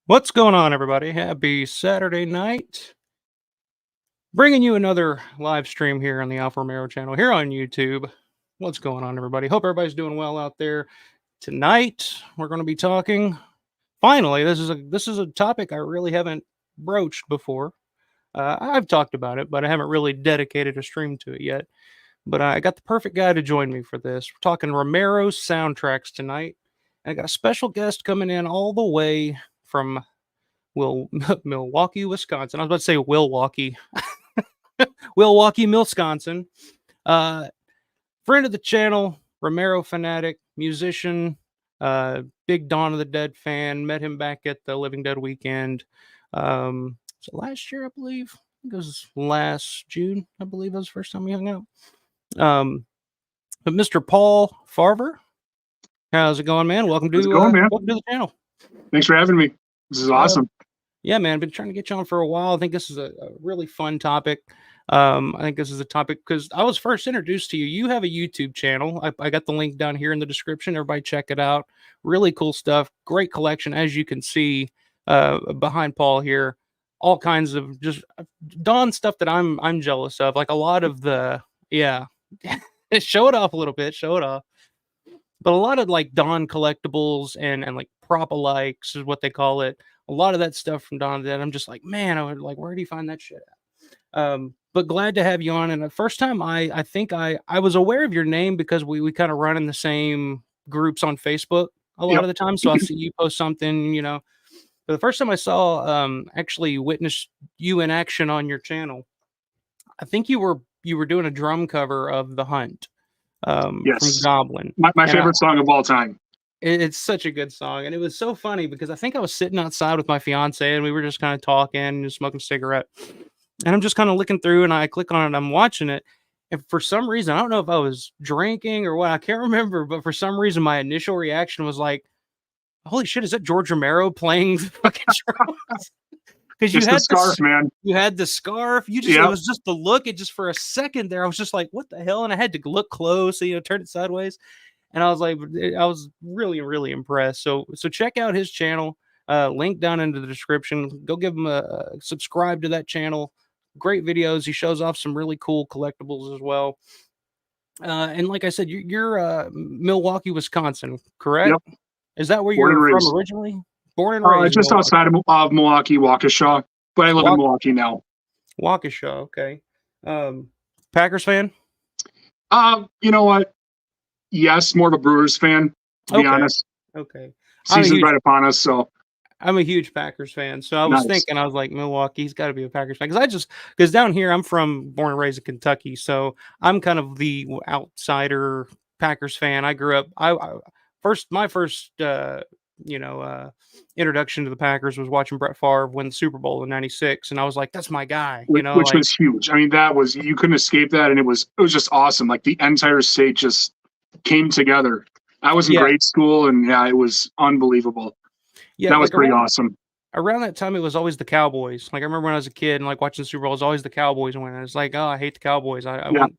What's going on, everybody? Happy Saturday night. Bringing you another live stream here on the Alpha Romero channel here on YouTube. What's going on, everybody? Hope everybody's doing well out there. Tonight, we're going to be talking. Finally, this is a topic I really haven't broached before. I've talked about it, but I haven't really dedicated a stream to it yet. But I got the perfect guy to join me for this. We're talking Romero Soundtracks tonight. And I got a special guest coming in all the way from Milwaukee, Wisconsin. I was about to say Milwaukee. Milwaukee, Wisconsin. Friend of the channel, Romero fanatic, musician, big Dawn of the Dead fan. Met him back at the Living Dead weekend. So last year, I believe. I think it was last June, I believe was the first time we hung out. But Mr. Paul Farvour, how's it going, man? Welcome to the channel. Thanks for having me. This is awesome. Yeah, man, I've been trying to get you on for a while. I think this is a really fun topic. I think this is a topic because I was first introduced to you. You have a YouTube channel. I got the link down here in the description. Everybody check it out. Really cool stuff. Great collection, as you can see behind Paul here. All kinds of just Dawn stuff that I'm jealous of. Like a lot of the show it off a little bit. Show it off. But a lot of like Dawn collectibles and like prop-alikes is what they call it. A lot of that stuff from Dawn that I'm just like, man, I would like, where do you find that shit at? But glad to have you on. And the first time I think I was aware of your name because we kind of run in the same groups on Facebook a lot of the time. So I see you post something, you know. But the first time I saw actually witnessed you in action on your channel, I think you were doing a drum cover of The Hunt. Yes. From Goblin. My favorite song of all time. It's such a good song. And it was so funny because I think I was sitting outside with my fiance and we were just kind of talking and smoking a cigarette. And I'm just kind of looking through and I click on it. I'm watching it. And for some reason, I don't know if I was drinking or what, I can't remember. But for some reason, my initial reaction was like, holy shit, is that George Romero playing the fucking drums? Because you had the scarf, man. You had the scarf. You just it was just the look. It just for a second there, I was just like, "What the hell?" And I had to look close, turn it sideways, and I was like, I was really, really impressed. So check out his channel. Link down into the description. Go give him a subscribe to that channel. Great videos. He shows off some really cool collectibles as well. And like I said, you're Milwaukee, Wisconsin, correct? Yep. Is that where you're from originally? Born and raised just outside of Milwaukee, Waukesha, but I live in Milwaukee now. Waukesha, okay. Packers fan? You know what? Yes, more of a Brewers fan, to be honest. Okay. Season's right upon us, so. I'm a huge Packers fan, so I was thinking, I was like, Milwaukee, he's got to be a Packers fan. Because down here, I'm born and raised in Kentucky, so I'm kind of the outsider Packers fan. I grew up, my first introduction to the Packers was watching Brett Favre win the Super Bowl in '96, and I was like, "That's my guy," which was huge. I mean, you couldn't escape that, and it was just awesome. Like the entire state just came together. I was in grade school, and it was unbelievable. Yeah, that was pretty awesome. Around that time, it was always the Cowboys. Like I remember when I was a kid and like watching the Super Bowl, it was always the Cowboys winning. It's like, oh, I hate the Cowboys. I want.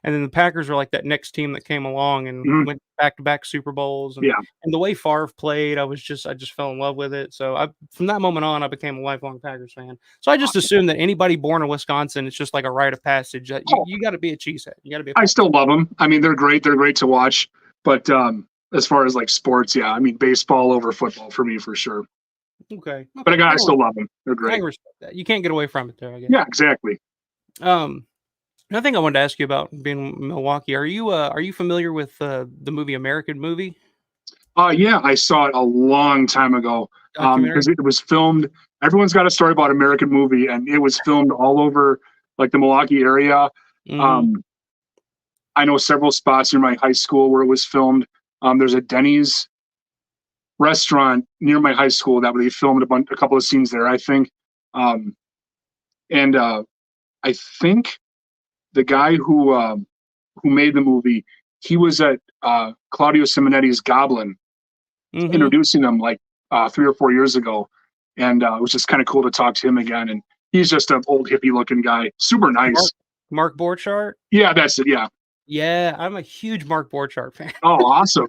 And then the Packers were like that next team that came along and went back-to-back Super Bowls. And, and the way Favre played, I just fell in love with it. So from that moment on, I became a lifelong Packers fan. So I just assumed that anybody born in Wisconsin, it's just like a rite of passage. You got to be a cheesehead. You got to be. I still love them. I mean, they're great. They're great to watch. But as far as like sports, I mean, baseball over football for me for sure. Okay. But I still love them. They're great. I respect that. You can't get away from it there, I guess. Yeah, exactly. Another thing I wanted to ask you about being in Milwaukee, are you familiar with the movie American Movie? Yeah, I saw it a long time ago because it was filmed. Everyone's got a story about American Movie, and it was filmed all over like the Milwaukee area. I know several spots near my high school where it was filmed. There's a Denny's restaurant near my high school that they filmed a couple of scenes there, I think. And I think the guy who made the movie, he was at Claudio Simonetti's Goblin, introducing them like 3 or 4 years ago, and it was just kind of cool to talk to him again. And he's just an old hippie looking guy, super nice. Mark Borchardt? Yeah, that's it. Yeah. Yeah, I'm a huge Mark Borchardt fan. Oh, awesome.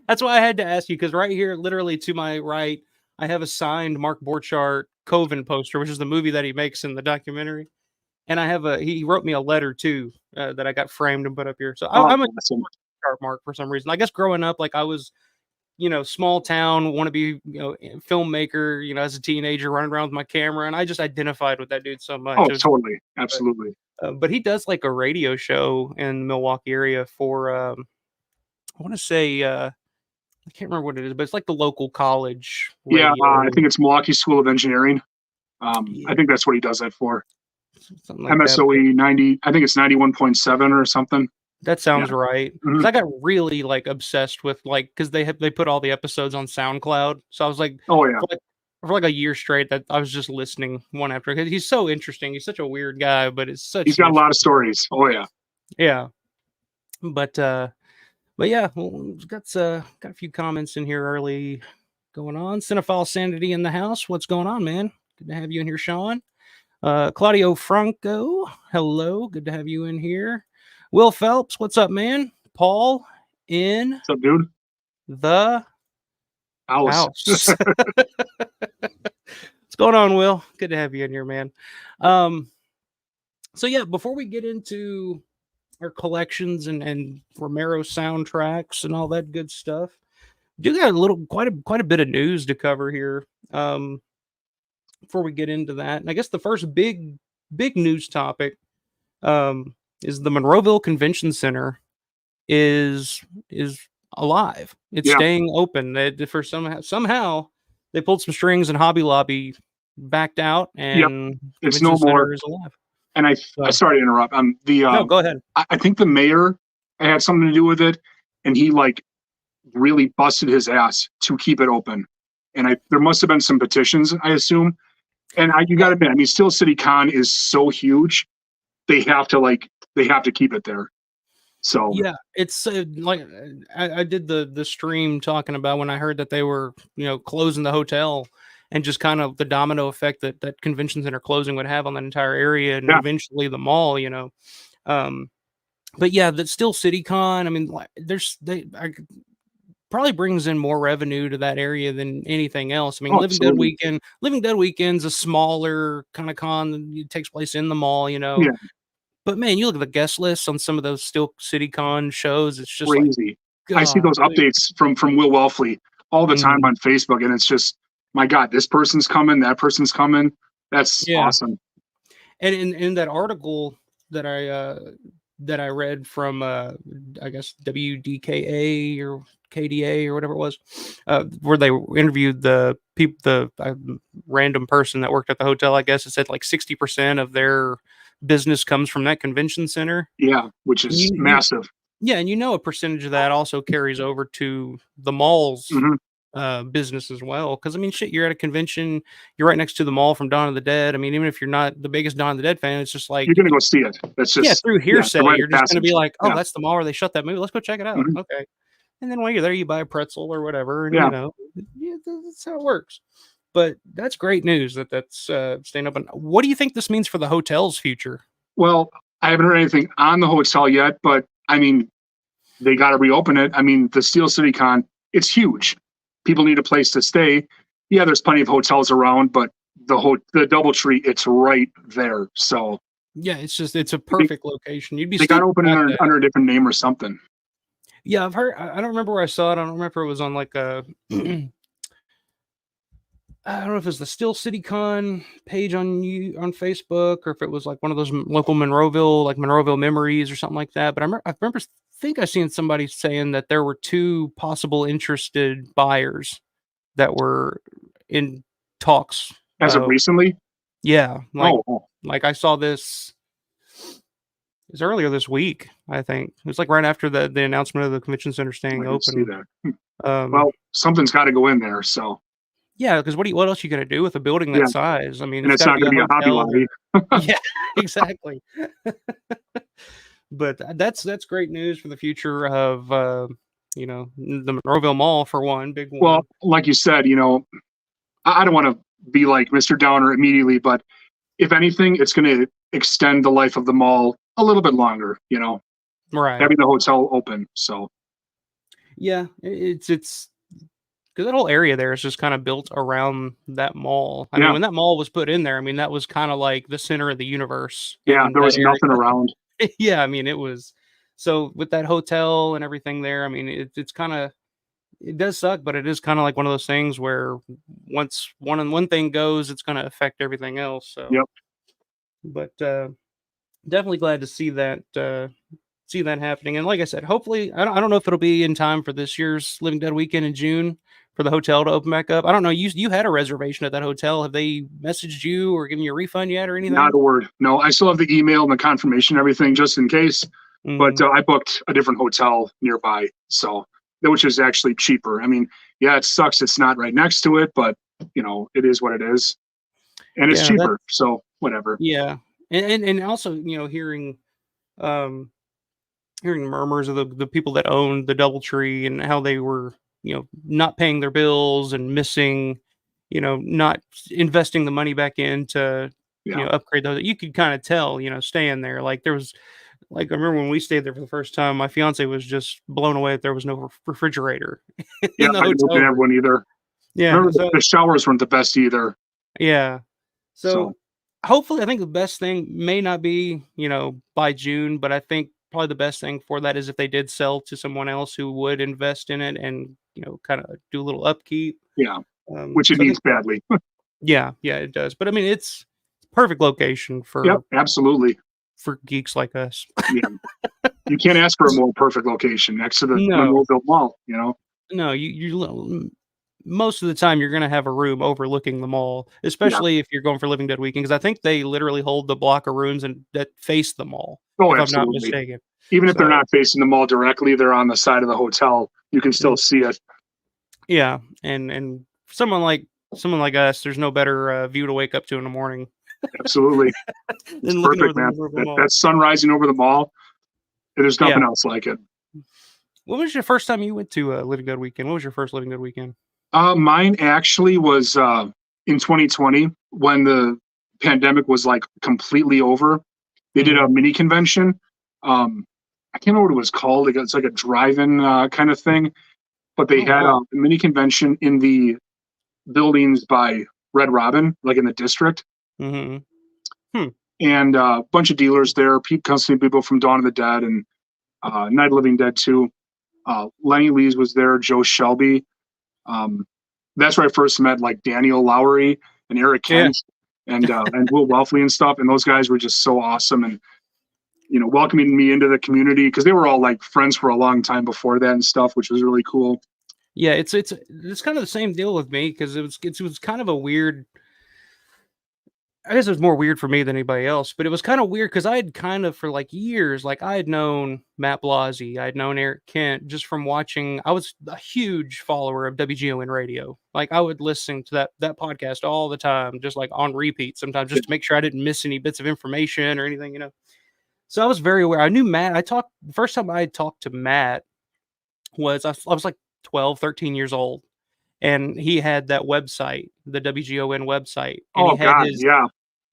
That's why I had to ask you, because right here, literally to my right, I have a signed Mark Borchardt Coven poster, which is the movie that he makes in the documentary. And I have he wrote me a letter too that I got framed and put up here. So Oh, I'm a awesome. Borchardt Mark for some reason. I guess growing up, like I was, small town, want to be, filmmaker, as a teenager, running around with my camera, and I just identified with that dude so much. Oh, It was, totally. Absolutely. but he does like a radio show in the Milwaukee area for, I want to say, I can't remember what it is, but it's like the local college Yeah, I radio, think it's Milwaukee School of Engineering. I yeah, think that's what he does that for. something like that. MSOE 90, I think it's 91.7 or something. That Yeah. sounds right. Because Mhm. I got really like obsessed with like because they put all the episodes on SoundCloud, so I was like Oh, yeah. for like a year straight that I was just listening one after. Because he's so interesting. He's such a weird guy, but it's He's such got a lot of interesting. stories. Oh, yeah. Yeah, but yeah, well, we've got a few comments in here early going on. Cinephile Sanity in the house. What's going on, man? Good to have you in here, Sean. Claudio Franco, hello. Good to have you in here. Will Phelps, what's up, man? Paul in What's up, dude? the House. house. What's going on, Will? Good to have you in here, man. So yeah, before we get into our collections and Romero soundtracks and all that good stuff, do got quite a bit of news to cover here. Before we get into that, and I guess the first big news topic is the Monroeville Convention Center is alive. It's Yeah. staying open. They, for somehow they pulled some strings and Hobby Lobby backed out, Yep. and It's Convention no more. Center is alive. And I So, sorry to interrupt. no, go ahead. I think the mayor had something to do with it, and he like really busted his ass to keep it open. And there must have been some petitions, I assume. And you got to admit, I mean, Steel City Con is so huge, they have to keep it there. So Yeah, it's like I did the stream talking about when I heard that they were closing the hotel and just kind of the domino effect that convention center closing would have on that entire area and yeah, eventually the mall. Um, but yeah, that's still CityCon. I mean, like, probably brings in more revenue to that area than anything else. I mean, oh, absolutely. Living Dead Weekend's a smaller kind of con that takes place in the mall. Yeah, But man, you look at the guest lists on some of those Still City Con shows, it's just like, crazy. I see God. those updates from Will Welfley all the time Mhm. on Facebook, and it's just, my God, this person's coming, that person's coming. That's Yeah. awesome. And in that article that I read from I guess WDKA or KDA or whatever it was, where they interviewed the people, the random person that worked at the hotel, I guess it said like 60% of their business comes from that convention center. Yeah, which And is massive. yeah, and a percentage of that also carries over to the mall's Hmm. business as well. Because I mean, shit, you're at a convention, you're right next to the mall from Dawn of the Dead. I mean, even if you're not the biggest Dawn of the Dead fan, it's just like You're gonna go see it. That's yeah, just through yeah, the hearsay, rite you're of just gonna be passage. like, oh, Yeah. that's the mall where they shut that movie. Let's go check it out. Hmm. Okay, and then while you're there, you buy a pretzel or whatever, and Yeah. yeah, that's how it works. But that's great news that's staying open. What do you think this means for the hotel's future? Well, I haven't heard anything on the hotel yet, but I mean, they got to reopen it. I mean, the Steel City Con, it's huge. People need a place to stay. Yeah, there's plenty of hotels around, but the DoubleTree, it's right there. So Yeah, it's a they, perfect location. You'd be they got to stupid open it not to. under a different name or something. Yeah, I've heard. I don't remember where I saw it. I don't remember if it was on like a. I don't know if it's the Still City Con page on Facebook or if it was like one of those local Monroeville, like Monroeville Memories or something like that. But I remember think I seen somebody saying that there were two possible interested buyers that were in talks. As of recently, Yeah, oh, like I saw this. It was earlier this week, I think. It was like right after the announcement of the convention center I staying can see open. that. Well, something's got to go in there. So Yeah, because what else are you gonna do with a building yeah, that size? I mean, and it's it's gotta not be going to a be a Hobby hotel Lobby. or yeah, exactly. But that's great news for the future of, the Monroeville Mall for one, big Well, one. like you said, I don't want to be like Mr. Downer immediately, but if anything, it's going to extend the life of the mall a little bit longer, Right. having the hotel open. So, Yeah, it's because that whole area there is just kind of built around that mall. I mean, when that mall was put in there, I mean, that was kind of like the center of the universe Yeah, in there that was area. nothing around. Yeah, I mean, it was. So with that hotel and everything there, I mean, it's kind of, it does suck, but it is kind of like one of those things where once one thing goes, it's going to affect everything else. So, Yep. but definitely glad to see that happening. And like I said, hopefully, I don't know if it'll be in time for this year's Living Dead weekend in June for the hotel to open back up. I don't know. You had a reservation at that hotel. Have they messaged you or given you a refund yet or anything? Not a word. No, I still have the email and the confirmation, everything, just in case. But I booked a different hotel nearby, so which is actually cheaper. I mean, yeah, it sucks it's not right next to it, but it is what it is, and it's cheaper. So whatever. Yeah, and also hearing murmurs of the people that owned the DoubleTree and how they were not paying their bills and missing, not investing the money back in to upgrade those. You could kind of tell, staying there. Like there was. Like I remember when we stayed there for the first time, my fiance was just blown away that there was no refrigerator in the I hotel. didn't have one either. Yeah, the showers weren't the best either. Yeah, so hopefully, I think the best thing may not be by June, but I think probably the best thing for that is if they did sell to someone else who would invest in it and kind of do a little upkeep. Yeah, which it needs badly. Yeah, it does. But I mean, it's perfect location for. Yep, absolutely. For geeks like us. Yeah. You can't ask for a more perfect location next to the Monroeville Mall, No, you most of the time you're going to have a room overlooking the mall, especially if you're going for Living Dead weekend, because I think they literally hold the block of rooms that face the mall. Oh, if absolutely. I'm not mistaken. Even if they're not facing the mall directly, they're on the side of the hotel. You can still see it. Yeah, and someone like us, there's no better view to wake up to in the morning. Absolutely. It's perfect, man. That sun rising over the mall, there's nothing else like it. What was your first time you went to Living Dead weekend? What was your first Living Dead weekend? Mine actually was in 2020 when the pandemic was like completely over. They did a mini convention. I can't remember what it was called. It's like a drive-in kind of thing. But they had a mini convention in the buildings by Red Robin, like in the district. And a bunch of dealers there, constantly people from Dawn of the Dead and Night of the Living Dead 2. Lenny Lees was there, Joe Shelby. That's where I first met like Daniel Lowry and Eric Kent and Will Welfley and stuff. And those guys were just so awesome and welcoming me into the community because they were all like friends for a long time before that and stuff, which was really cool. Yeah, it's kind of the same deal with me because it was kind of a weird. I guess it was more weird for me than anybody else, but it was kind of weird because I had kind of for like years, like I had known Matt Blasey, I had known Eric Kent just from watching. I was a huge follower of WGON radio. Like I would listen to that podcast all the time, just like on repeat sometimes, just to make sure I didn't miss any bits of information or anything, So I was very aware. I knew Matt. The first time I talked to Matt was I was like 12, 13 years old. And he had that website, the WGON website. And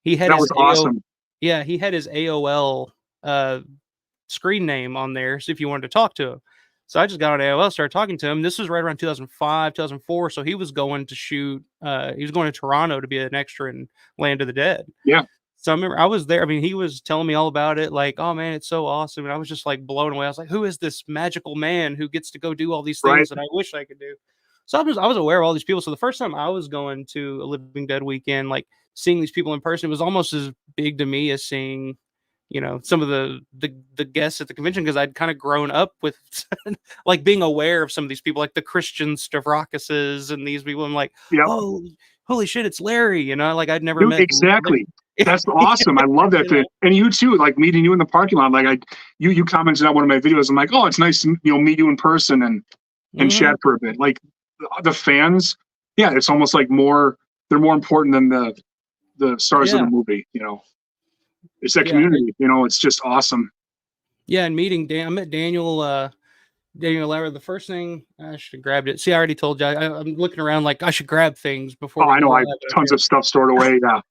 he had awesome. Yeah, he had his AOL screen name on there, so if you wanted to talk to him. So I just got on AOL, started talking to him. This was right around 2005, 2004. So he was going to shoot. He was going to Toronto to be an extra in Land of the Dead. Yeah. So I remember I was there. I mean, he was telling me all about it. Like, oh man, it's so awesome. And I was just like blown away. I was like, who is this magical man who gets to go do all these things that I wish I could do? So I was aware of all these people. So the first time I was going to a Living Dead weekend, like seeing these people in person, it was almost as big to me as seeing, some of the guests at the convention because I'd kind of grown up with like being aware of some of these people, like the Christian Stavrakises and these people. I'm like, oh, holy shit, it's Larry. Like I'd never met. Exactly. That's awesome. I love that. And you too, like meeting you in the parking lot. Like you commented on one of my videos. I'm like, oh, it's nice to meet you in person and chat for a bit. Like the fans, it's almost like they're more important than the stars of the movie. It's that community. It's just awesome. Yeah, and meeting I met Daniel Lauer. The first thing I should have grabbed it. See, I already told you. I'm looking around like I should grab things before. I know. I have tons of stuff stored away. Yeah.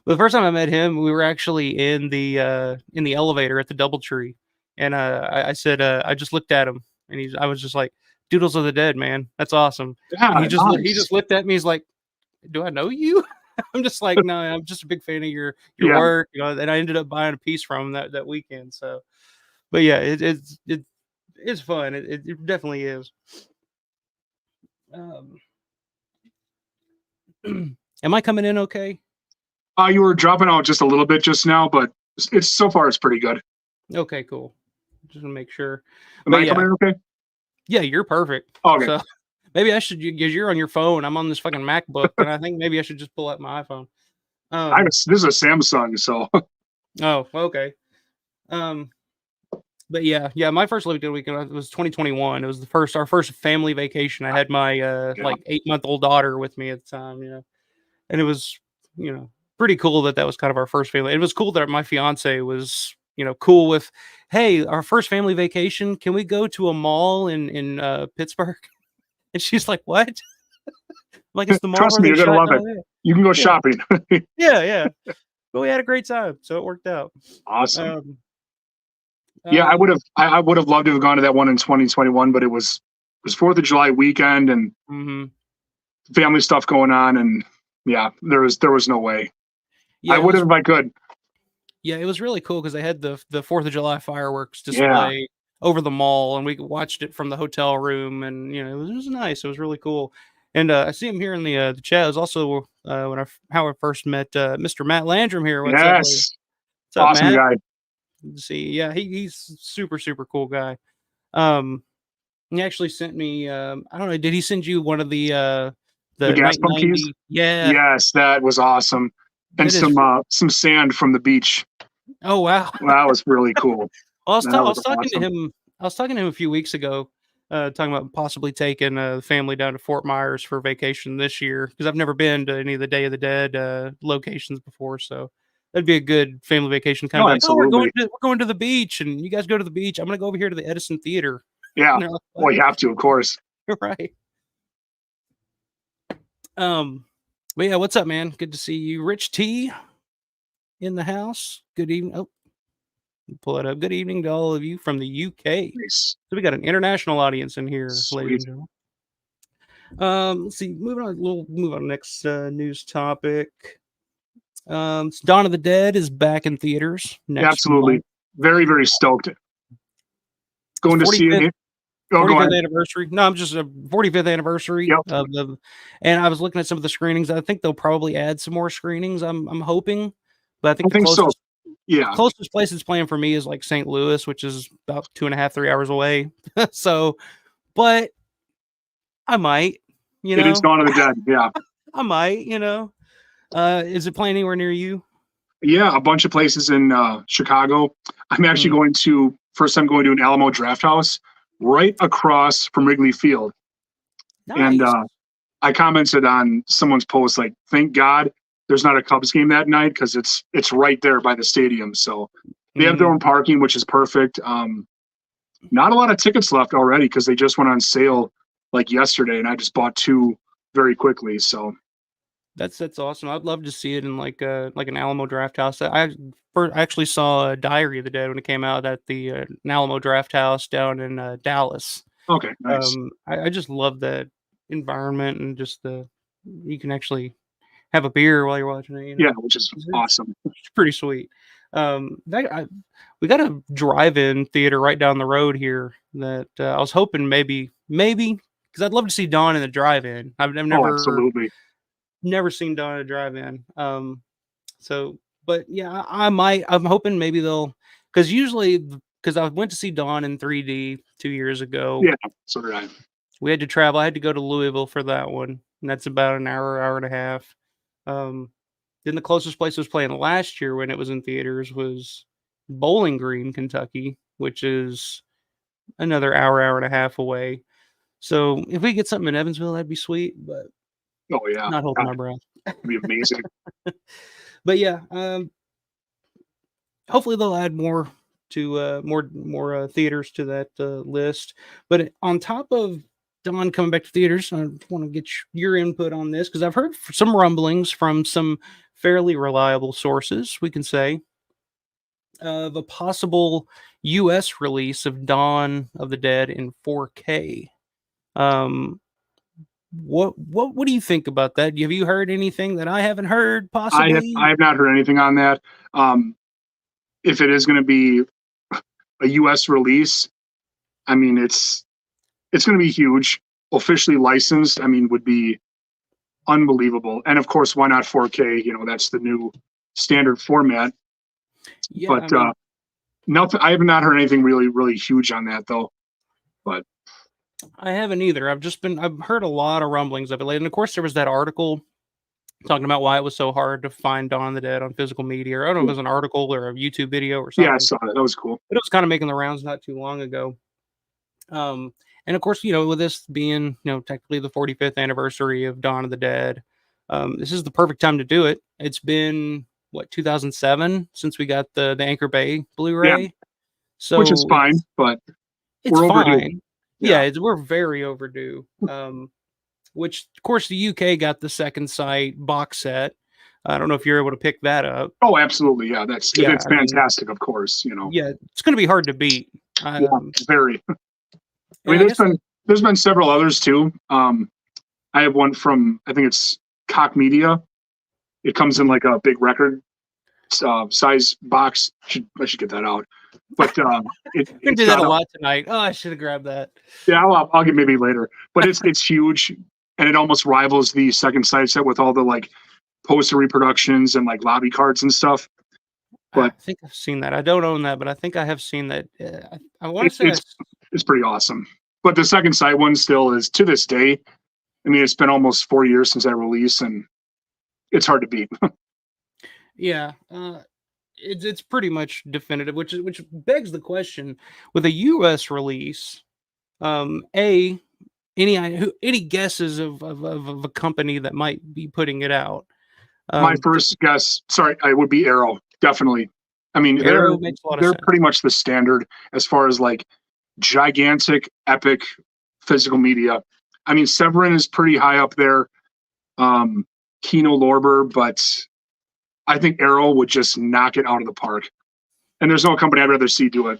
The first time I met him, we were actually in the elevator at the DoubleTree, and I said I just looked at him, and I was just like, Doodles of the Dead, man. That's awesome. And Yeah, he nice. just looked at me. He's like, "Do I know you?" I'm just like, "No, I'm just a big fan of your Yeah, work." And I ended up buying a piece from him that weekend. So, but yeah, it's fun. It definitely is. Um, am I coming in okay? you were dropping out just a little bit just now, but it's so far it's pretty good. Okay, cool. Just to make sure. Am But I coming yeah, in okay? yeah, you're perfect. Oh, okay. So maybe I should, because you're on your phone. I'm on this fucking MacBook, and I think maybe I should just pull out my iPhone. This is a Samsung, so Oh, okay. Um, but yeah, my first living weekend was 2021. It was our first family vacation. I had my yeah. like 8-month-old daughter with me at the time, and it was, pretty cool that was kind of our first family. It was cool that my fiance was, cool with, hey, our first family vacation. Can we go to a mall in Pittsburgh? And she's like, what? I'm like, it's the mall Trust where me, they you're gonna shot. love it. Oh You can go yeah, shopping. yeah, yeah. But we had a great time, so it worked out. Awesome. Um, Yeah, I would um, have I would have loved to have gone to that one in 2021, but it was 4th of July weekend and mhm. family stuff going on, and yeah, there was no way. I Yeah, would have if I could. it was really cool because they had the 4th of July fireworks Yeah. display over the mall, and we watched it from the hotel room, and it was nice. It was really cool. And I see him here in the chat. It was also how I first met Mr. Matt Landrum here. What's up, buddy? Yes. What's up, Awesome Matt? guy. Good to see. You. Yeah, he's super super cool guy. Um, he actually sent me. I don't know. Did he send you one of The the gas pump keys. 1990? Yeah, Yes, that was awesome. And that is. some sand from the beach. Oh wow. That was really cool. I That was was talking to awesome. him. I was talking to him a few weeks ago, talking about possibly taking the family down to Fort Myers for vacation this year because I've never been to any of the Day of the Dead locations before. So that'd be a good family vacation. Kind of No, be like, oh, absolutely. we're going to the beach, and you guys go to the beach. I'm gonna go over here to the Edison Theater. Yeah. And they're like, Well, what? you have to, of course. Right. Um. But yeah, what's up, man? Good to see you, Rich T, in the house. Good evening. Oh, pull it up. Good evening to all of you from the UK. Nice. So we got an international audience in here, ladies Sweet. and gentlemen. Let's see. Moving on. We'll move on to next news topic. Dawn of the Dead is back in theaters next Absolutely. month. Very, very stoked. It's Going to see 45th it. Oh, go 45th ahead. anniversary. No, I'm just a 45th anniversary Yep. of the. And I was looking at some of the screenings. I think they'll probably add some more screenings. I'm hoping, but I I think the think so. Yeah. closest place it's playing for me is like St. Louis, which is about 2.5-3 hours away. So, but I might, you It is know. Dawn of the Dead. Yeah. I might. Is it playing anywhere near you? Yeah. A bunch of places in Chicago. I'm actually Mm, going to, first time going to an Alamo Draft House right across from Wrigley Field. And nice. I commented on someone's post, like, thank God there's not a Cubs game that night because it's right there by the stadium. So they have their Mhm. own parking, which is perfect. Not a lot of tickets left already because they just went on sale like yesterday, and I just bought two very quickly. So That's awesome. I'd love to see it in like an Alamo Draft House. I actually saw Diary of the Dead when it came out at the an Alamo Draft House down in Dallas. okay, nice. I just love that environment and just the you can actually have a beer while you're watching it. Yeah, which is awesome. It's pretty sweet. We got a drive-in theater right down the road here that I was hoping maybe because I'd love to see Dawn in the drive-in. I've Oh, absolutely. never seen Dawn in a drive-in. So, but yeah, I might. I'm hoping maybe they'll because I went to see Dawn in 3D 2 years ago. Yeah, so did I. We had to travel. I had to go to Louisville for that one, and that's about an hour and a half. Um, then the closest place was playing last year when it was in theaters was Bowling Green, Kentucky, which is another hour and a half away. So if we get something in Evansville, that'd be sweet, but Oh yeah, not holding God, my breath. it'd be amazing. But yeah, hopefully they'll add more to more theaters to that list. But on top of Dawn coming back to theaters, I want to get your input on this because I've heard some rumblings from some fairly reliable sources, we can say, of a possible U.S. release of Dawn of the Dead in 4K. Um, what do you think about that? Have you heard anything that I haven't heard? I Possibly. have not heard anything on that. If it is going to be a U.S. release, I mean, it's going to be huge. Officially licensed, I mean, would be unbelievable. And of course, why not 4K? You know, that's the new standard format. Yeah, But nothing. I have not heard anything really huge on that though. But I haven't either. I've heard a lot of rumblings of it lately. And of course, there was that article talking about why it was so hard to find Dawn of the Dead on physical media. Or I don't know if it was an article or a YouTube video or yeah, I something. saw that. That was cool. But it was kind of making the rounds not too long ago. And of course, with this being, technically the 45th anniversary of Dawn of the Dead, this is the perfect time to do it. It's been, what, 2007 since we got the Anchor Bay Yeah, Blu-ray. which is So fine, but it's we're overdue. fine. Yeah. We're very overdue. Which, of course, the UK got the second sight box set. I don't know if you're able to pick that up. Oh, absolutely. Yeah, it's I mean, fantastic, of course, yeah, it's going to be hard to beat. Yeah, very. I mean, I guess there's been several others too. I have one from, I think it's Cock Media. It comes in like a big record size box. I should get that out. But we're gonna do that a lot tonight. Oh, I should have grabbed that. Yeah, I'll get maybe later. But it's huge, and it almost rivals the second sight set with all the like poster reproductions and like lobby cards and stuff. But I think I've seen that. I don't own that, but I think I have seen that. I want to say it's pretty awesome. But the second sight one still is, to this day. I mean, it's been almost 4 years since that release, and it's hard to beat. Yeah, it's pretty much definitive, which begs the question: with a U.S. release, any guesses of a company that might be putting it out? My first guess, sorry, I would be Arrow, definitely. I mean, Arrow makes a lot of they're sense. pretty much the standard as far as like gigantic, epic physical media. I mean, Severin is pretty high up there. Kino Lorber, but I think Arrow would just knock it out of the park. And there's no company I'd rather see do it.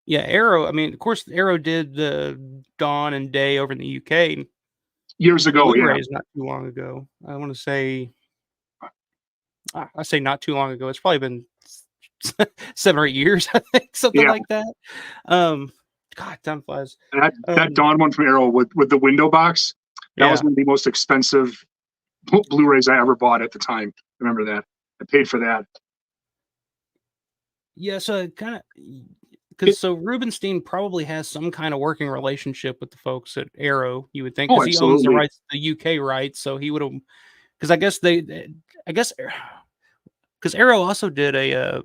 Yeah, Arrow. I mean, of course, Arrow did the Dawn and Day over in the UK years ago. Yeah, not too long ago. I want to say, I say not too long ago. It's probably been 7 or 8 years, I think, something like that. God, time flies. That Dawn one from Arrow with the window box. That was one of the most expensive Blu-rays I ever bought at the time. Remember that? I paid for that. Yeah, so kind of because Rubinstein probably has some kind of working relationship with the folks at Arrow. You would think, because he owns the rights, the UK rights, so he would have. Because I guess because Arrow also did a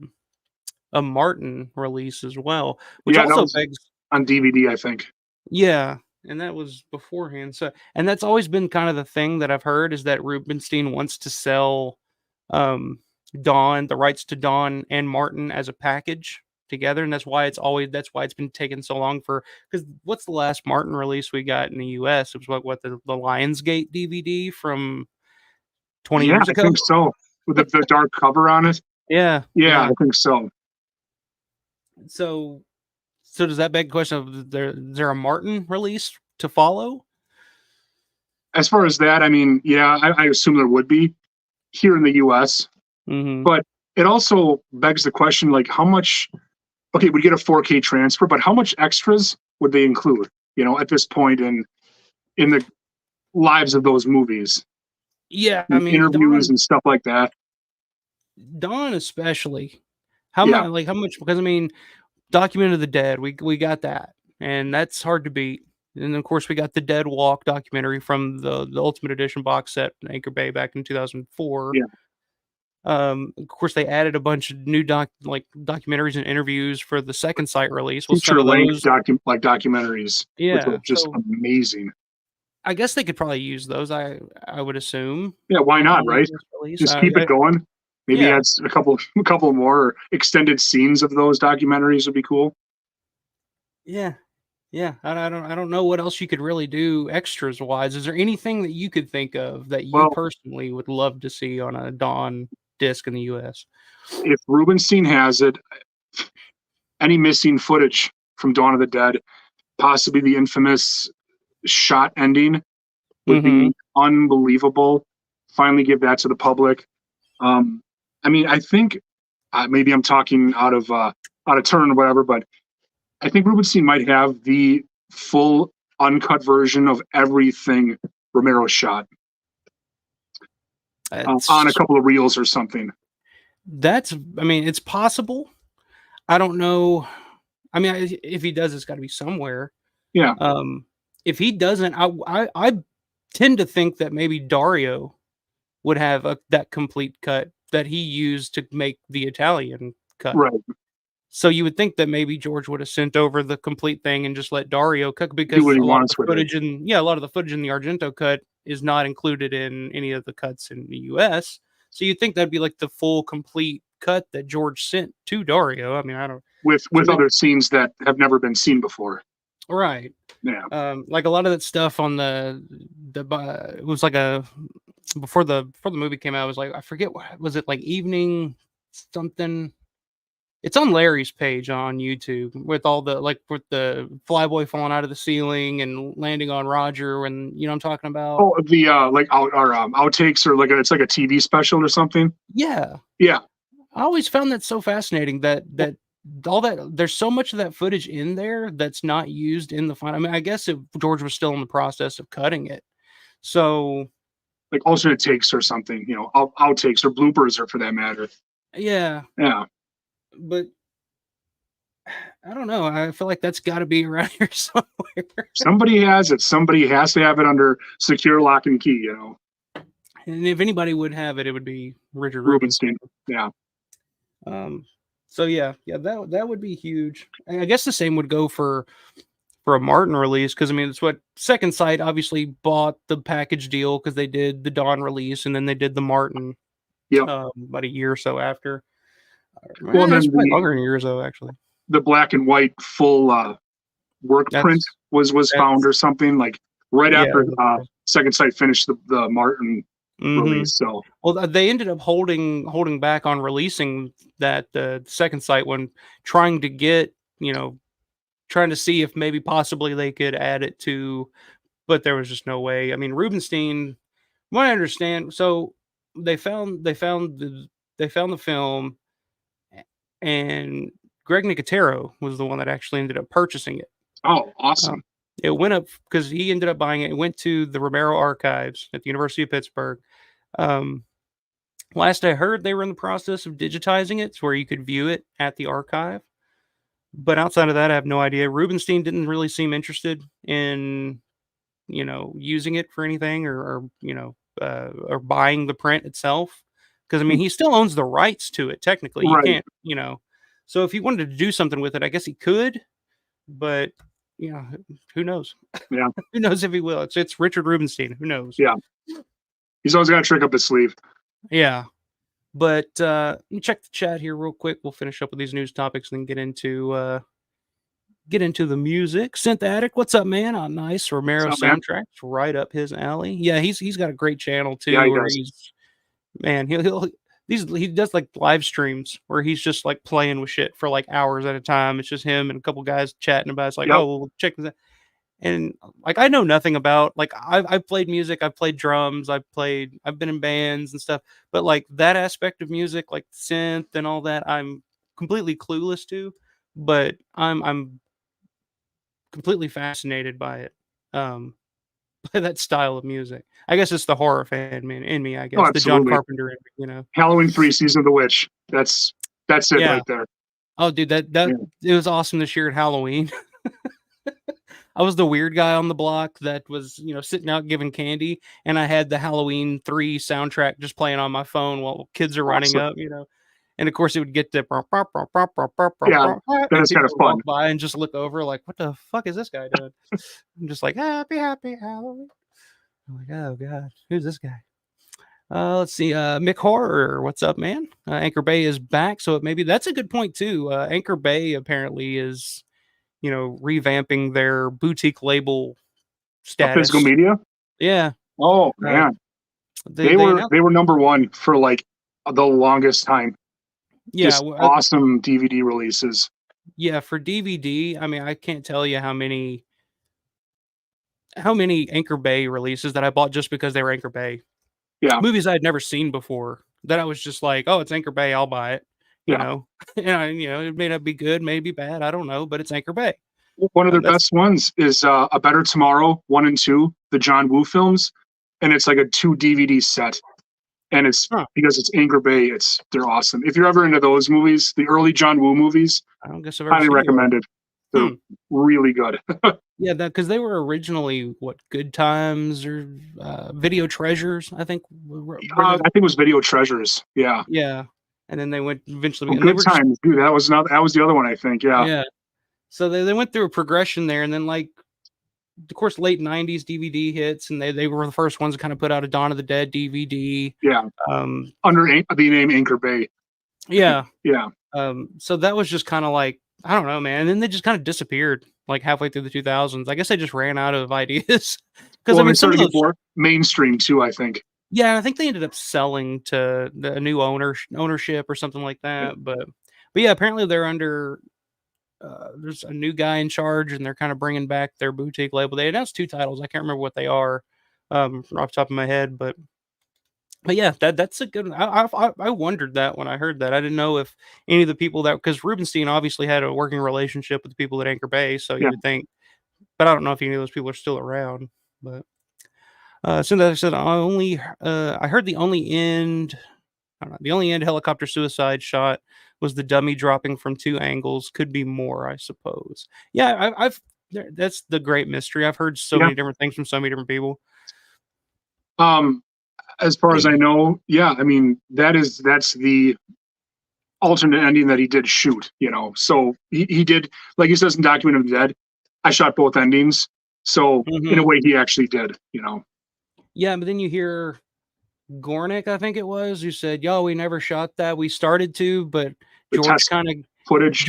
Martin release as well, which also begs on DVD, I think. Yeah, and that was beforehand. So, and that's always been kind of the thing that I've heard, is that Rubinstein wants to sell Dawn, the rights to Dawn and Martin as a package together, and that's why it's been taking so long because what's the last Martin release we got in the US? It was what the Lionsgate DVD from 20 years ago. I think so, with the dark cover on it. Yeah, I think so. So does that beg the question of is there a Martin release to follow? As far as that, I mean, yeah, I assume there would be here in the US. Mm-hmm. But it also begs the question, like, how much, okay, we get a 4K transfer, but how much extras would they include, at this point in the lives of those movies? Yeah, I mean, interviews and stuff like that. Dawn especially. How much? Because I mean, Document of the Dead, we got that, and that's hard to beat. And of course, we got the Dead Walk documentary from the Ultimate Edition box set in Anchor Bay back in 2004. Yeah. Of course, they added a bunch of new documentaries and interviews for the second sight release. Feature-length documentaries. Yeah, which are just amazing. I guess they could probably use those. I would assume. Yeah, why not? Right? Just keep it going. Maybe add a couple more extended scenes of those documentaries would be cool. Yeah. I don't know what else you could really do extras wise. Is there anything that you could think of that you personally would love to see on a Dawn disc in the US? If Rubinstein has it, any missing footage from Dawn of the Dead, possibly the infamous shot ending would Mm-hmm. be unbelievable. Finally give that to the public. I mean, I think maybe I'm talking out of turn or whatever, but I think Rubinstein might have the full uncut version of everything Romero shot on a couple of reels or something. I mean, it's possible. I don't know. I mean, if he does, it's got to be somewhere. Yeah. If he doesn't, I tend to think that maybe Dario would have that complete cut that he used to make the Italian cut. Right. So you would think that maybe George would have sent over the complete thing and just let Dario cut, Do because what he a lot of wants the with it. footage a lot of the footage in the Argento cut is not included in any of the cuts in the US. So you'd think that'd be like the full complete cut that George sent to Dario. I mean, I don't With other scenes that have never been seen before. right. Yeah. Like a lot of that stuff on it was like before the movie came out, it was like, I forget, what was it, like evening something. It's on Larry's page on YouTube with all the, like, with the flyboy falling out of the ceiling and landing on Roger, and you know what I'm talking about? Oh, the like outtakes, or it's like a TV special or something. Yeah. Yeah. I always found that so fascinating that all that, there's so much of that footage in there that's not used in the final. I mean, I guess if George was still in the process of cutting it. So like alternate takes or something, outtakes or bloopers, or for that matter. yeah. Yeah. But I don't know. I feel like that's got to be around here somewhere. Somebody has it. Somebody has to have it under secure lock and key, And if anybody would have it, it would be Richard Rubinstein. Yeah. So yeah, that would be huge. I guess the same would go for a Martin release, because I mean, it's what Second Sight obviously bought the package deal because they did the Dawn release and then they did the Martin. Yep. About a year or so after. Well, That's then probably longer than a year or so, actually. The black and white full work print was found or something, like right after Second Sight finished the Martin release. So well, they ended up holding back on releasing that Second Sight one, trying to see if maybe possibly they could add it to, but there was just no way. I mean, Rubinstein, what I understand, so they found the film, and Greg Nicotero was the one that actually ended up purchasing it. Oh, awesome. It went up because he ended up buying it. It went to the Romero archives at the University of Pittsburgh. Last I heard, they were in the process of digitizing it to where you could view it at the archive. But outside of that, I have no idea. Rubinstein didn't really seem interested in, using it for anything, or buying the print itself. Because I mean, he still owns the rights to it. Technically, you can't, So if he wanted to do something with it, I guess he could. But who knows? Yeah. Who knows if he will? It's Richard Rubinstein. Who knows? Yeah. He's always got a trick up his sleeve. Yeah. But let me check the chat here real quick. We'll finish up with these news topics and then get into the music. Synth Addict, what's up, man? Oh, nice. Romero Soundtracks, right up his alley. Yeah, he's got a great channel too. Yeah, where he does like live streams where he's just like playing with shit for like hours at a time. It's just him and a couple guys chatting about it. It's like, oh, well, check this out. And like, I know nothing about, like, I've played music, I've played drums, I've been in bands and stuff, but like that aspect of music, like synth and all that, I'm completely clueless to, but I'm completely fascinated by it. By that style of music. I guess it's the horror fan in me, I guess. Oh, the John Carpenter in me, Halloween 3 Season of the Witch. That's it right there. Oh, dude, it was awesome this year at Halloween. I was the weird guy on the block that was, sitting out giving candy, and I had the Halloween 3 soundtrack just playing on my phone while kids are running up, and of course it would get to that's kind of fun. Walk by and just look over like, what the fuck is this guy doing? I'm just like, happy Halloween. I'm like, oh god, who's this guy? Let's see, Mick Horror, what's up, man? Anchor Bay is back, so maybe that's a good point too. Anchor Bay apparently is revamping their boutique label status. Physical media? Yeah. Oh man. They were number one for like the longest time. Yeah. Just awesome DVD releases. Yeah, for DVD, I mean, I can't tell you how many how many Anchor Bay releases that I bought just because they were Anchor Bay. Yeah. Movies I had never seen before that I was just like, oh, it's Anchor Bay, I'll buy it. You Yeah. know, and it may not be good, maybe bad, I don't know, but it's Anchor Bay. One of their That's best ones is A Better Tomorrow 1 and 2, the John Woo films, and it's like a 2 DVD set. And it's huh. because it's Anchor Bay, they're awesome. If you're ever into those movies, the early John Woo movies, I don't guess I've ever highly seen any of recommended. They're them. really good. Yeah, that because they were originally what Good Times or Video Treasures, I think. I think it was Video Treasures. Yeah. Yeah, and then they went eventually, Oh, and they Good were just Times, dude. That was the other one, I think. Yeah. yeah. So they went through a progression there, and then like of course late '90s DVD hits, and they were the first ones to kind of put out a Dawn of the Dead DVD. Yeah. Um, Under the name Anchor Bay. yeah. Yeah. So that was just kind of like I don't know, man. And then they just kind of disappeared like halfway through the 2000s. I guess they just ran out of ideas because I Well, they mean some started of to those. get more mainstream too, I think. Yeah, I think they ended up selling to a new ownership or something like that. But yeah, apparently they're under. There's a new guy in charge, and they're kind of bringing back their boutique label. They announced 2 titles. I can't remember what they are, off the top of my head, but yeah, that's a good. I wondered that when I heard that. I didn't know if any of the people that because Rubinstein obviously had a working relationship with the people at Anchor Bay, so you Yeah. would think. But I don't know if any of those people are still around. But since I said I heard the only end. I don't know, the only end helicopter suicide shot was the dummy dropping from 2 angles. Could be more, I suppose. Yeah, that's the great mystery. I've heard so Yeah. many different things from so many different people. As far as I know, yeah. I mean, that's the alternate ending that he did shoot. So he did, like he says in Document of the Dead. I shot both endings. So in a Mhm. way, he actually did. Yeah, but then you hear Gornick, I think it was, who said, "Yo, we never shot that. We started to, but The George test kind of footage.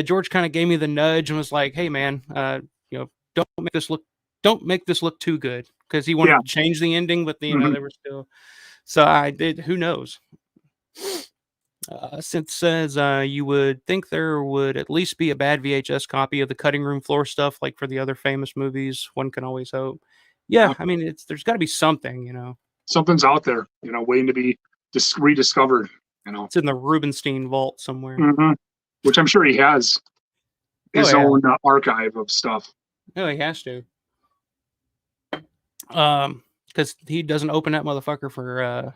George kind of gave me the nudge and was like, "Hey, man, don't make this look too good," because he Yeah. wanted to change the ending, but Mhm. they were still. So I did. Who knows? Since says you would think there would at least be a bad VHS copy of the cutting room floor stuff, like for the other famous movies. One can always hope. Yeah, Yeah. I mean, there's got to be something. Something's out there, waiting to be rediscovered. It's in the Rubinstein vault somewhere. Mhm. Which I'm sure he has Oh his yeah, own archive of stuff. no, he has to. Because he doesn't open that motherfucker for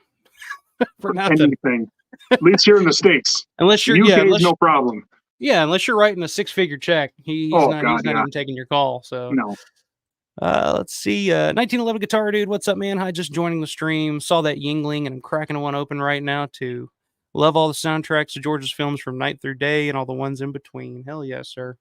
for nothing. Anything. At least here in the States. Unless you're The UK is no problem. unless you're writing a 6-figure check, he's Oh not God, yeah. even taking your call. So No. let's see. 1911 guitar dude, what's up, man? Hi, just joining the stream. Saw that Yingling, and I'm cracking one open right now too. Love all the soundtracks to George's films from Night Through Day and all the ones in between. Hell yes, sir.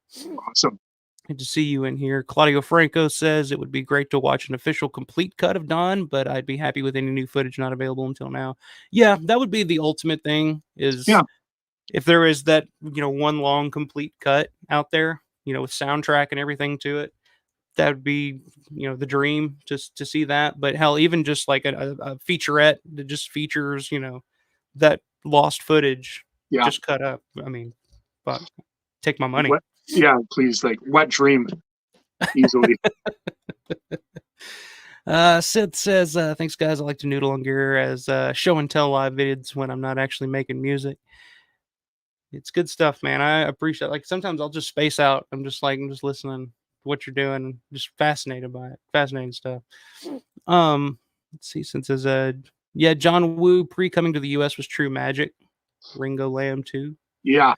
Awesome. Good to see you in here. Claudio Franco says it would be great to watch an official complete cut of Dawn, but I'd be happy with any new footage not available until now. Yeah, that would be the ultimate thing. Is Yeah. if there is that one long complete cut out there, with soundtrack and everything to it, that would be the dream just to see that. But hell, even just like a featurette that just features that lost footage Yeah. just cut up. I mean, fuck, take my money. Yeah, please. Like wet dream. Easily. Sid says, thanks guys. I like to noodle on gear as show and tell live vids when I'm not actually making music. It's good stuff, man. I appreciate like sometimes I'll just space out. I'm just listening to what you're doing, just fascinated by it. Fascinating stuff. Let's see, since as yeah, John Woo pre-coming to the US was True Magic. Ringo Lamb too. Yeah.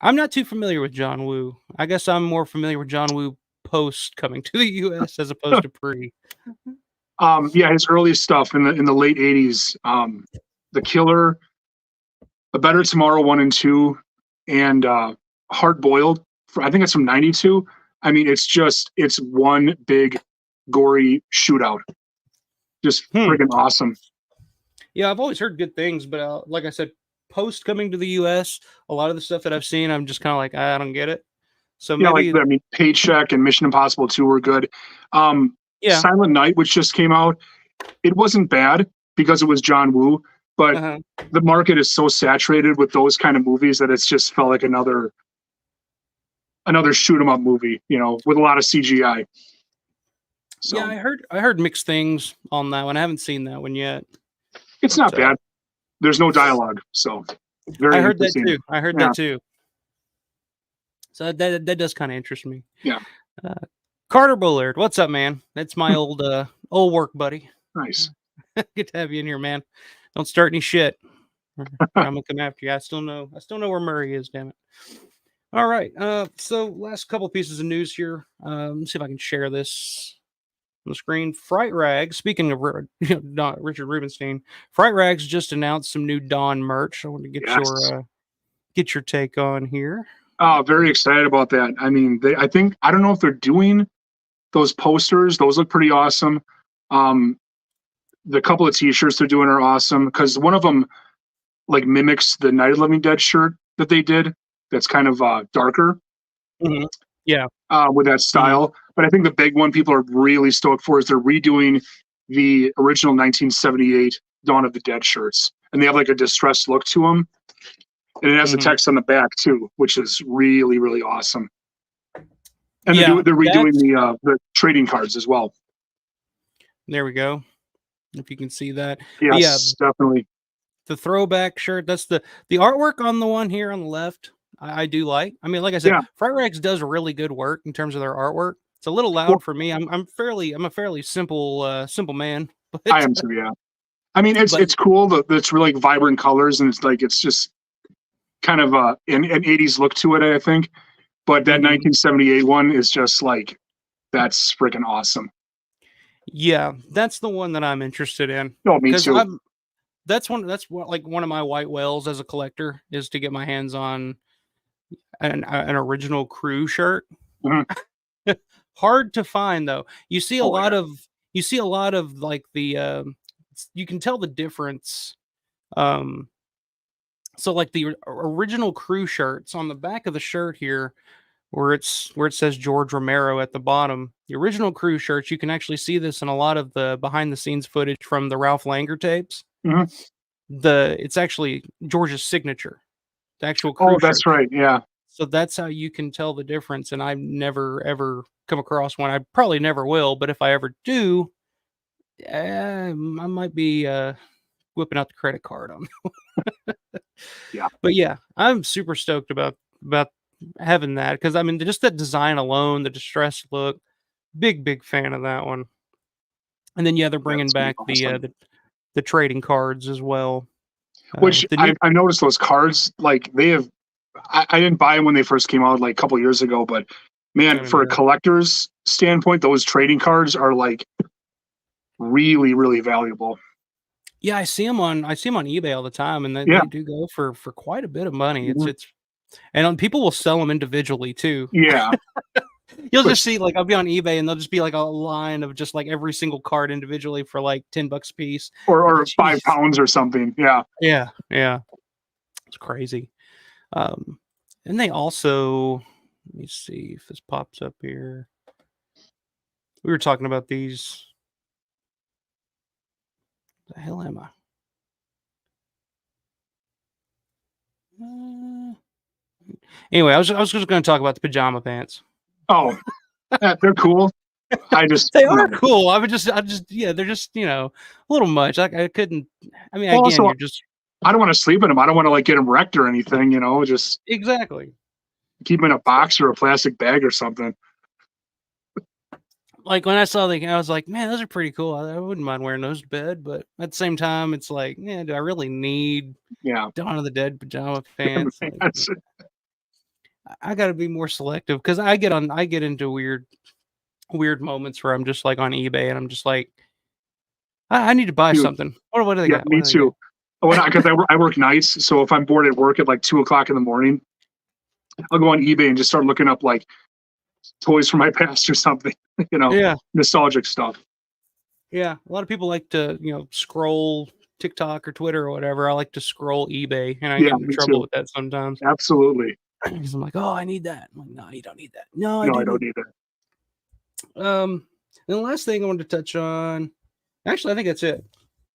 I'm not too familiar with John Woo. I guess I'm more familiar with John Woo post coming to the US as opposed to pre. Yeah, his earliest stuff in the late 80s. The Killer, A Better Tomorrow 1 and 2, and Hard Boiled. I think it's from 92. I mean, it's one big gory shootout. Just friggin' awesome. Yeah, I've always heard good things, but like I said, post coming to the US, a lot of the stuff that I've seen, I'm just kind of like, I don't get it. So maybe Paycheck and Mission Impossible 2 were good. yeah. Silent Night, which just came out, it wasn't bad because it was John Woo, but the market is so saturated with those kind of movies that it's just felt like another shoot 'em up movie, with a lot of CGI. So Yeah, I heard mixed things on that one. I haven't seen that one yet. it's not But, bad. There's no dialogue, so I very heard that interesting. too. I heard Yeah, that too. So that does kind of interest me. yeah, Uh, Carter Bullard, what's up, man? That's my old work buddy. nice. Good to have you in here, man. Don't start any shit. Or I'm gonna come after you. I still know where Murray is, damn it. All right. So last couple pieces of news here. Let's see if I can share this on the screen. Fright-Rags. Speaking of Richard Rubinstein, Fright-Rags just announced some new Dawn merch. I want to Yes. Get your take on here. Oh, very excited about that. I mean, I don't know if they're doing those posters. Those look pretty awesome. The couple of T-shirts they're doing are awesome because one of them like mimics the Night of the Living Dead shirt that they did. That's kind of darker Mhm. Yeah. with that Mhm. style. But I think the big one people are really stoked for is they're redoing the original 1978 Dawn of the Dead shirts, and they have like a distressed look to them, and it has the Mhm. text on the back too, which is really really awesome. And Yeah. they're redoing That's the trading cards as well. There we go. If you can see that. But yeah, Yes, definitely. the throwback shirt. That's the artwork on the one here on the left. I do like. I mean, like I said, Yeah. Fright-Rags does really good work in terms of their artwork. It's a little Well, loud for me. I'm a fairly simple man, I but am too. Yeah. I mean, it's but it's cool. It's really vibrant colors, and it's just kind of an 80s look to it, I think. But that mhm. 1978 one is just like that's freaking awesome. Yeah, that's the one that I'm interested in No, me because too. that's what like one of my white whales as a collector is to get my hands on an original crew shirt. Mhm. Hard to find though. Oh yeah. You see a lot of like you can tell the difference. Um so like the original crew shirts on the back of the shirt here where it says George Romero at the bottom. The original crew shirts, you can actually see this in a lot of the behind the scenes footage from the Ralph Langer tapes. Mhm. It's actually George's signature, the actual Oh, crew shirt. that's right. Yeah. So that's how you can tell the difference. And I've never ever come across one. I probably never will, but if I ever do, I might be whipping out the credit card on. Yeah. But yeah, I'm super stoked about having that because I mean just that design alone, the distressed look, big fan of that one. And then yeah, they're Yeah. bringing It's gonna be back awesome. the trading cards as well Which with the new. I've noticed those cards, like they have. I didn't buy them when they first came out, like a couple years ago, but I man, don't for a either. collector's standpoint, those trading cards are like really, really valuable. Yeah, I see them on eBay all the time, and Yeah. they do go for quite a bit of money. Mhm. It's and people will sell them individually too. Yeah. You'll just Which see like I'll be on eBay and there'll just be like a line of just like every single card individually for like $10 a piece. Like, or five jeez. pounds or something. Yeah. Yeah, yeah. It's crazy. Um, and they also let me see if this pops up here. We were talking about these. The hell am I? Anyway, I was just going to talk about the pajama pants. Oh, yeah, they're cool. I just, They are cool. I just, yeah, they're just, a little much. I couldn't. I mean, well, again, also, you're just I don't want to sleep in them. I don't want to like get them wrecked or anything, just exactly keep them in a box or a plastic bag or something. like when I saw the, I was like, man, those are pretty cool. I wouldn't mind wearing those to bed, but at the same time, it's like, yeah, do I really need Yeah. Dawn of the Dead pajama pants? Like, That's, I got to be more selective because I get into weird moments where I'm just like on eBay and I'm just like, I need to buy dude, something. What do they yeah, got? What me do they got? too. Because I work nights. So if I'm bored at work at like 2 o'clock in the morning, I'll go on eBay and just start looking up like toys from my past or something, Yeah, nostalgic stuff. yeah. A lot of people like to scroll TikTok or Twitter or whatever. I like to scroll eBay, and I Yeah, get into me trouble too. with that sometimes Absolutely. because I'm like, oh, I need that. I'm like, no, you don't need that. No, I No, I do don't need. either. And the last thing I wanted to touch on, actually, I think that's it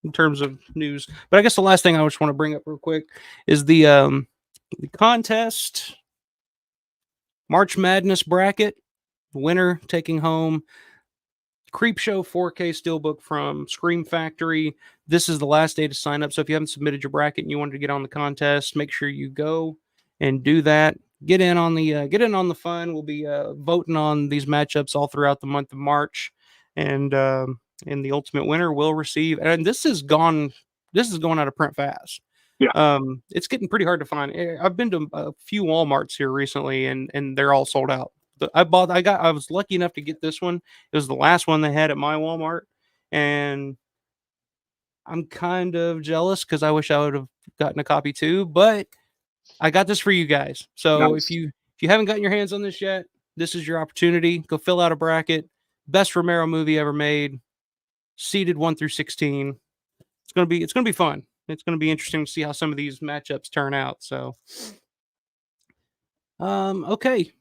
in terms of news. But I guess the last thing I just want to bring up real quick is the contest March Madness bracket winner taking home Creepshow 4K Steelbook from Scream Factory. This is the last day to sign up. So if you haven't submitted your bracket and you wanted to get on the contest, make sure you go and do that. Get in on the fun. We'll be voting on these matchups all throughout the month of March, and the ultimate winner will receive. And this is going out of print fast. Yeah. It's getting pretty hard to find. I've been to a few Walmarts here recently, and they're all sold out. I was lucky enough to get this one. It was the last one they had at my Walmart, and I'm kind of jealous because I wish I would have gotten a copy too. But I got this for you guys. So Nice. if you haven't gotten your hands on this yet, this is your opportunity. Go fill out a bracket. Best Romero movie ever made, seeded 1 through 16. It's gonna be fun. It's gonna be interesting to see how some of these matchups turn out. So, okay,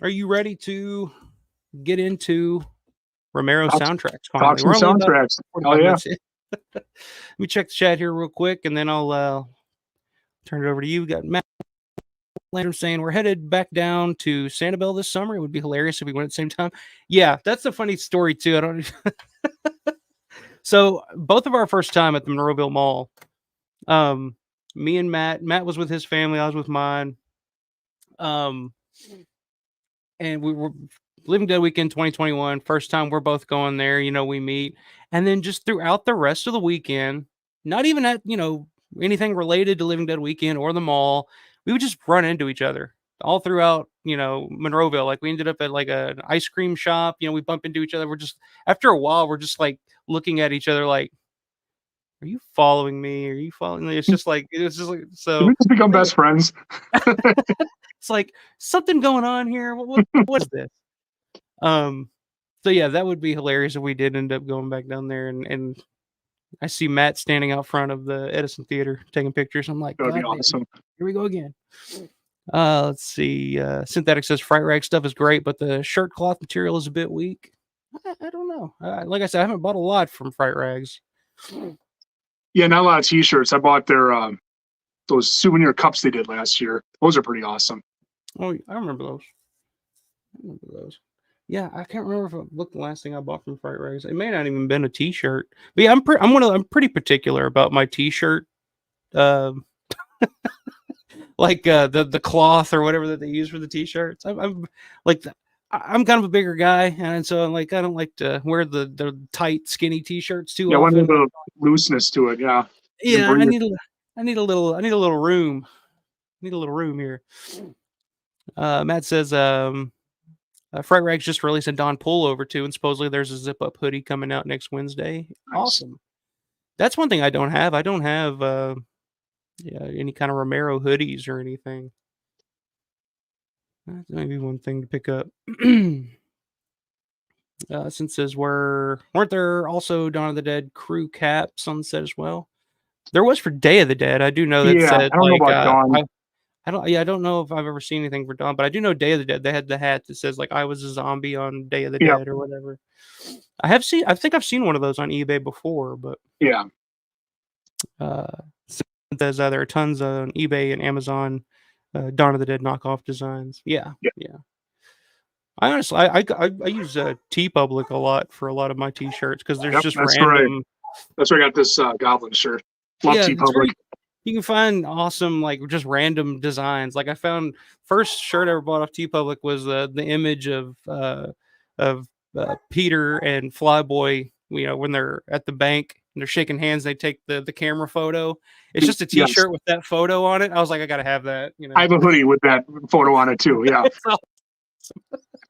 are you ready to get into Romero Soundtracks? Talk Finally, some we're only about soundtracks. 45 Oh yeah. minutes in. Let me check the chat here real quick, and then I'll turn it over to you. We got Matt Lantern saying we're headed back down to Sanibel this summer. It would be hilarious if we went at the same time. Yeah, that's a funny story too. I don't. So both of our first time at the Monroeville Mall, me and Matt was with his family. I was with mine. And we were Living Dead Weekend 2021. First time we're both going there. We meet, and then just throughout the rest of the weekend, not even at anything related to Living Dead Weekend or the mall, we would just run into each other all throughout Monroeville. Like we ended up at like an ice cream shop. We bump into each other. We're just after a while, we're just like looking at each other like, are you following me? Are you following me? It's just like so. Did we just become best friends? It's like something going on here. What's this? So yeah, that would be hilarious if we did end up going back down there, and I see Matt standing out front of the Edison Theater taking pictures. I'm like, That would be God, awesome. here we go again. Let's see. Synthetic says Fright-Rag stuff is great, but the shirt cloth material is a bit weak. I don't know. Like I said, I haven't bought a lot from Fright-Rags. Yeah, not a lot of t-shirts. I bought their those souvenir cups they did last year. Those are pretty awesome. Oh, I remember those. Yeah, I can't remember if it looked the last thing I bought from Fright-Rags. It may not even been a t-shirt. But yeah, I'm pretty particular about my t-shirt. Like the cloth or whatever that they use for the t-shirts. I'm kind of a bigger guy, and so I don't like to wear the tight, skinny t-shirts too Yeah, often. one with a looseness to it. Yeah. Yeah, I need a little room. Need a little room here. Matt says Fright-Rags just released a Dawn pullover too, and supposedly there's a zip up hoodie coming out next Wednesday. Nice. Awesome. That's one thing I don't have. I don't have any kind of Romero hoodies or anything. That's maybe one thing to pick up. Since says weren't there also Dawn of the Dead crew caps on the set as well? There was for Day of the Dead. I do know that Yeah, said I don't know about Dawn. I don't know if I've ever seen anything for Dawn, but I do know Day of the Dead. They had the hat that says like I was a zombie on Day of the Dead or whatever. I think I've seen one of those on eBay before, but yeah. There are tons on eBay and Amazon Dawn of the Dead knockoff designs. Yeah. I honestly, I use TeePublic a lot for a lot of my t-shirts because there's just that's random. Right. That's where I got this Goblin shirt. Love TeePublic. You can find awesome, like just random designs. Like I found first shirt I ever bought off TeePublic was the image of Peter and Flyboy. When they're at the bank and they're shaking hands, they take the camera photo. It's just a t-shirt with that photo on it. I was like, I gotta have that. I have a hoodie with that photo on it too. Yeah.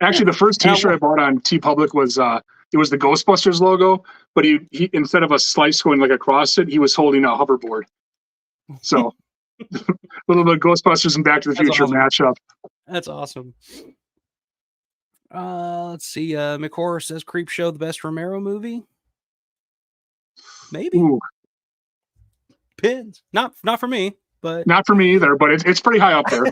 Actually, the first t-shirt I bought on TeePublic was it was the Ghostbusters logo, but he instead of a slice going like across it, he was holding a hoverboard. So a little bit of Ghostbusters and Back to the Future matchup. That's awesome. Let's see. McHorror says Creepshow the best Romero movie. Maybe. Ooh. Pins. Not for me, but not for me either. But it's pretty high up there.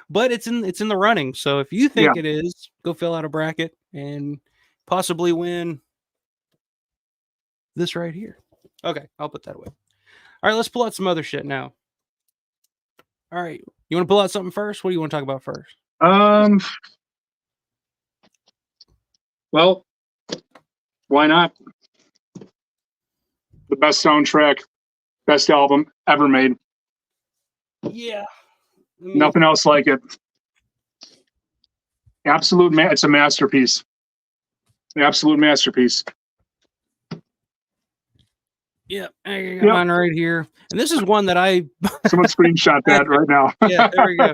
But it's in the running. So if you think it is, go fill out a bracket and possibly win this right here. Okay, I'll put that away. All right, let's pull out some other shit now. All right, you want to pull out something first? What do you want to talk about first? Well, Why not? The best soundtrack, best album ever made. Yeah. I mean, Nothing else like it. Absolute, it's a masterpiece. Absolute masterpiece. Yeah, I got mine right here. And this is one that I... Someone screenshot that right now. Yeah, there we go.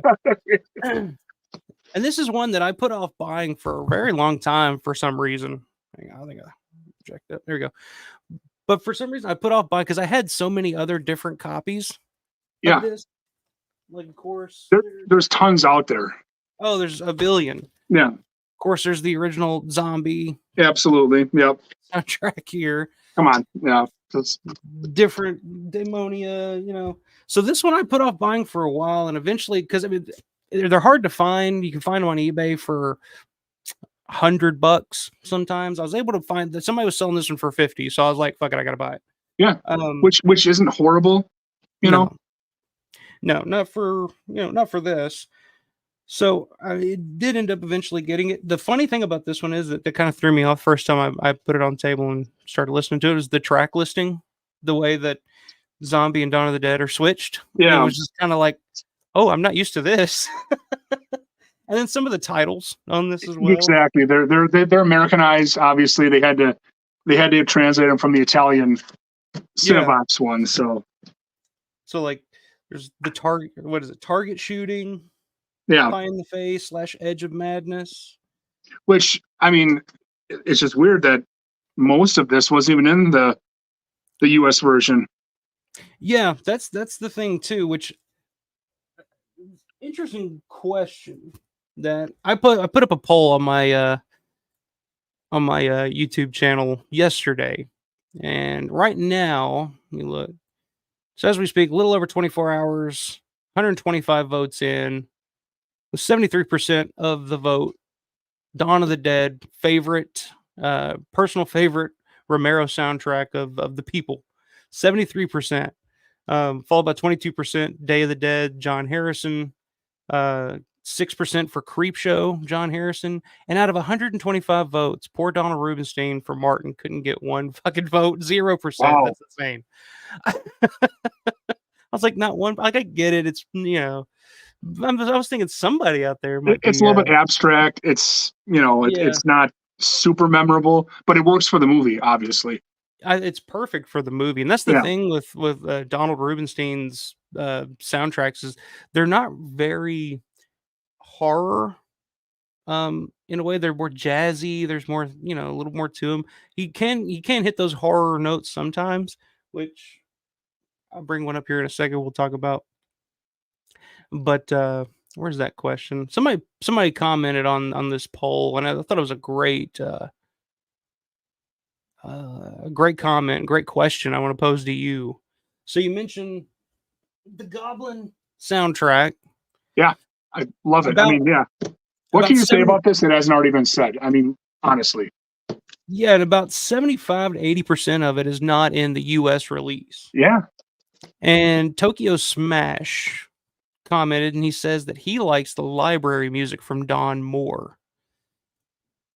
And this is one that I put off buying for a very long time for some reason. Hang on, I think I checked that. There we go. But for some reason, I put off buying because I had so many other different copies of this. Like, of course... There's tons out there. Oh, there's a billion. Yeah. Of course, there's the original Zombie. Absolutely. Yep. Soundtrack here. Come on. Yeah. That's different Demonia, you know. So this one I put off buying for a while, and eventually, because I mean, they're hard to find. You can find them on eBay for $100 sometimes. I was able to find that somebody was selling this one for 50, so I was like, "Fuck it, I gotta buy it." Yeah. Which isn't horrible, you know. No, not for this. So it did end up eventually getting it. The funny thing about this one is that it kind of threw me off first time I put it on the table and started listening to it is the track listing, the way that Zombie and Dawn of the Dead are switched. Yeah. It was just kind of like, oh, I'm not used to this. And then some of the titles on this as well. Exactly. They're Americanized. Obviously, they had to translate them from the Italian Cinebox one. So like there's the target. What is it? Target shooting. Yeah. Pie in the Face / Edge of Madness. Which, I mean, it's just weird that most of this wasn't even in the US version. Yeah, that's the thing too, which interesting question that I put up a poll on my YouTube channel yesterday. And right now, let me look. So as we speak, a little over 24 hours, 125 votes in. With 73% of the vote, Dawn of the Dead favorite, personal favorite Romero soundtrack of the people, 73%, followed by 22% Day of the Dead, John Harrison, 6% for Creepshow, John Harrison, and out of 125 votes, poor Donald Rubinstein for Martin couldn't get one fucking vote, 0%. Wow. That's insane. I was like, not one. Like, I get it. It's, you know. I was thinking somebody out there might it's a little bit abstract. It's, you know, it's not super memorable, but it works for the movie, obviously. It's perfect for the movie, and that's the thing with Donald Rubinstein's soundtracks is they're not very horror. In a way, they're more jazzy. There's more, you know, a little more to them. He can hit those horror notes sometimes, which I'll bring one up here in a second. We'll talk about. But where's that question? Somebody commented on this poll, and I thought it was a great comment, great question I want to pose to you. So you mentioned the Goblin soundtrack. Yeah, I love it. I mean, yeah. What can you say about this that hasn't already been said? I mean, honestly. Yeah, and about 75 to 80% of it is not in the US release. Yeah. And Tokyo Smash commented, and he says that he likes the library music from Don more.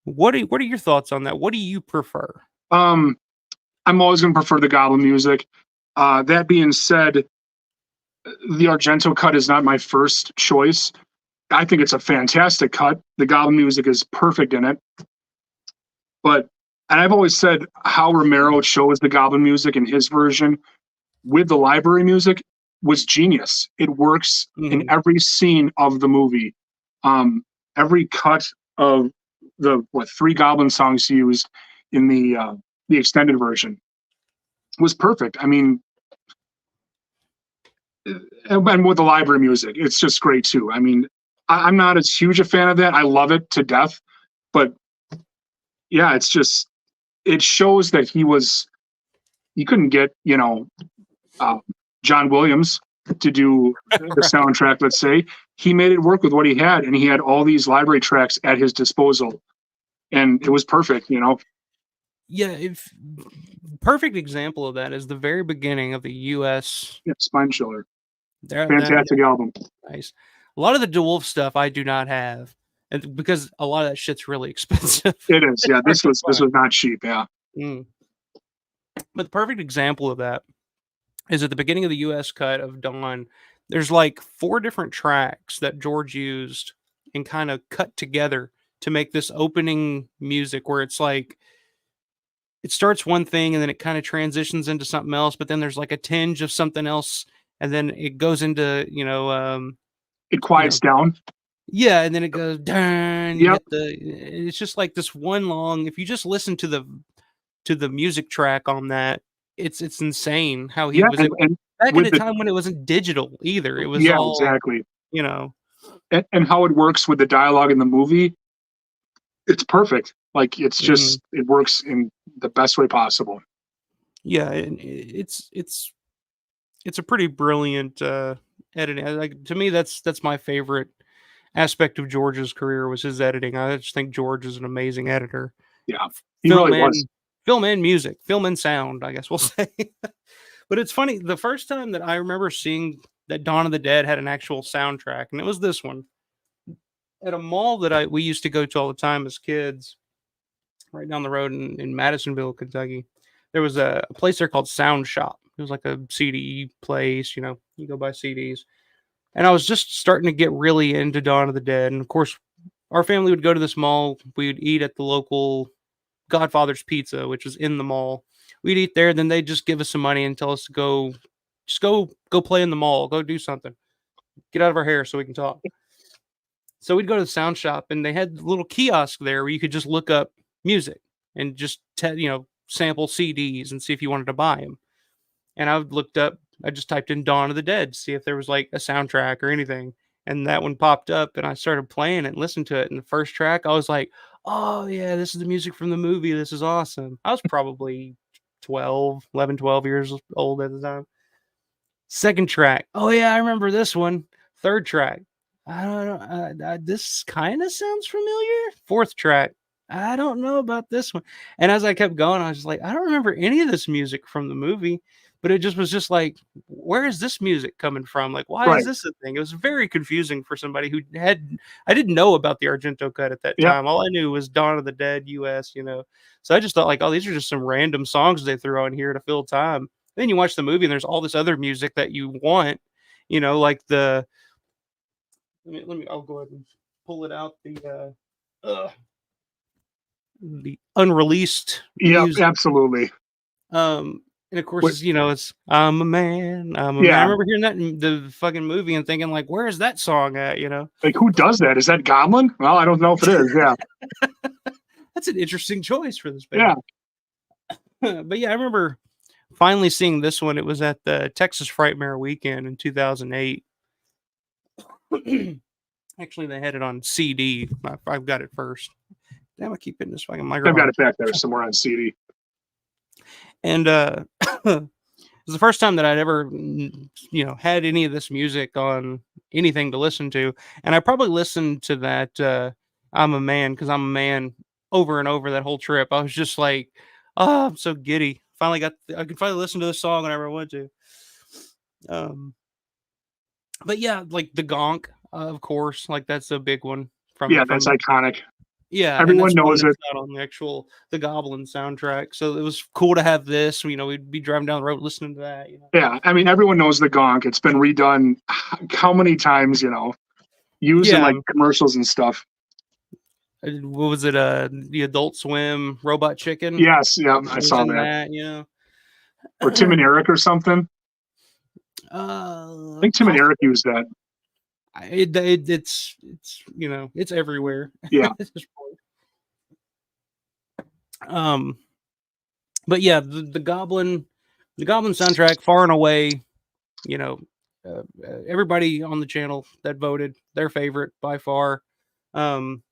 What are your thoughts on that? What do you prefer? I'm always going to prefer the Goblin music. That being said, the Argento cut is not my first choice. I think it's a fantastic cut. The Goblin music is perfect in it. And I've always said how Romero chose the Goblin music in his version with the library music was genius. It works in every scene of the movie. Every cut of the 3 Goblin songs used in the extended version was perfect. I mean, and with the library music, it's just great too. I mean, I'm not as huge a fan of that. I love it to death, but yeah, it's just, it shows that you couldn't get, you know, John Williams to do the soundtrack, let's say. He made it work with what he had, and he had all these library tracks at his disposal, and it was perfect, you know. Yeah, perfect example of that is the very beginning of the US. Yeah, Spine Chiller. Fantastic album. Nice. A lot of the DeWolf stuff I do not have, and because a lot of that shit's really expensive. It is, yeah. This was not cheap, yeah. Mm. But the perfect example of that is at the beginning of the US cut of Dawn, there's like 4 different tracks that George used and kind of cut together to make this opening music where it's like it starts one thing and then it kind of transitions into something else, but then there's like a tinge of something else, and then it goes into, It you know, quiets down. yeah, and then it goes dun, you Yep. hit it's just like this one long, if you just listen to the music track on that, it's insane how he Yeah, was able, and back at with a the time when it wasn't digital either. It was yeah, all, exactly. you know And how it works with the dialogue in the movie, it's perfect. Like it's mhm. just it works in the best way possible. Yeah, and it's a pretty brilliant, editing. Like, to me, that's my favorite aspect of George's career was his editing. I just think George is an amazing editor. Yeah, he Film really was. and film and music, film and sound, I guess we'll say. But it's funny, the first time that I remember seeing that Dawn of the Dead had an actual soundtrack, and it was this one, at a mall that we used to go to all the time as kids, right down the road in Madisonville, Kentucky. There was a place there called Sound Shop. It was like a CD place, you go buy CDs. And I was just starting to get really into Dawn of the Dead. And of course, our family would go to this mall. We'd eat at the local Godfather's Pizza, which was in the mall. We'd eat there, then they'd just give us some money and tell us to go play in the mall, go do something, get out of our hair so we can talk. So we'd go to the sound shop, and they had a little kiosk there where you could just look up music and just sample CDs and see if you wanted to buy them. And I just typed in Dawn of the Dead to see if there was like a soundtrack or anything. And that one popped up, and I started playing it and listened to it. And the first track, I was like, oh, yeah, this is the music from the movie. This is awesome. I was probably 12 years old at the time. Second track, oh, yeah, I remember this one. Third track, I don't know. This kind of sounds familiar. Fourth track, I don't know about this one. And as I kept going, I was just like, I don't remember any of this music from the movie, but it just was just like, where is this music coming from? Like, why is Right. this a thing? It was very confusing for somebody I didn't know about the Argento cut at that Yep. time. All I knew was Dawn of the Dead US. So I just thought like, oh, these are just some random songs they threw on here to fill time. Then you watch the movie and there's all this other music that you want, like I'll go ahead and pull it out, the unreleased Yep. music. Absolutely. And of course, What, it's I'm a man, I'm a man. I yeah. remember hearing that in the fucking movie and thinking like, where is that song at? Like who does that? Is that Goblin? Well, I don't know if it is. Yeah. That's an interesting choice for this Yeah. band. But yeah, I remember finally seeing this one. It was at the Texas Frightmare weekend in 2008. Actually, they had it on CD. I've got it first. Damn, I keep hitting this fucking I've got microphone. it back there somewhere on CD. And it was the first time that I'd ever, had any of this music on anything to listen to. And I probably listened to that I'm a Man, because I'm a man, over and over that whole trip. I was just like, oh, I'm so giddy. I could finally listen to this song whenever I want to. But yeah, like the Gonk, of course, like that's a big one Yeah, that's from iconic. yeah, and Everyone that's one knows it. that's not on the Goblin soundtrack. So it was cool to have this. We'd be driving down the road listening to that. Yeah, I mean, everyone knows the gonk. It's been redone how many times, used in Yeah, like commercials and stuff. what was it? The Adult Swim Robot Chicken. Yes, yeah, I It was saw in that. that. Or Tim and Eric or something. I think Tim and Eric used that. It's everywhere. Yeah, At this point. Um, but yeah, the Goblin soundtrack, far and away, you know, everybody on the channel that voted their favorite by far. Um,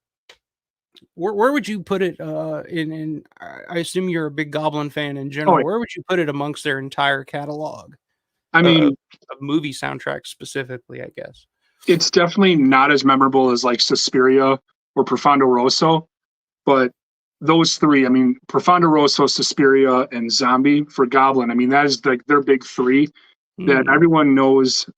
where would you put it? In I assume you're a big Goblin fan in oh, general. Where would you put it amongst their entire catalog I of mean, movie soundtracks specifically? I guess. it's definitely not as memorable as like Suspiria or Profondo Rosso, but those three, I mean, Profondo Rosso, Suspiria, and Zombie for Goblin, I mean, that is like their big three that Hmm. everyone knows.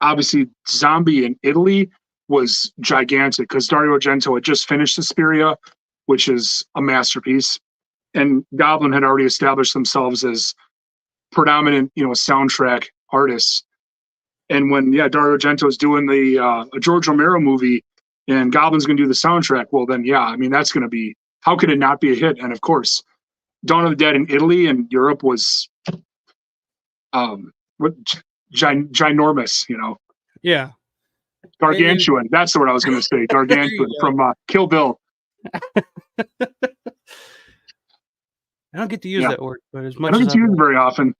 Obviously, Zombie in Italy was gigantic because Dario Argento had just finished Suspiria, which is a masterpiece. and Goblin had already established themselves as predominant, soundtrack artists. And when Dario Argento's doing the a George Romero movie, and Goblin's going to do the soundtrack, well then, I mean, that's going to be, how could it not be a hit? And of course, Dawn of the Dead in Italy and Europe was ginormous, Yeah. Gargantuan. That's the word I was going to say. Gargantuan from Kill Bill. I don't get to use that word, but as much I don't as get to use it very often.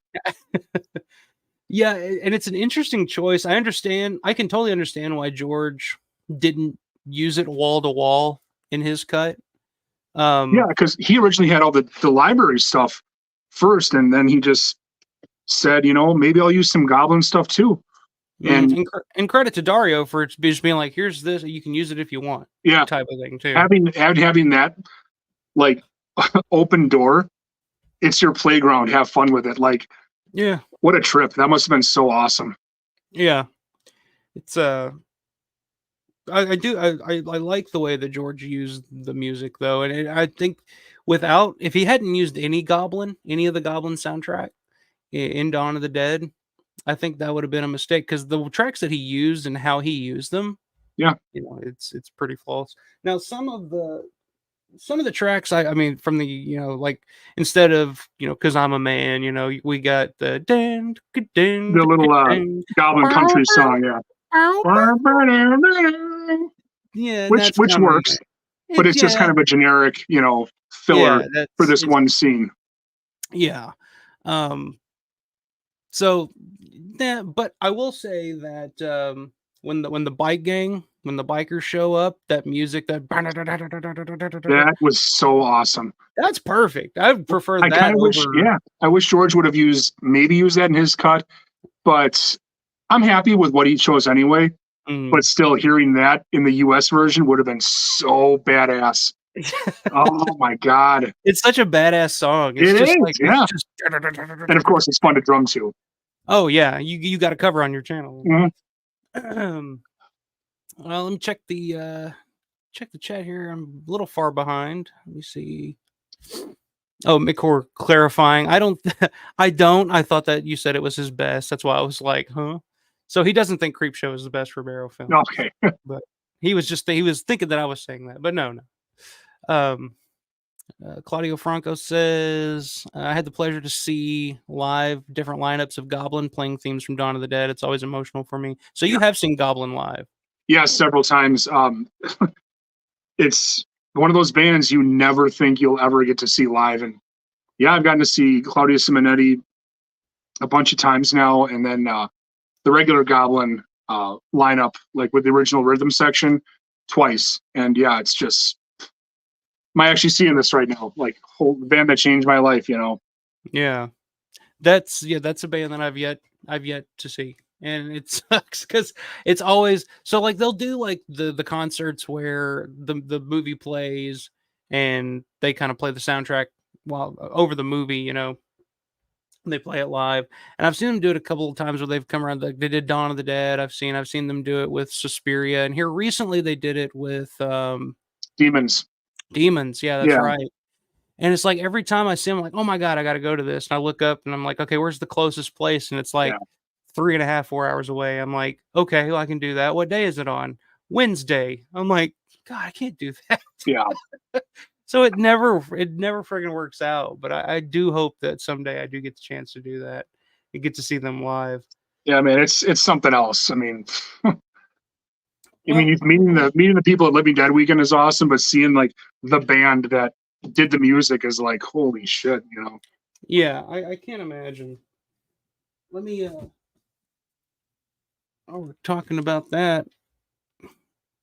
Yeah, and it's an interesting choice. I can totally understand why George didn't use it wall to wall in his cut. Because he originally had all the library stuff first, and then he just said, maybe I'll use some Goblin stuff too. And credit to Dario for just being like, here's this, you can use it if you want. Yeah, type of thing too. Having that like open door, it's your playground. Have fun with it. Like, yeah, what a trip. That must have been so awesome. Yeah, it's I like the way that George used the music though, and I think if he hadn't used any of the Goblin soundtrack in Dawn of the Dead, I think that would have been a mistake, because the tracks that he used and how he used them, it's pretty false. Now some of the tracks, I mean, from the like, instead of because I'm a man, we got the little Goblin country song, which works, but it's just kind of a generic filler for this one scene. So but I will say that when the bikers show up, that music, that was so awesome. That's perfect. I would prefer that. I wish George would have used that in his cut, but I'm happy with what he chose anyway. But still, hearing that in the US version would have been so badass. Oh my god, it's such a badass song. It's and of course it's fun to drum to. Oh yeah, you got a cover on your channel. Well, let me check the chat here. I'm a little far behind. Let me see. Oh, McCord clarifying. I thought that you said it was his best. That's why I was like, huh? So he doesn't think Creepshow is the best Romero film. Okay. But he was thinking that I was saying that, but no. Claudio Franco says, I had the pleasure to see live different lineups of Goblin playing themes from Dawn of the Dead. It's always emotional for me. So you have seen Goblin live? Yeah, several times. It's one of those bands you never think you'll ever get to see live. And I've gotten to see Claudio Simonetti a bunch of times now. And then the regular Goblin lineup, like with the original rhythm section, twice. And it's just, I'm actually seeing this right now, like whole band that changed my life, Yeah, that's a band that I've yet to see, and it sucks because it's always so, like, they'll do like the concerts where the movie plays and they kind of play the soundtrack while over the movie, they play it live. And I've seen them do it a couple of times where they've come around. They did Dawn of the Dead. I've seen them do it with Suspiria, and here recently they did it with Demons. Yeah, that's right. And it's like every time I see them, I'm like, oh my god, I got to go to this. And I look up and I'm like, okay, where's the closest place? And it's like 3.5, 4 hours away. I'm like, okay, well, I can do that. What day is it on? Wednesday. I'm like, God, I can't do that. Yeah. So it never friggin' works out. But I do hope that someday I do get the chance to do that and get to see them live. Yeah, man, it's something else. I mean, meeting the people at Living Dead Weekend is awesome, but seeing like the band that did the music is like, holy shit, Yeah, I can't imagine. Let me we're talking about that.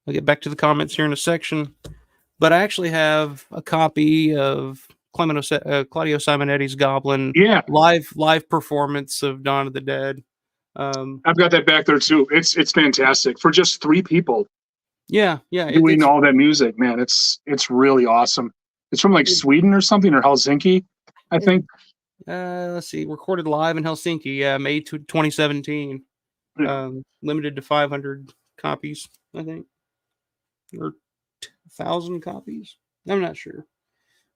I'll get back to the comments here in a section. But I actually have a copy of Claudio Simonetti's Goblin live performance of Dawn of the Dead. I've got that back there too. It's fantastic for just 3 people. Yeah. Doing all that music, man. It's really awesome. It's from like Sweden or something, or Helsinki, I think. Let's see. Recorded live in Helsinki. Yeah, May 2017. Limited to 500 copies, I think, or 1,000 copies. I'm not sure,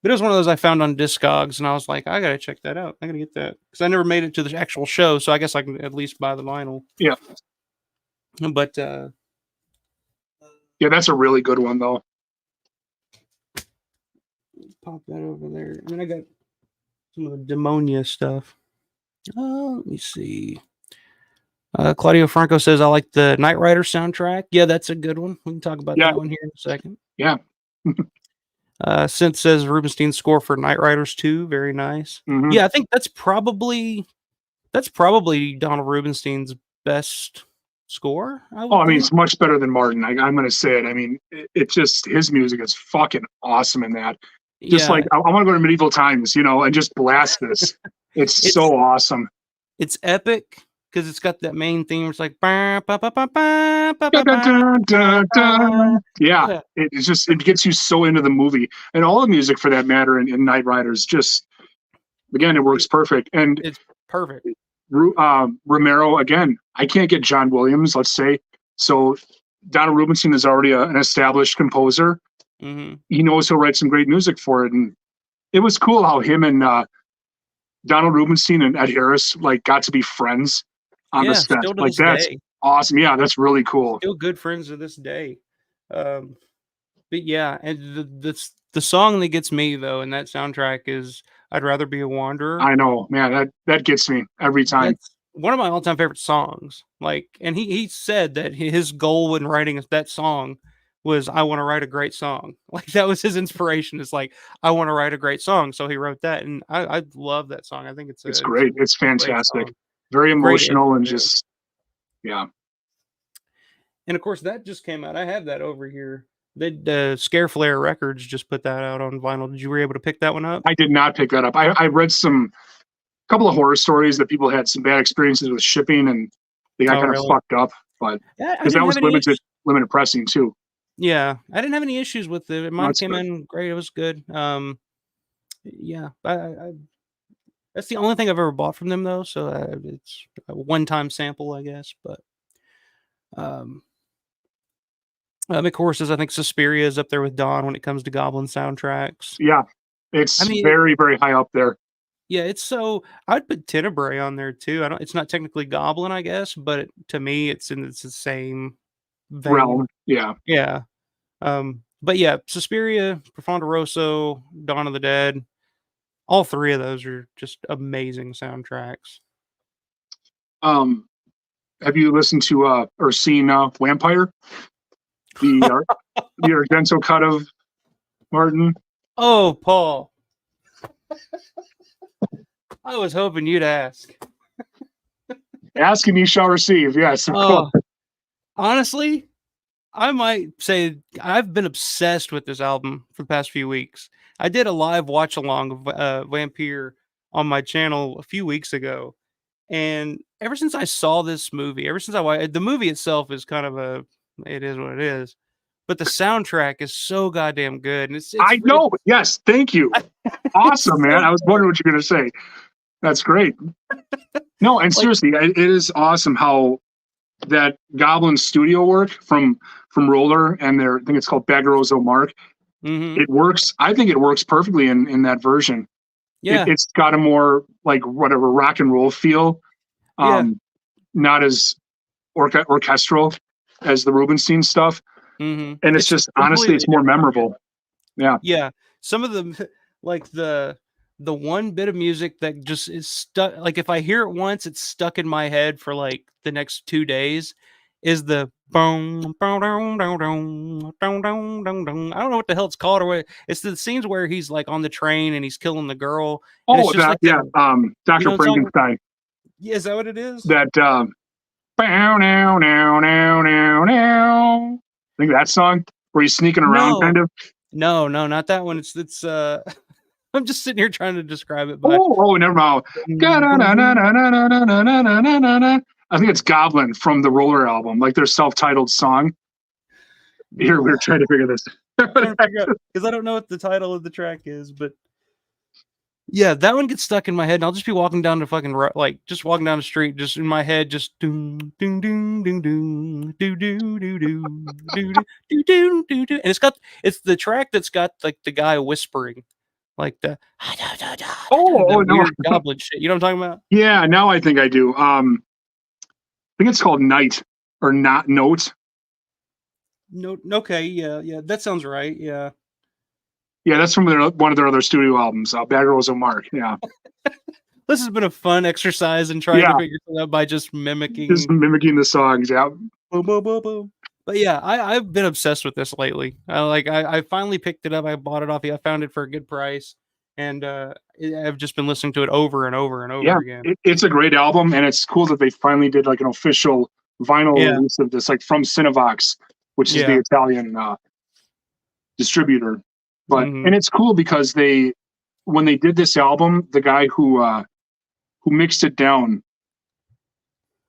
But it was one of those I found on Discogs, and I was like, I gotta check that out. I gotta get that because I never made it to the actual show, so I guess I can at least buy the vinyl. Yeah. But Yeah, that's a really good one though. pop that over there. And then I got some of the Demonia stuff. Let me see. Claudio Franco says, I like the Knight Rider soundtrack. Yeah, that's a good one. We can talk about Yeah. that one here in a second. Yeah. Synth says Rubinstein's score for Knight Riders 2. Very nice. Mhm. Yeah, I think that's probably Donald Rubinstein's best score. Oh, I mean, it's much better than Martin. I'm going to say it. I mean, it just, his music is fucking awesome in that. Just yeah, like, I want to go to medieval times, and just blast this. It's so awesome. It's epic because it's got that main theme. Where it's like, yeah, it's just, it gets you so into the movie, and all the music for that matter in Knight Riders. Just again, it works perfect, and it's perfect. Romero again. I can't get John Williams, let's say. So Donald Rubinstein is already an established composer. Mm-hmm. He knows he'll write some great music for it, and it was cool how him and Donald Rubinstein and Ed Harris got to be friends on the set. Like that's awesome. Yeah, that's really cool. Still good friends to this day. But yeah, and the song that gets me though in that soundtrack is "I'd Rather Be a Wanderer." I know, man. That gets me every time. That's one of my all-time favorite songs. And he said that his goal when writing that song was, I want to write a great song. That was his inspiration. It's like, I want to write a great song. So he wrote that. And I love that song. I think it's great. It's fantastic. Very emotional and just, yeah. And of course that just came out. I have that over here. Scare Flare Records just put that out on vinyl. Did you were able to pick that one up? I did not pick that up. I read a couple of horror stories that people had some bad experiences with shipping and they got kind of fucked up, but because that was limited pressing too. Yeah, I didn't have any issues with it. Mine came in great. It was good. Yeah, I that's the only thing I've ever bought from them though. So it's a one-time sample, I guess. But of course, I think Suspiria is up there with Dawn when it comes to Goblin soundtracks. Yeah, it's very, very high up there. Yeah, I'd put Tenebrae on there too. It's not technically Goblin, I guess, but to me, it's the same realm. Yeah. Yeah. But yeah, Suspiria, Profondo Rosso, Dawn of the Dead, all three of those are just amazing soundtracks. Have you listened to or seen Vampire? The Argento cut of Martin? Oh, Paul. I was hoping you'd ask. Ask and you shall receive. Yes, of course. Honestly, I might say I've been obsessed with this album for the past few weeks. I did a live watch along of Vampire on my channel a few weeks ago. And ever since I saw this movie, the movie itself is kind of it is what it is. But the soundtrack is so goddamn good. And I know. Yes. Thank you. Awesome, man. I was wondering what you're going to say. That's great. No, and seriously, it is awesome how that Goblin studio work from Roller and I think it's called Baggeroso Mark. Mm-hmm. It works. I think it works perfectly in that version. Yeah. It's got a more whatever rock and roll feel. Not as orchestral as the Rubinstein stuff. Mm-hmm. And it's just honestly, it's more memorable. Yeah. Yeah. Some of them, the one bit of music that just is stuck. If I hear it once, it's stuck in my head for the next 2 days. Is the boom, boom, boom, boom, boom, boom, boom, boom. I don't know what the hell it's called or what. It's the scenes where he's on the train and he's killing the girl. Oh, it's just Dr. Frankenstein. Yeah, is that what it is? That bow now now now now now. I think that song where he's sneaking around, kind of. No, not that one. It's I'm just sitting here trying to describe it. But never mind. I think it's Goblin from the Roller album, their self-titled song. Here, we're trying to figure this because I don't know what the title of the track is, but yeah, that one gets stuck in my head, and I'll just be walking down the just walking down the street, just in my head, just doom doom doom doom doom doo doo doo doo doo doo doo doo doo. And it's the track that's got the guy whispering, like the Oh, that no. weird Goblin shit. You know what I'm talking about? Yeah, now I think I do. I think it's called Night or Not Note. No, okay, yeah, that sounds right. Yeah. Yeah, that's from one of their other studio albums, Bad Girls of Mark. Yeah. This has been a fun exercise in trying to Yeah, figure it out by just just mimicking. mimicking the songs. Yeah. Boom, boom, boom, boom. But yeah, I've been obsessed with this lately. I finally picked it up. I bought it off. I found it for a good price, and I've just been listening to it over and over and over Yeah, again. it's a great album, and it's cool that they finally did like an official vinyl Yeah, release of this, like from Cinevox, which is the yeah, Italian distributor. hmm And it's cool because when they did this album, the guy who mixed it down,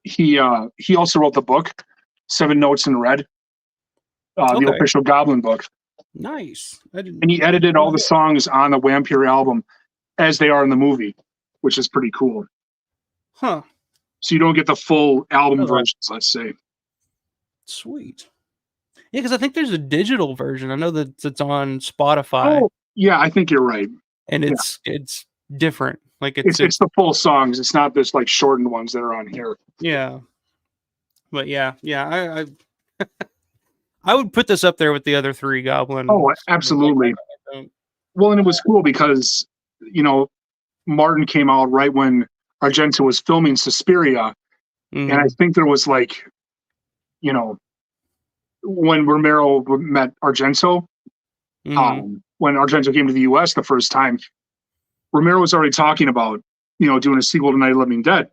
he also wrote the book, Seven Notes in Red, the Okay, official Goblin book, nice. I and he I had edited no all the idea. songs on the Vampire album as they are in the movie, which is pretty cool. Huh? So you don't get the full album Know that. versions, let's say. Sweet. Yeah, because I think there's a digital version. I know that it's on Spotify, Oh, yeah, I think you're right. and Yeah, it's different. Like it's the full songs. It's not this like shortened ones that are on here. yeah. But yeah. I would put this up there with the other three Oh, Goblins. Like absolutely. I don't. Well, and it was cool because you know Martin came out right when Argento was filming Suspiria, and I Mhm, think there was like you know when Romero met Argento, mhm. when Argento came to the U.S. the first time, Romero was already talking about doing a sequel to Night of the Living Dead,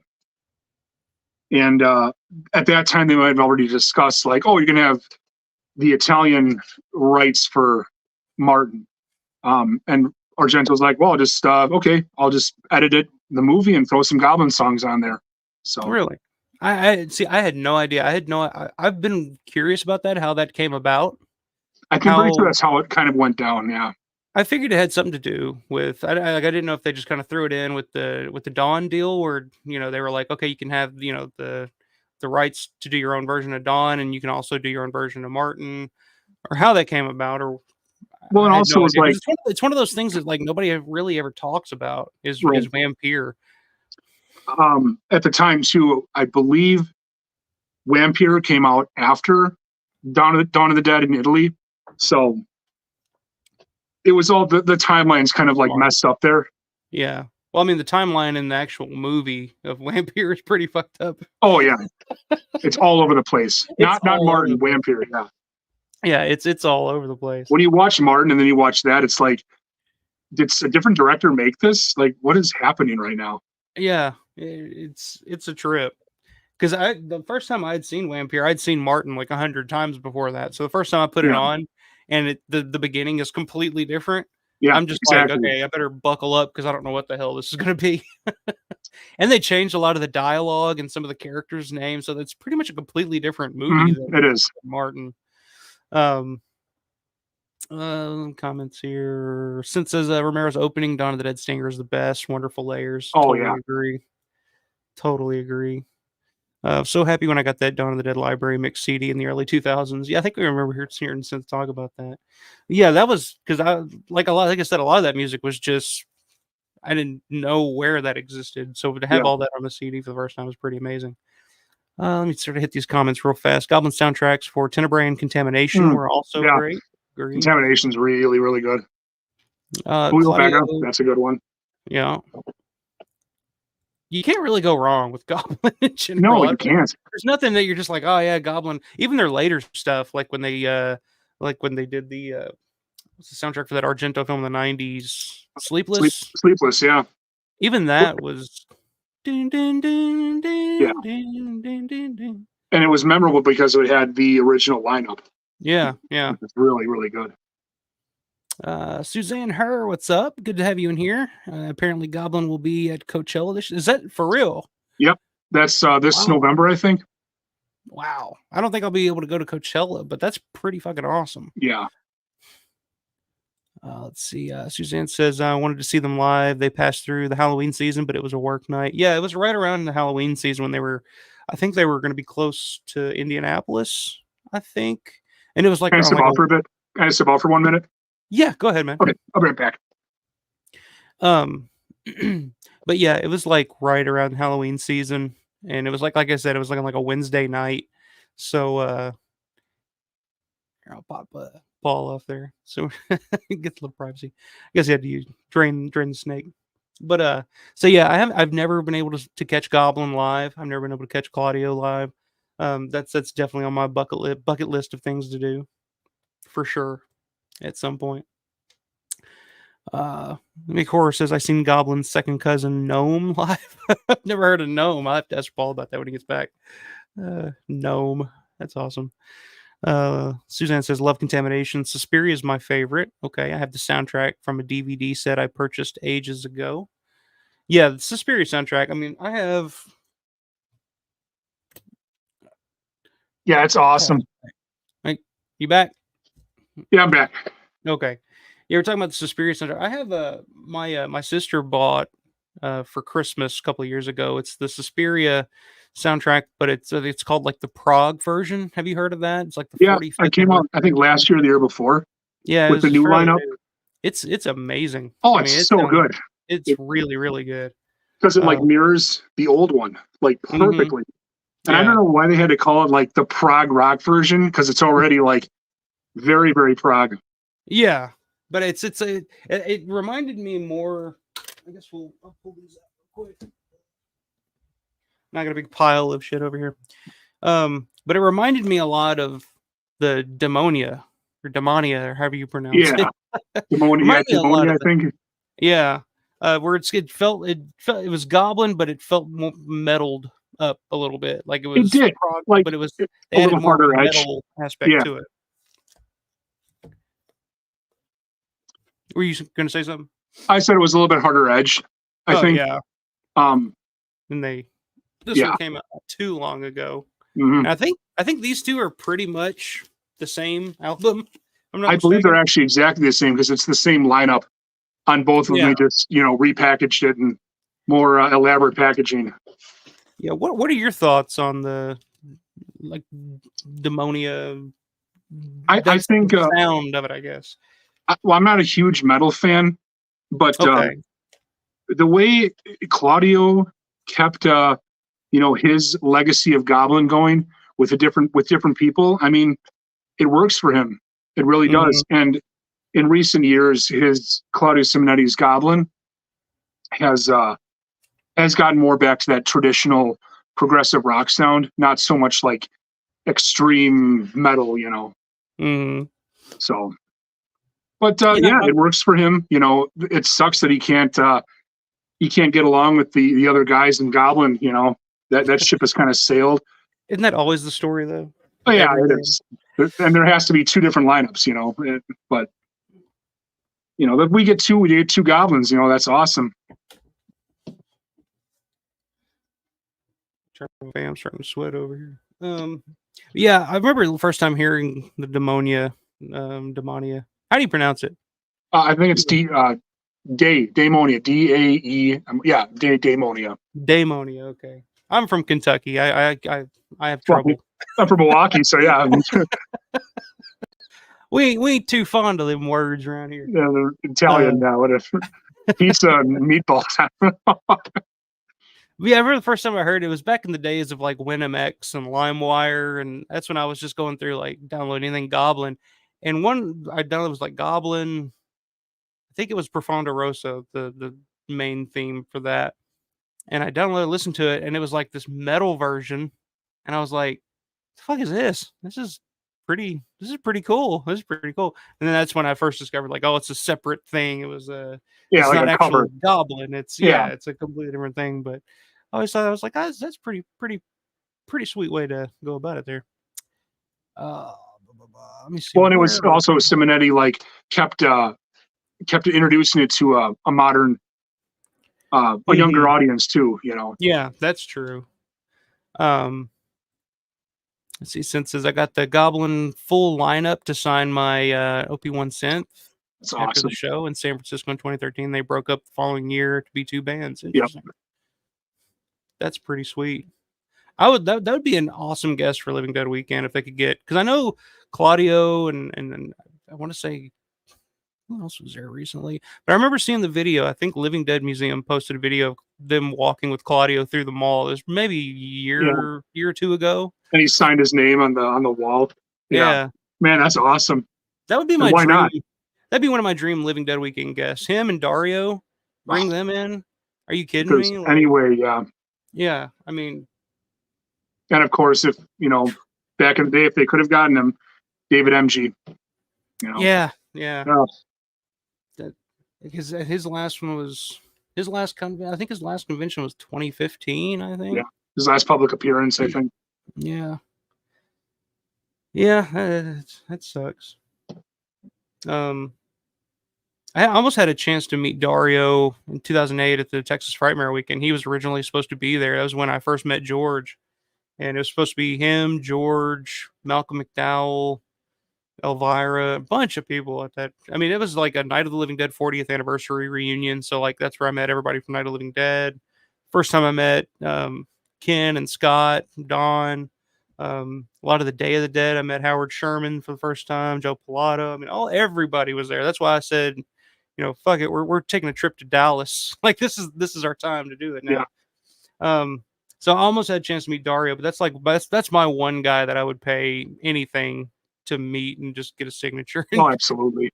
and at that time they might have already discussed like, oh, you're gonna have the Italian rights for Martin. And Argento's like, well, just okay, I'll just edit it, the movie, and throw some Goblin songs on there. So Really? I see. I had no idea. I've been curious about that. How that came about. I think pretty sure How that's how it kind of went down. Yeah, I figured it had something to do with. Like I didn't know if they just kind of threw it in with the Dawn deal, where they were like, okay, you can have the rights to do your own version of Dawn, and you can also do your own version of Martin, or how that came about, or well, I and had also no it was idea like because it's one of those things that like nobody really ever talks about is right, Vampire. at the time too. I believe Vampire came out after Dawn of the Dead in Italy, so it was all the timelines kind of like Smart. messed up there. Yeah. Well, I mean, the timeline in the actual movie of Vampire is pretty fucked up. Oh yeah, it's all over the place. It's Not all over Martin, the place. Vampire. Yeah, Yeah, it's all over the place. when you watch Martin and then you watch that, it's like, did a different director make this? Like, what is happening right now? Yeah, it's a trip. Because the first time I'd seen Vampire, I'd seen Martin like 100 times before that. So the first time I put it Yeah, on, and the beginning is completely different. yeah, I'm just like, exactly. okay, I better buckle up because I don't know what the hell this is gonna be. And they changed a lot of the dialogue and some of the characters' names, so that's pretty much a completely different movie than It is. Martin. Um, comments here. Since says Romero's opening, Dawn of the Dead Stinger is the best. Wonderful layers. Oh Totally yeah. agree. Totally agree. So happy when I got that Dawn of the Dead Library mix CD in the early 2000s. Yeah, I think we remember hearing Synth talk about that. Yeah, that was because like I said, a lot of that music was just I didn't know where that existed. So to have Yeah. all that on the CD for the first time was pretty amazing. Let me sort of hit these comments real fast. Goblin soundtracks for Tenebrae and Contamination Mm, were also yeah. great. Agree. Contamination's really, really good. Julio Claudio, Vega, that's a good one. yeah, you can't really go wrong with Goblin in No, general. you can't. There's nothing that you're just like, oh yeah, Goblin. Even their later stuff, like when they did the what's the soundtrack for that Argento film in the '90s, Sleepless. Sleepless, yeah. Even that was dun, dun, dun, Yeah. dun, dun, dun, dun, dun. And it was memorable because it had the original lineup. Yeah, yeah. It's really, really good. Suzanne Herr, what's up? Good to have you in here. Apparently, Goblin will be at Coachella. Is that for real? Yep. That's this Wow, November, I think. wow. I don't think I'll be able to go to Coachella, but that's pretty fucking awesome. Yeah. Let's see. Suzanne says, I wanted to see them live. They passed through the Halloween season, but it was a work night. Yeah, it was right around the Halloween season when I think they were going to be close to Indianapolis, I think. And it was like Can I around step like, out for a bit? Can I step out for 1 minute? yeah, go ahead, man. Okay, I'll be right back. Um, but yeah, it was like right around Halloween season, and it was like I said, it was like on like a Wednesday night. So here, I'll pop Paul off there, so he gets a little privacy. I guess he had to drain the snake. But so yeah, I've never been able to catch Goblin live. I've never been able to catch Claudio live. That's definitely on my bucket list of things to do for sure at some point. Mick Horror says I seen Goblin's second cousin Gnome live. I've never heard of Gnome. I'll have to ask Paul about that when he gets back. Gnome, that's awesome. Suzanne says love Contamination. Suspiria is my favorite. Okay, I have the soundtrack from a DVD set I purchased ages ago. Yeah, the Suspiria soundtrack. I mean, I have. Yeah, it's awesome. Like, you back? Yeah, I'm back. Okay. Yeah, we're talking about the Suspiria soundtrack. I have my sister bought for Christmas a couple of years ago. It's the Suspiria soundtrack, but it's called like the Prague version. Have you heard of that? It's like the Yeah, 45th. I came out, I think, last year or the year before. Yeah, with the new lineup. New. It's amazing. Oh, it's so good. It's really, really good. Because it like mirrors the old one like perfectly. And I don't know why they had to call it like the Prague rock version, because it's already like very, very Prague. Yeah, but it reminded me more. I guess I'll pull these out real quick. Not got a big pile of shit over here. But it reminded me a lot of the Demonia or however you pronounce it. Demonia, I think. Yeah. Where it was Goblin, but it felt more metaled up a little bit. Like it was prog, like, but it was a little harder metal aspect to it. Were you going to say something? I said it was a little bit harder edge. I think. Yeah. And this one came out not too long ago. Mm-hmm. I think these two are pretty much the same album. I believe they're actually exactly the same, because it's the same lineup on both of them. They just repackaged it and more elaborate packaging. Yeah. What are your thoughts on the like Demonia? I think the sound of it, I guess. I'm not a huge metal fan, but the way Claudio kept his legacy of Goblin going with different people, I mean, it works for him. It really does. And in recent years, his Claudio Simonetti's Goblin has gotten more back to that traditional progressive rock sound, not so much like extreme metal, So, but it works for him. It sucks that he can't get along with the other guys in Goblin. That ship has kind of sailed. Isn't that always the story, though? Oh, yeah, it is. And there has to be two different lineups, but that we get two Goblins, that's awesome. I'm starting to sweat over here. Yeah, I remember the first time hearing the Demonia. How do you pronounce it? I think it's Daemonia, Dae. Yeah, Daemonia. Daemonia. Okay, I'm from Kentucky. I have trouble. I'm from Milwaukee, so yeah. we ain't too fond of them words around here. Yeah, they're Italian now. What if pizza and meatballs? Yeah, I remember the first time I heard it was back in the days of like WinMX and LimeWire, and that's when I was just going through like downloading anything Goblin. And one I downloaded was like Goblin. I think it was Profondo Rosa, the main theme for that. And I downloaded, listened to it, and it was like this metal version. And I was like, the fuck is this? This is pretty cool. This is pretty cool. And then that's when I first discovered like, oh, it's a separate thing. It was it's like not actually Goblin. It's it's a completely different thing. But I always thought, I was like, oh, that's pretty sweet way to go about it there. Let me see. Well, and it was also Simonetti like kept introducing it to a modern a younger audience too, Yeah, that's true. Let's see, since I got the Goblin full lineup to sign my OP1 synth after the show in San Francisco in 2013. They broke up the following year to be two bands. Interesting. Yep. That's pretty sweet. That would be an awesome guest for Living Dead Weekend if they could get, because I know Claudio and I want to say Who else was there recently? But I remember seeing the video. I think Living Dead Museum posted a video of them walking with Claudio through the mall. It was maybe a Yeah. year or two ago. And he signed his name on the wall. Yeah. Yeah. Man, that's awesome. That would be And my why dream. not? That'd be one of my dream Living Dead weekend guests. Him and Dario. Bring them in. Are you kidding Because me? Like, anyway, yeah. yeah. I mean, And of course, if back in the day, if they could have gotten him, David MG. yeah. Yeah. Because his last one was I think his last convention was 2015. I think. Yeah. His last public appearance, I think. Yeah. Yeah, that sucks. I almost had a chance to meet Dario in 2008 at the Texas Frightmare Weekend. He was originally supposed to be there. That was when I first met George, and it was supposed to be him, George, Malcolm McDowell, Elvira, a bunch of people at that. I mean, it was like a Night of the Living Dead 40th anniversary reunion. So like that's where I met everybody from Night of the Living Dead. First time I met Ken and Scott, Don. A lot of the Day of the Dead. I met Howard Sherman for the first time, Joe Pilato. I mean, everybody was there. That's why I said, fuck it, we're taking a trip to Dallas. Like this is our time to do it now. Yeah. So I almost had a chance to meet Dario, but that's my one guy that I would pay anything to meet and just get a signature. Oh, absolutely.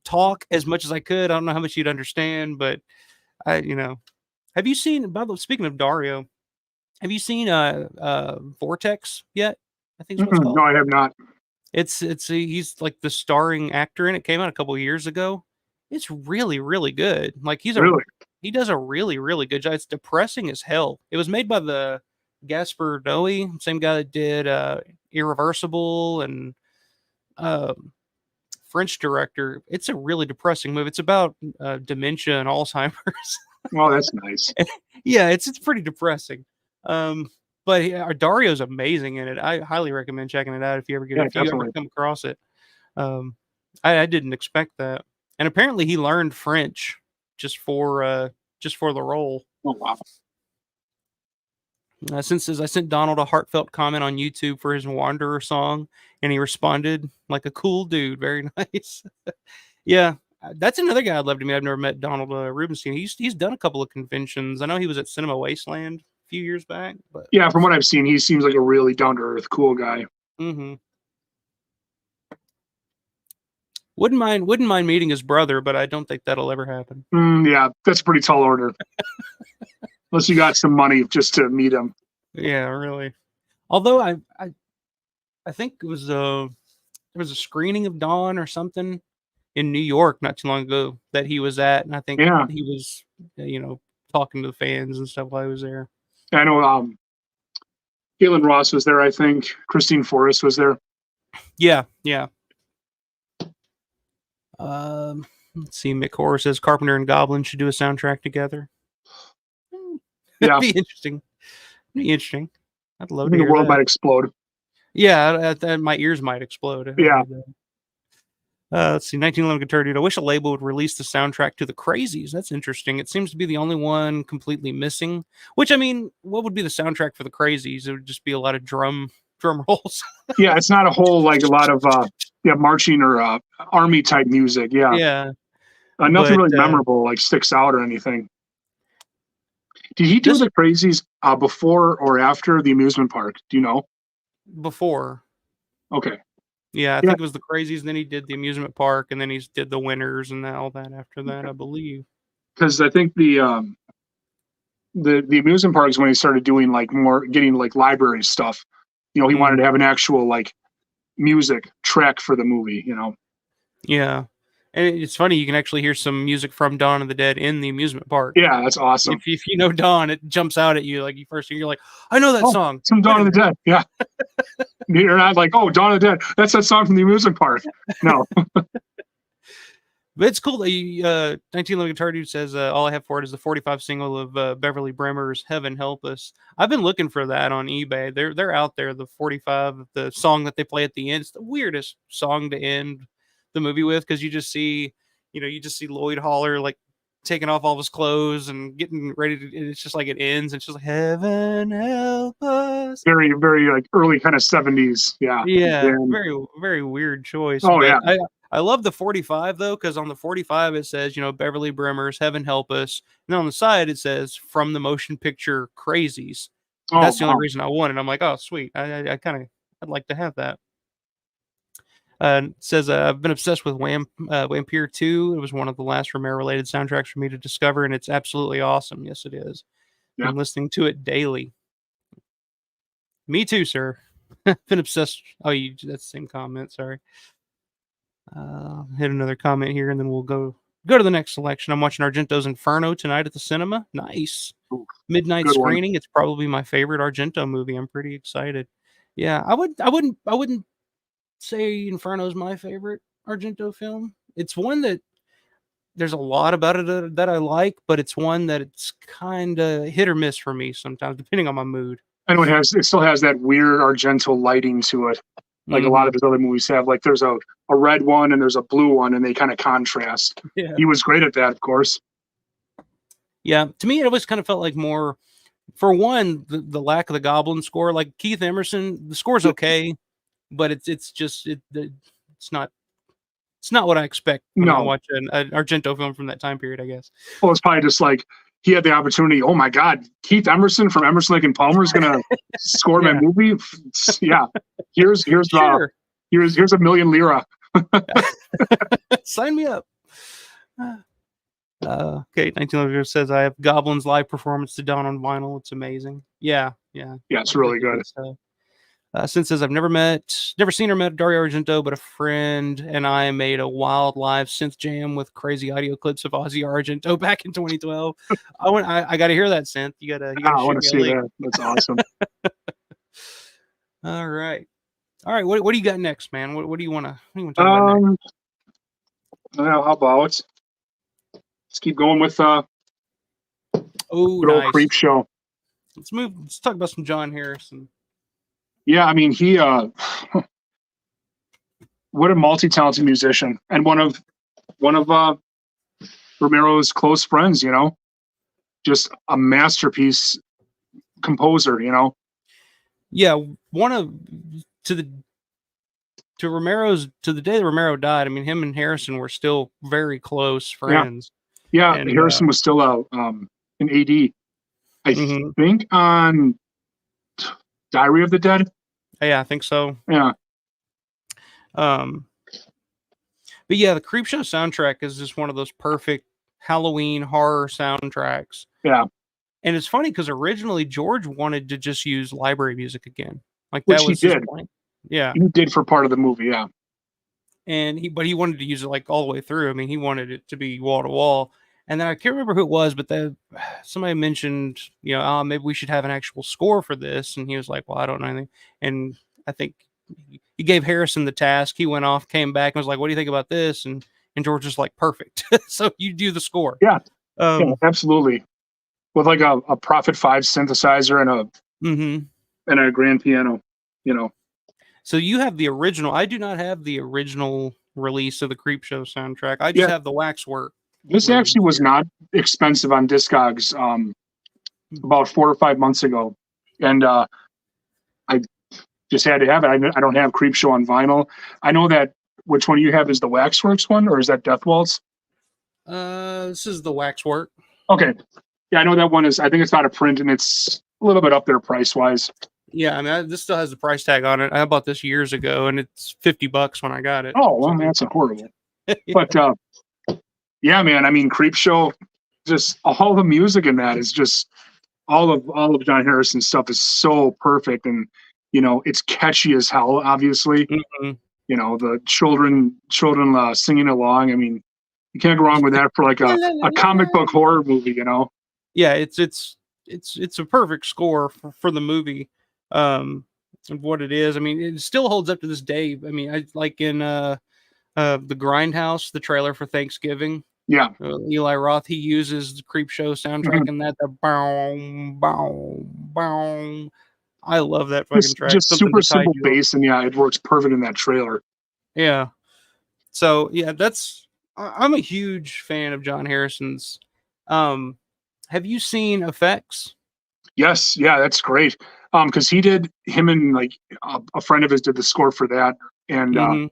Talk as much as I could. I don't know how much you'd understand, but have you seen, by the way, speaking of Dario, have you seen Vortex yet? I think it's what it's called. No, I have not. He's like the starring actor in it. Came out a couple years ago. It's really, really good. Like he does a really, really good job. It's depressing as hell. It was made by the Gaspar Noé, same guy that did Irreversible and French director. It's a really depressing movie. It's about dementia and Alzheimer's. Oh, that's nice. Yeah, it's pretty depressing. But Dario's amazing in it. I highly recommend checking it out if you ever come across it. I didn't expect that, and apparently he learned French just for the role. Oh wow! Since I sent Donald a heartfelt comment on YouTube for his Wanderer song, and he responded like a cool dude. Very nice. Yeah, that's another guy I'd love to meet. I've never met Donald Rubinstein. He's done a couple of conventions. I know he was at Cinema Wasteland a few years back. But yeah, from what I've seen, he seems like a really down to earth, cool guy. Mm-hmm. Wouldn't mind meeting his brother, but I don't think that'll ever happen. Yeah, that's a pretty tall order. Unless you got some money just to meet him. Yeah, really. Although I think it was there was a screening of Dawn or something in New York not too long ago that he was at, and I think he was talking to the fans and stuff while he was there. I know Galen Ross was there, I think. Christine Forrest was there. Yeah. Let's see. Mick Horror says Carpenter and Goblin should do a soundtrack together. Yeah, be interesting. I'd love to the hear world that. might explode. Yeah, my ears might explode. Yeah. Let's see. 1911 Guitar Dude. I wish a label would release the soundtrack to the Crazies. That's interesting. It seems to be the only one completely missing. Which, I mean, what would be the soundtrack for the Crazies? It would just be a lot of drum rolls. Yeah, it's not a whole a lot of marching or army type music. Yeah. Nothing really memorable sticks out or anything. Did he do the Crazies before or after the amusement park? Do you know? Before. Okay. Yeah, I think it was the Crazies, and then he did the amusement park, and then he did the Winners and all that after that, I believe. Because I think the amusement park is when he started doing getting library stuff. He wanted to have an actual music track for the movie. Yeah. And it's funny, you can actually hear some music from Dawn of the Dead in the amusement park. Yeah, that's awesome. If you know Dawn, it jumps out at you you first hear. You're like, I know that song. Some Dawn of the Dead. Yeah. You're not like, oh, Dawn of the Dead. That's that song from the amusement park. No. But it's cool that 1911 Guitar Dude says all I have for it is the 45 single of Beverly Bremer's Heaven Help Us. I've been looking for that on eBay. They're out there, the 45, the song that they play at the end. It's the weirdest song to end the movie with, because you just see Lloyd Haller taking off all of his clothes and getting ready to, and it's just it ends and it's just Heaven Help Us. Very, very early kind of 70s. Yeah. Very, very weird choice. Oh, but yeah. I love the 45 though, because on the 45 it says, Beverly Brimmer's Heaven Help Us, and on the side it says from the motion picture Crazies. That's the only reason I wanted. I'm like, oh sweet, I'd like to have that. It says I've been obsessed with Vampire 2. It was one of the last Romero related soundtracks for me to discover, and it's absolutely awesome. Yes, it is. Yeah. Been listening to it daily. Me too, sir. Been obsessed. Oh, that's the same comment. Sorry. Hit another comment here, and then we'll go to the next selection. I'm watching Argento's Inferno tonight at the cinema. Nice. Ooh, midnight screening. One. It's probably my favorite Argento movie. I'm pretty excited. Yeah, I wouldn't say Inferno is my favorite Argento film. It's one that there's a lot about it that I like, but it's one that it's kind of hit or miss for me sometimes, depending on my mood. I know it still has that weird Argento lighting to it, like a lot of his other movies have. Like there's a red one and there's a blue one, and they kind of contrast. Yeah. He was great at that, of course. Yeah, to me, it always kind of felt like more, for one, the lack of the Goblin score. Like Keith Emerson, the score's okay, but it's not what I expect when I watch an Argento film from that time period, I guess. Well, it's probably just like he had the opportunity. Oh my God, Keith Emerson from Emerson, Lake and Palmer is going to score my movie. Yeah, here's sure. Here's $1 million lira. Sign me up. Okay, 1911 says I have Goblin's live performance to Dawn on vinyl. It's amazing. Yeah, it's really good. Sin says I've never seen or met Dario Argento, but a friend and I made a wild live synth jam with crazy audio clips of Ozzy Argento back in 2012. I got to hear that, synth. You gotta I want to see that. That's awesome. All right. What do you got next, man? What do you want to talk about next? Well, how about let's keep going with good old Creep Show. Let's talk about some John Harrison. Yeah, I mean, he what a multi-talented musician, and one of Romero's close friends, just a masterpiece composer, Yeah, to Romero's, to the day that Romero died, I mean, him and Harrison were still very close friends. Yeah, and Harrison was still an AD, I think, on Diary of the Dead. Yeah, I think so. Yeah. But yeah, the Creepshow soundtrack is just one of those perfect Halloween horror soundtracks. Yeah. And it's funny because originally George wanted to just use library music again. Like which that was he did. Point. Yeah. He did for part of the movie, yeah. And he wanted to use it like all the way through. I mean, he wanted it to be wall to wall. And then I can't remember who it was, but somebody mentioned, maybe we should have an actual score for this. And he was like, well, I don't know anything. And I think he gave Harrison the task. He went off, came back, and was like, what do you think about this? And George was like, perfect. So you do the score. Yeah. Yeah, absolutely. With like a Prophet 5 synthesizer and a grand piano, So you have the original. I do not have the original release of the Creepshow soundtrack. I just have the Waxwork. This actually was not expensive on Discogs about 4 or 5 months ago. And I just had to have it. I don't have Creepshow on vinyl. I know that which one you have is the Waxworks one, or is that Death Waltz? This is the Waxwork. Okay. Yeah, I know that one is, I think it's out of print and it's a little bit up there price-wise. Yeah, I mean, this still has the price tag on it. I bought this years ago and it's $50 when I got it. Oh, well, that's affordable. But, yeah, man. I mean, Creepshow, just all the music in that is just all of John Harrison's stuff is so perfect, and it's catchy as hell. Obviously, the children singing along. I mean, you can't go wrong with that for like a comic book horror movie. Yeah, it's a perfect score for the movie. What it is. I mean, it still holds up to this day. I mean, I like in the Grindhouse, the trailer for Thanksgiving. Yeah, Eli Roth, he uses the Creepshow soundtrack and that the boom, boom, boom. I love that fucking track. Just super simple bass, and it works perfect in that trailer. Yeah. So yeah, I'm a huge fan of John Harrison's. Have you seen Effects? Yes, yeah, that's great. Because him and like a friend of his did the score for that, and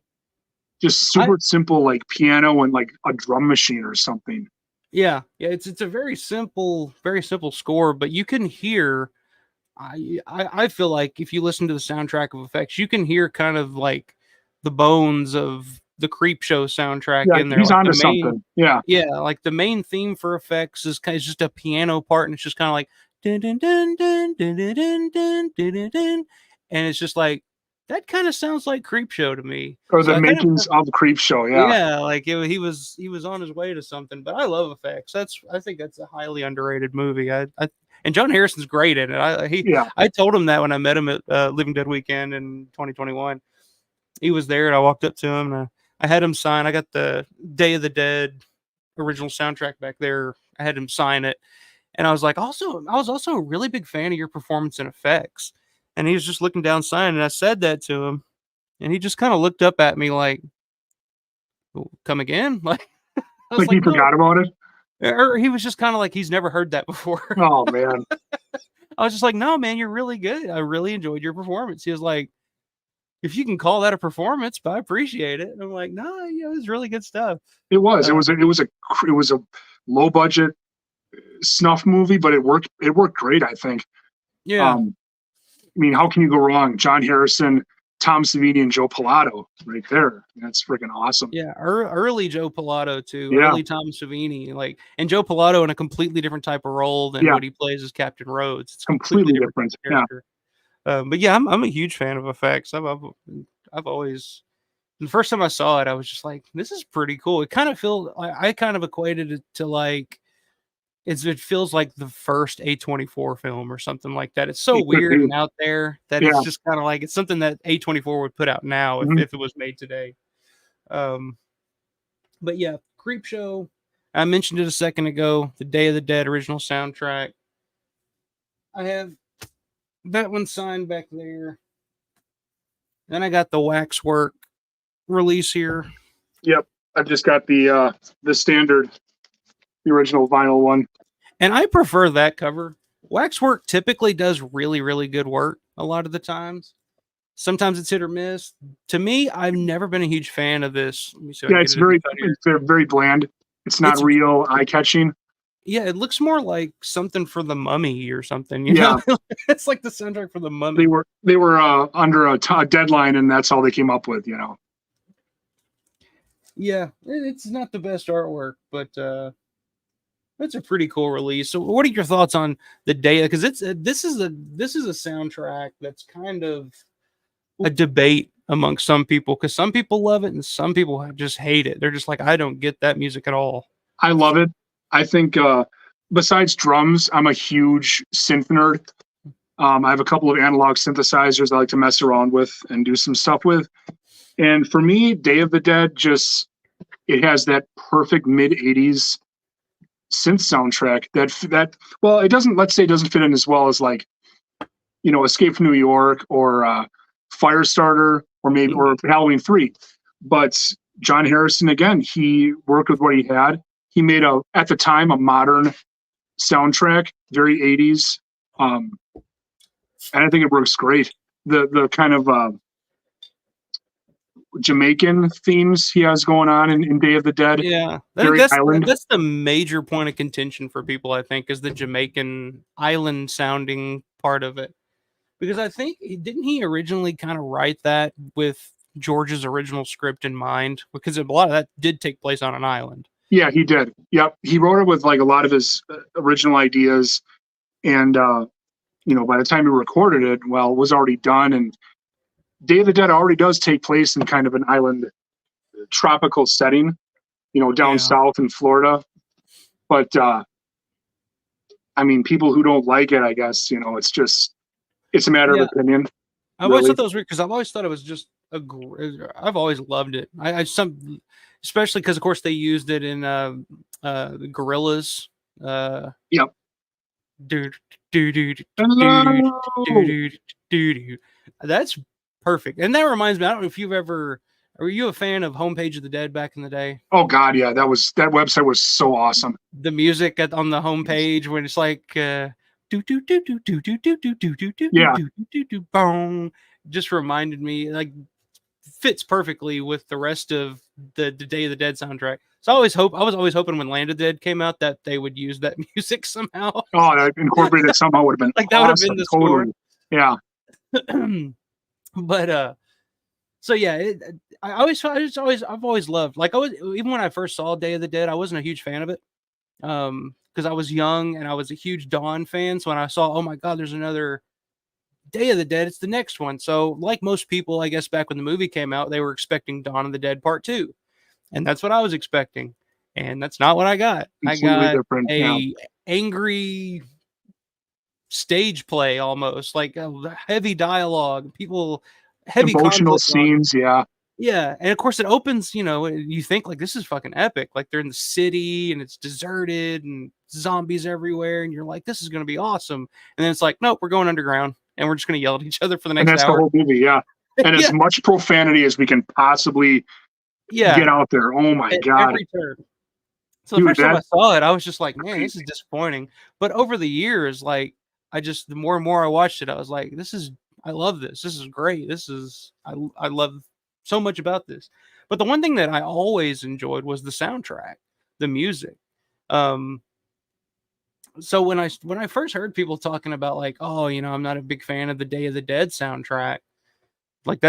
just super simple, like piano and like a drum machine or something. Yeah, it's a very simple score, but you can hear. I feel like if you listen to the soundtrack of effects, you can hear kind of like the bones of the Creepshow soundtrack Yeah, in there. he's Like the onto main, something. Yeah, like the main theme for effects is kind of just a piano part, and it's just kind of like dun dun dun dun dun dun dun dun dun dun dun, and it's just like that kind of sounds like Creepshow to me. or So the I kind of makings of Creepshow. Yeah, yeah, like he was on his way to something. But I love effects. I think that's a highly underrated movie. And John Harrison's great in it. yeah. I told him that when I met him at Living Dead Weekend in 2021. He was there, and I walked up to him, and I had him sign. I got the Day of the Dead original soundtrack back there. I had him sign it, and I was like, I was also a really big fan of your performance and effects. And he was just looking down, signing. And I said that to him, and he just kind of looked up at me like, "Come again?" Like I was Like he like, "No." forgot about it. Or he was just kind of like he's never heard that before. Oh man, I was just like, "No, man, you're really good. I really enjoyed your performance." He was like, "If you can call that a performance, but I appreciate it." And I'm like, "No, it was really good stuff." it was. Uh, It was a low budget snuff movie, but it worked. It worked great. I think. yeah, I mean, how can you go wrong? John Harrison, Tom Savini, and Joe Pilato, right there. That's freaking awesome. yeah. Early Joe Pilato too. Yeah, Early Tom Savini, like, and Joe Pilato in a completely different type of role than yeah, what he plays as Captain Rhodes. It's a completely completely different different. Yeah, character. But yeah, I'm a huge fan of effects. I've always the first time I saw it, I was just like, this is pretty cool. It kind of feels I kind of equated it to like it feels like the first A24 film or something like that. It's so it could weird be. and out there that Yeah, it's just kind of like it's something that A24 would put out now mhm. if it was made today. Um, but yeah, Creepshow. I mentioned it a second ago. The Day of the Dead original soundtrack. I have that one signed back there. Then I got the Waxwork release here. Yep. I've just got the standard, the original vinyl one. And I prefer that cover. Waxwork typically does really, really good work a lot of the times. Sometimes it's hit or miss. To me, I've never been a huge fan of this. Let me see if I Yeah, can get it in the cut here. it's very bland. It's not It's real eye catching. yeah, it looks more like something for the Mummy or something. You Yeah, know, it's like the soundtrack for the Mummy. they were under a deadline, and that's all they came up with. You know. Yeah, it's not the best artwork, but it's a pretty cool release. So, what are your thoughts on the Day? Because it's this is a soundtrack that's kind of a debate among some people because some people love it and some people just hate it. They're just like, I don't get that music at all. I love it. I think besides drums, I'm a huge synth nerd. I have a couple of analog synthesizers I like to mess around with and do some stuff with. And for me, Day of the Dead it has that perfect mid '80s synth soundtrack that well, it doesn't, let's say, it doesn't fit in as well as like, Escape from New York or Firestarter or maybe or Halloween 3. But John Harrison, again, he worked with what he had. He made at the time, a modern soundtrack, very '80s, and I think it works great. The kind of Jamaican themes he has going on in Day of the Dead, Yeah, very island. that's the major point of contention for people. I think is the Jamaican island sounding part of it because I think didn't he originally kind of write that with George's original script in mind because a lot of that did take place on an island. Yeah, he did. Yep, he wrote it with like a lot of his original ideas, and by the time he recorded it, well, it was already done. And Day of the Dead already does take place in kind of an island, tropical setting, down Yeah, south in Florida. But I mean, people who don't like it, I guess, it's a matter of yeah. opinion, I've always really. thought that was weird because I've always thought it was just I've always loved it. Especially because of course they used it in the Gorillas. Yep. Do do do do do Hello. do do. That's perfect. And that reminds me, I don't know if you've ever were you a fan of Homepage of the Dead back in the day? Oh God, yeah, that website was so awesome. The music on the homepage when it's like do do do do do do do do do do do Yeah, do do do do boom just reminded me like fits perfectly with the rest of the Day of the Dead soundtrack. So I was always hoping when Land of the Dead came out that they would use that music somehow. Oh, that incorporated somehow would have been Like that would have been awesome. the Totally. Yeah. score. But so yeah, I've always loved, like, even when I first saw Day of the Dead, I wasn't a huge fan of it. Because I was young and I was a huge Dawn fan. So when I saw, oh my God, there's another Day of the Dead, it's the next one. So, like most people, I guess back when the movie came out, they were expecting Dawn of the Dead Part 2. And that's what I was expecting. And that's not what I got. I Completely got different. Yeah. a angry stage play almost, like heavy dialogue, people, heavy Emotional conflict on. scenes. Yeah. Yeah, and of course it opens, you think like this is fucking epic. Like they're in the city and it's deserted and zombies everywhere, and you're like, this is gonna be awesome. And then it's like, nope, we're going underground and we're just gonna yell at each other for the And next that's the hour. whole movie. Yeah. And Yeah, as much profanity as we can possibly yeah, get out there. Oh my at God. every turn. So the Dude, first time I that saw it, I was just like, man, this is crazy. disappointing. But over the years, like the more and more I watched it, I was like, I love this. This is great. I love so much about this. But the one thing that I always enjoyed was the soundtrack, the music. Um, so when I first heard people talking about like, oh, I'm not a big fan of the Day of the Dead soundtrack, like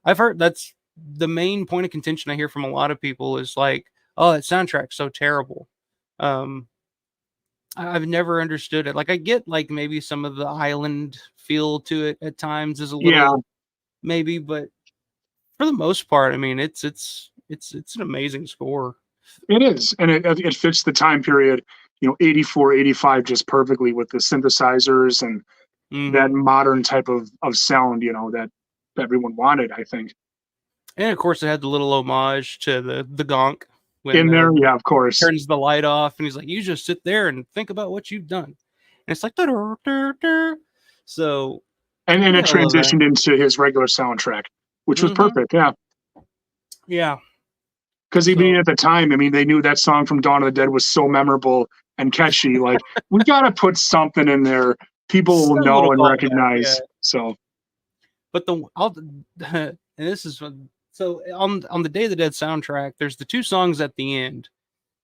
I've heard that's the main point of contention I hear from a lot of people is like, oh, that soundtrack's so terrible. Um, I've never understood it. Like I get like maybe some of the island feel to it at times is a Yeah, little maybe, but for the most part, I mean, it's an amazing score. it is. And it fits the time period, 84, 85 just perfectly with the synthesizers and that Hmm. modern type of sound, that everyone wanted, I think. And of course, it had the little homage to the gonk when In there, yeah, of course. turns the light off, and he's like, "You just sit there and think about what you've done." And it's like, "Dur, dur, dur." So And it yeah, I love that. transitioned into his regular soundtrack, which was Hmm. perfect. Yeah. Yeah. Because even So at the time, I mean, they knew that song from Dawn of the Dead was so memorable and catchy. Like, we got to put something in there people will some little know and callback, yeah. recognize. So, But and this is so on the Day of the Dead soundtrack. There's the two songs at the end.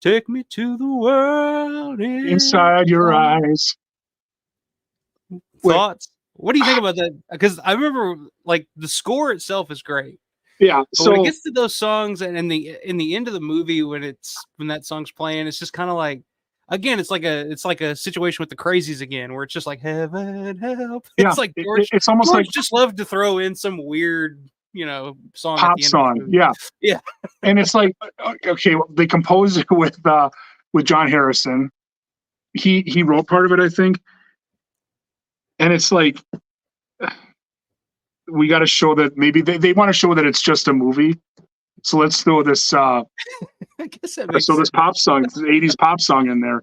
Take me to the world inside your inside. eyes. Wait, Thoughts? What do you think about that? Because I remember like the score itself is great, yeah. but when it So, gets to those songs and in the end of the movie when that song's playing, it's just kind of like again, it's like a situation with the Crazies again, where it's just like heaven help. yeah, It's like it's almost like George just loved to throw in some weird song at pop the end of the song. movie. Yeah. Yeah, And it's like, okay, they composed it with John Harrison. He wrote part of it, I think. And it's like, we got to show that maybe they want to show that it's just a movie. So let's throw this I guess that makes so sense. this pop song, this 80s pop song in there.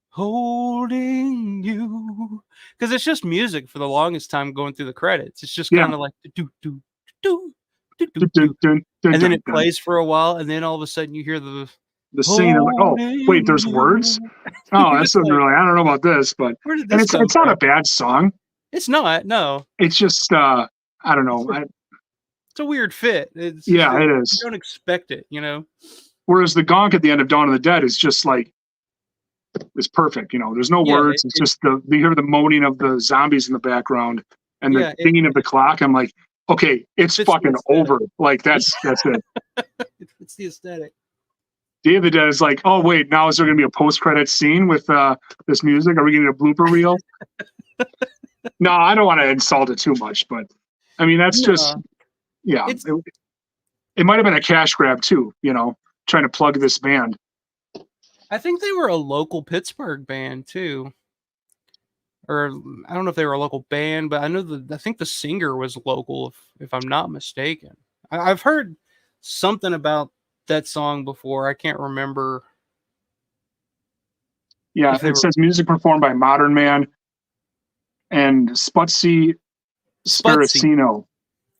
Holding you, because it's just music for the longest time going through the credits. It's just Yeah. kind of like do do do do do Dun, dun, do, dun, dun, and then dun, it dun. plays for a while, and then all of a sudden you hear the The scene, I'm like, oh, wait, holding there's words? you. Oh, You're that's just something like, really, I don't know about this, but, where did and this come it's not a from? bad song. It's not. No, It's just, I don't it's know. it's a weird fit. It's just Yeah, it you is. don't expect it. Whereas the gonk at the end of Dawn of the Dead is just like, is perfect. There's no Yeah, words. It's just you hear the moaning of the zombies in the background and the yeah. dinging of the clock. I'm like, okay, it's Fits the fucking aesthetic. over. Like that's it. It fits the aesthetic. Day of the Dead is like, oh wait, now is there gonna be a post credit scene with this music? Are we getting a blooper reel? No, I don't want to insult it too much, but I mean that's just No, yeah. it's. It might have been a cash grab too, trying to plug this band. I think they were a local Pittsburgh band too. Or I don't know if they were a local band, but I think the singer was local, if I'm not mistaken. I've heard something about that song before. I can't remember Yeah, if they it were says music performed by Modern Man and Sputzi Sputsy. Sparacino.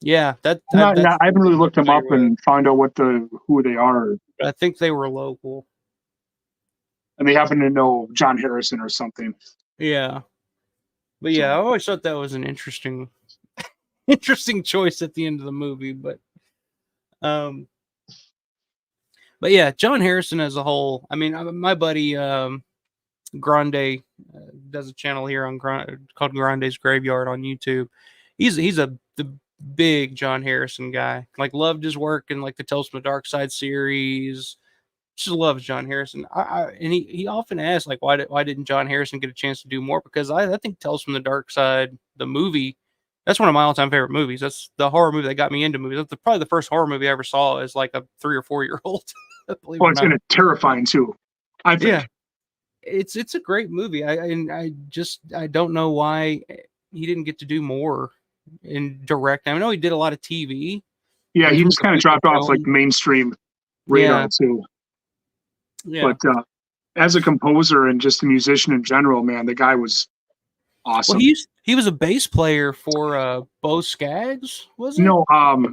Yeah, I haven't really I'm looked them familiar up with. and found out who they are, But I think they were local. and they happen to know John Harrison or something. Yeah, but yeah, I So always thought that was an interesting choice at the end of the movie. But But yeah, John Harrison as a whole. I mean, my buddy Grande does a channel here on called Grande's Graveyard on YouTube. He's the big John Harrison guy. Like loved his work in like the Tales from the Dark Side series. Just loves John Harrison. And he often asks like why didn't John Harrison get a chance to do more? Because I think Tales from the Dark Side, the movie, that's one of my all-time favorite movies. That's the horror movie that got me into movies. That's probably the first horror movie I ever saw as like a 3 or 4 year old. Believe it or it's not. kind of terrifying too, I think. Yeah, it's a great movie. I don't know why he didn't get to do more in direct. I know he did a lot of TV. Yeah, he Like just kind of dropped off like mainstream radar too. Yeah. But as a composer and just a musician in general, man, the guy was awesome. Well, he was a bass player for Bo Skaggs, was it? No,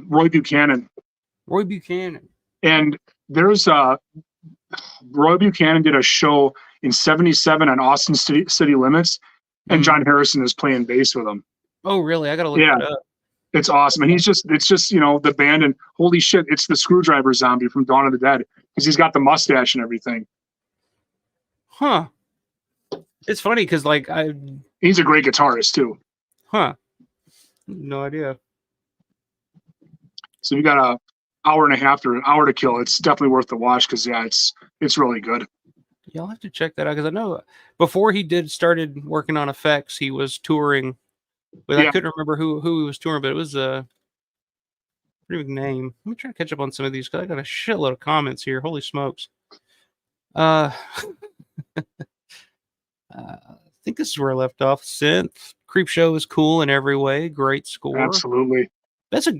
Roy Buchanan. Roy Buchanan. And there's Roy Buchanan did a show in '77 on Austin City Limits, and John Harrison is playing bass with him. Oh, really? I gotta look that up. It's awesome, and it's just the band, and holy shit, it's the Screwdriver Zombie from Dawn of the Dead because he's got the mustache and everything. Huh? It's funny because like he's a great guitarist too. Huh? No idea. So you got an hour and a half or an hour to kill. It's definitely worth the watch because it's really good. Yeah, I'll have to check that out because I know before he started working on effects, he was touring. But I couldn't remember who he was touring, but it was a pretty big name. Let me try to catch up on some of these because I got a shitload of comments here. Holy smokes! I think this is where I left off. Synth Creepshow is cool in every way. Great score. Absolutely. That's a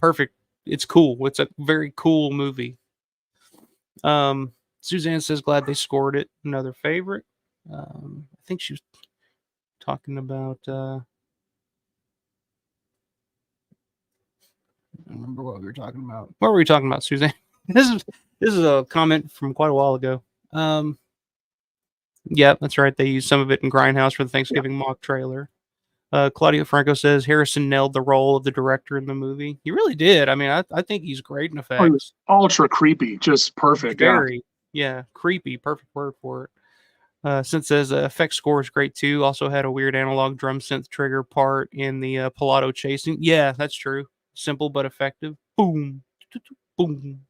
perfect. It's cool. It's a very cool movie. Suzanne says glad they scored it. Another favorite. I think she was talking about. I don't remember what we were talking about. What were we talking about, Suzanne? This is a comment from quite a while ago. Yeah, that's right. They used some of it in Grindhouse for the Thanksgiving mock trailer. Claudio Franco says Harrison nailed the role of the director in the movie. He really did. I mean, I think he's great in effects. He was ultra creepy, just perfect. Very, creepy. Perfect word for it. Since says effect score is great too. Also had a weird analog drum synth trigger part in the Pilato chasing. Yeah, that's true. Simple but effective. Boom, boom.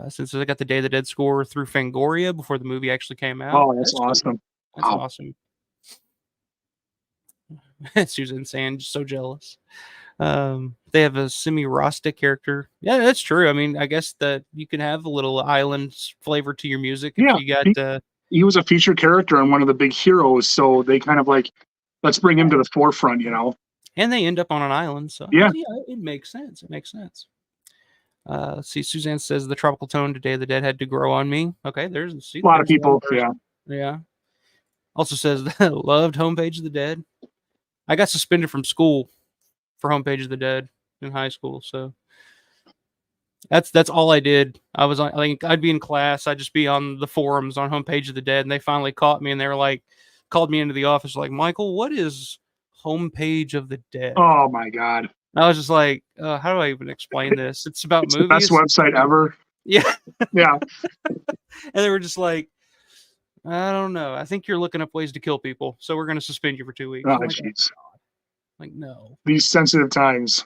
Since I got the Day of the Dead score through Fangoria before the movie actually came out. Oh, that's awesome. That's awesome. Susan saying, just so jealous. They have a semi-Rasta character. Yeah, that's true. I mean, I guess that you can have a little island flavor to your music if you got. He was a featured character and one of the big heroes, so they kind of like, let's bring him to the forefront, you know. And they end up on an island, so yeah, it makes sense. It makes sense. See, Suzanne says the tropical tone to Day of the Dead had to grow on me. Okay, there's a lot of people. Yeah. Also says loved Homepage of the Dead. I got suspended from school for Homepage of the Dead in high school, so that's all I did. I'd be in class, I'd just be on the forums on Homepage of the Dead, and they finally caught me, and they were like, called me into the office, like, Michael, what is Homepage of the Dead? Oh my god! I was just like, how do I even explain this? It's about movies. The best website ever. Yeah, yeah. And they were just like, I don't know. I think you're looking up ways to kill people, so we're going to suspend you for 2 weeks. Oh, jeez. Like, no. These sensitive times.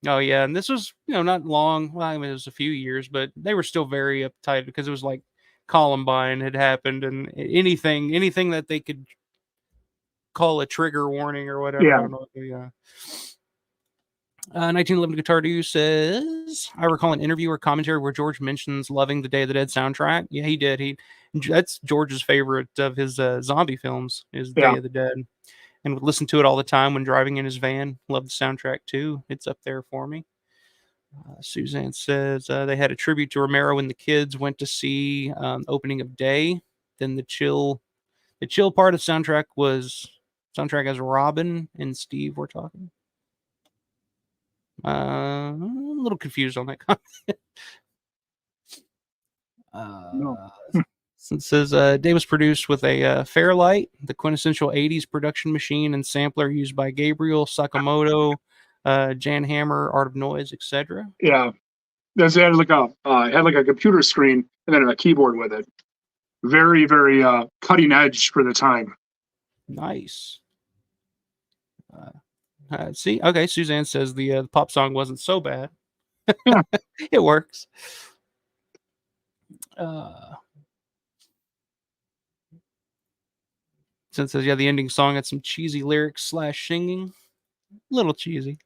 Oh, yeah. And this was, not long. Well, I mean, it was a few years, but they were still very uptight because it was like Columbine had happened and anything that they could call a trigger warning or whatever. Yeah. I don't know. Yeah. 1911 Guitar Dude says, I recall an interview or commentary where George mentions loving the Day of the Dead soundtrack. Yeah, he did. That's George's favorite of his zombie films is Day of the Dead, and would listen to it all the time when driving in his van. Love the soundtrack too. It's up there for me. Suzanne says they had a tribute to Romero when the kids went to see opening of Day. Then the chill part of soundtrack as Robin and Steve were talking. I'm a little confused on that comment. It says Day was produced with a Fairlight, the quintessential 80s production machine and sampler used by Gabriel Sakamoto, Jan Hammer, Art of Noise, etc. Yeah, it had like a computer screen and then a keyboard with it. Very, very cutting edge for the time. Nice. See, okay, Suzanne says the pop song wasn't so bad. Yeah. It works. Since says, yeah, the ending song had some cheesy lyrics / singing. A little cheesy.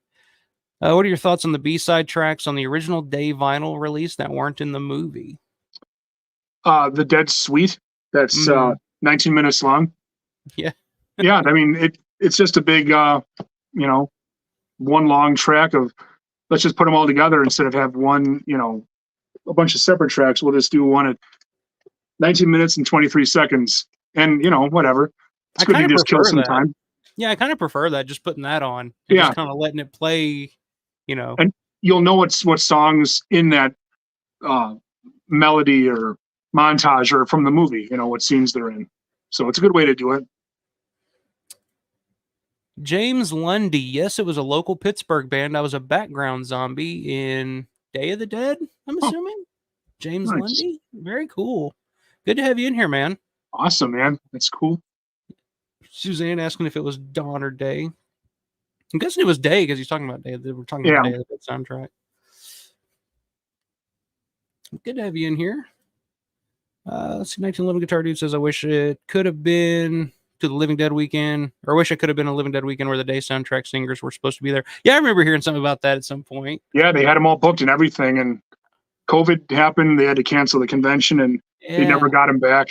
What are your thoughts on the B-side tracks on the original Day vinyl release that weren't in the movie? The Dead Suite, that's 19 minutes long. Yeah. Yeah, I mean, it's just a big, one long track of, let's just put them all together instead of have one, a bunch of separate tracks. We'll just do one at 19 minutes and 23 seconds. And, whatever. It's good to just kill some time. Yeah, I kind of prefer that, just putting that on. And just kind of letting it play, And you'll know what songs in that melody or montage or from the movie, what scenes they're in. So it's a good way to do it. James Lundy. Yes, it was a local Pittsburgh band. I was a background zombie in Day of the Dead, I'm assuming. James Lundy. Very cool. Good to have you in here, man. Awesome, man. That's cool. Suzanne asking if it was Dawn or Day. I'm guessing it was Day because he's talking about Day. We're talking about Day of the Dead soundtrack. Good to have you in here. Let's see. 1911 Guitar Dude says, I wish it could have been to the Living Dead weekend, or I wish it could have been a Living Dead weekend where the Day soundtrack singers were supposed to be there. Yeah, I remember hearing something about that at some point. Yeah, they had them all booked and everything, and COVID happened. They had to cancel the convention, and they never got them back.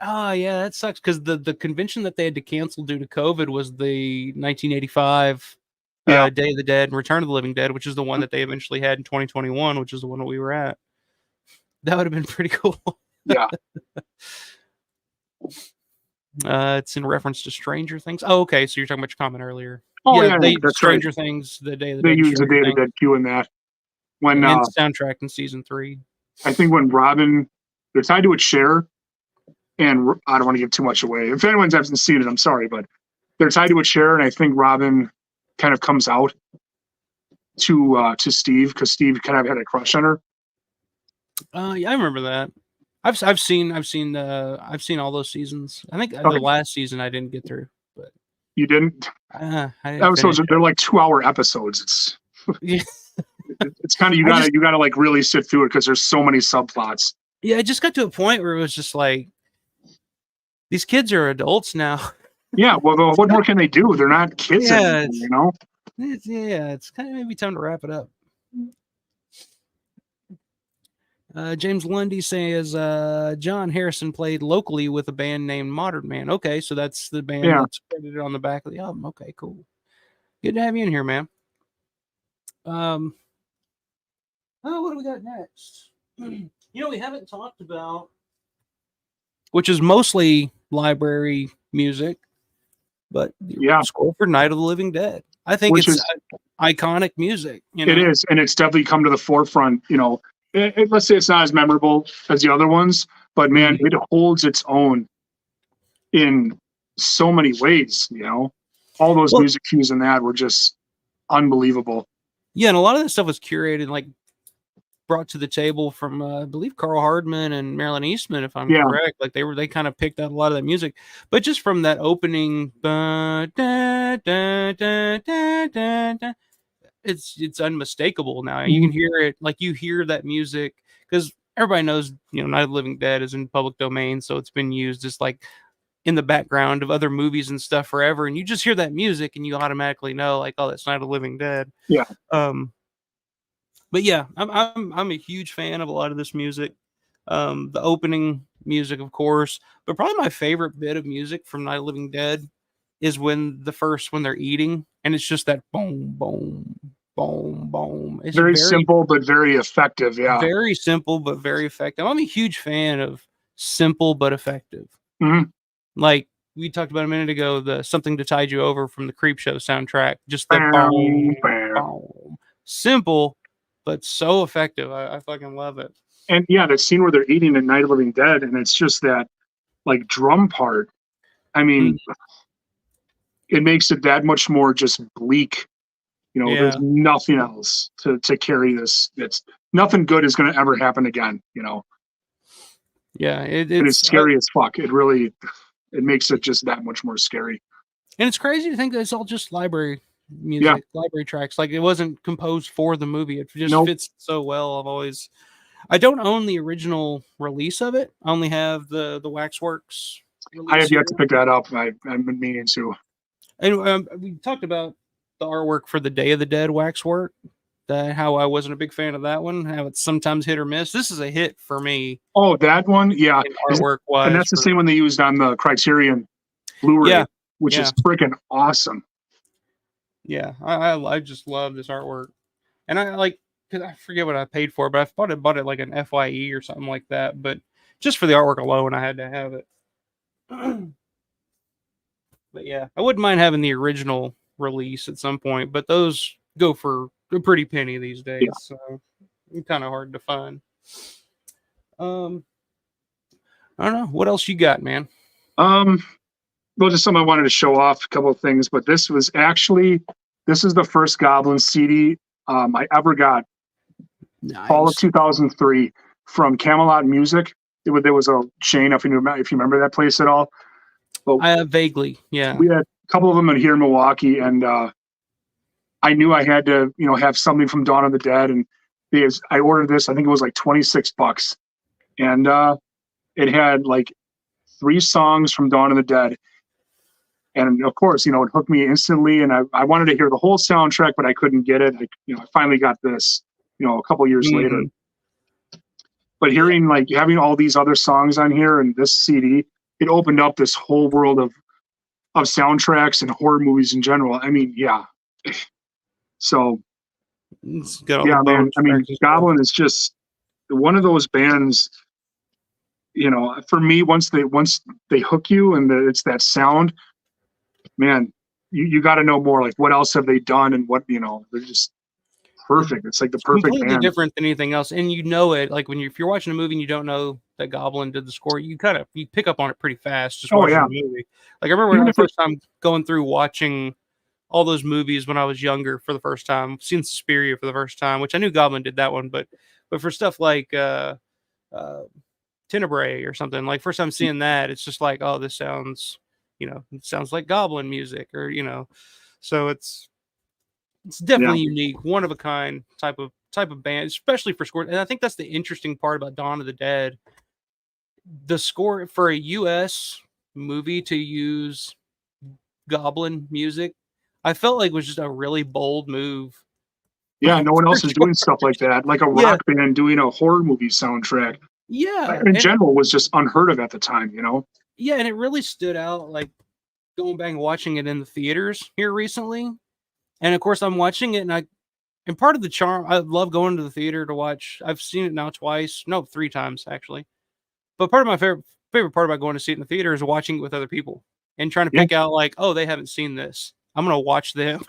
Oh, yeah, that sucks because the convention that they had to cancel due to COVID was the 1985 Day of the Dead and Return of the Living Dead, which is the one that they eventually had in 2021, which is the one that we were at. That would have been pretty cool. Yeah. It's in reference to Stranger Things. Oh, okay. So you're talking about your comment earlier. Oh, yeah. They Stranger Things, the Day of the Dead. They used the Day of the Dead cue in that. And soundtrack in season 3. I think when Robin, they're tied to a chair, and I don't want to give too much away. If anyone hasn't seen it, I'm sorry, but they're tied to a chair, and I think Robin kind of comes out to Steve because Steve kind of had a crush on her. Yeah, I remember that. I've seen all those seasons. I think the last season I didn't get through, but you didn't. Episodes they're like 2-hour episodes. It's kind of you gotta like really sit through it because there's so many subplots. Yeah, I just got to a point where it was just like these kids are adults now. Yeah, well, what more can they do? They're not kids anymore, It's kind of maybe time to wrap it up. James Lundy says John Harrison played locally with a band named Modern Man. Okay, so that's the band that's credited on the back of the album. Okay, cool. Good to have you in here, man. What do we got next? We haven't talked about, which is mostly library music, but the score for Night of the Living Dead. I think it's iconic music. It is, and it's definitely come to the forefront. Let's say it's not as memorable as the other ones, but man, it holds its own in so many ways. All those music cues in that were just unbelievable. Yeah, and a lot of that stuff was curated, like brought to the table from I believe Carl Hardman and Marilyn Eastman, if I'm correct. Like they kind of picked out a lot of that music, but just from that opening, it's unmistakable now. You can hear it, like you hear that music because everybody knows Night of the Living Dead is in public domain, so it's been used as like in the background of other movies and stuff forever, and you just hear that music and you automatically know like, oh, that's Night of the Living Dead. Yeah. But yeah, I'm a huge fan of a lot of this music. The opening music, of course, but probably my favorite bit of music from Night of the Living Dead is when they're eating, and it's just that boom, boom, boom, boom. It's very simple but very effective. Yeah, very simple but very effective. I'm a huge fan of simple but effective. Mm-hmm. Like we talked about a minute ago, the Something to Tide You Over from the Creepshow soundtrack. Just the boom, boom, simple but so effective. I fucking love it. And yeah, that scene where they're eating at Night of the Living Dead, and it's just that like drum part. I mean, it makes it that much more just bleak You know, Yeah. there's nothing else to carry this. It's nothing good is going to ever happen again. You know. Yeah, It's scary as fuck. It makes it just that much more scary. And it's crazy to think that it's all just library music, library tracks. Like it wasn't composed for the movie. It just fits so well. I don't own the original release of it. I only have the Waxworks release. I have yet to pick that up. I've been meaning to. And we talked about the artwork for the Day of the Dead Waxwork. How I wasn't a big fan of that one. How it's sometimes hit or miss. This is a hit for me. Oh, that one, yeah. Artwork wise, and that's the same one they used on the Criterion Blu-ray, which is freaking awesome. Yeah, I just love this artwork, and because I forget what I paid for, but I bought it like an FYE or something like that. But just for the artwork alone, I had to have it. But yeah, I wouldn't mind having the original release at some point, but those go for a pretty penny these days, so it's kind of hard to find. I don't know what else you got, man. Well, just something I wanted to show off, a couple of things, but this is the first Goblin CD I ever got. Nice. Fall of 2003 from Camelot Music. There was a chain, if you remember that place at all. But I vaguely, yeah. We had a couple of them here in Milwaukee, and I knew I had to, have something from Dawn of the Dead, and I ordered this. I think it was like $26, and it had like 3 songs from Dawn of the Dead, and of course, it hooked me instantly. And I wanted to hear the whole soundtrack, but I couldn't get it. I finally got this, a couple years later. But having all these other songs on here and this CD, it opened up this whole world of soundtracks and horror movies in general. I mean, yeah. So, yeah, man. I mean, Goblin is just one of those bands. For me, once they hook you and it's that sound, man, you got to know more. Like, what else have they done? And what they're just perfect. It's like the perfect completely band. Different than anything else, and it. Like if you're watching a movie and you don't know that Goblin did the score, you pick up on it pretty fast. Just watching the movie. Like I remember the first time going through watching all those movies when I was younger for the first time, seeing Suspiria for the first time, which I knew Goblin did that one, but for stuff like Tenebrae or something, like first time seeing that, it's just like, oh, this sounds, it sounds like Goblin music, or so it's definitely unique, one of a kind type of band, especially for score. And I think that's the interesting part about Dawn of the Dead. The score for a US movie to use Goblin music, I felt like was just a really bold move. Yeah, no one else is doing stuff like that. Like a rock band doing a horror movie soundtrack. Yeah. In general was just unheard of at the time, Yeah, and it really stood out, like going back and watching it in the theaters here recently. And of course I'm watching it and part of the charm, I love going to the theater to watch. I've seen it now 3 times actually. But part of my favorite part about going to see it in the theater is watching it with other people and trying to pick out like, oh, they haven't seen this. I'm going to watch them.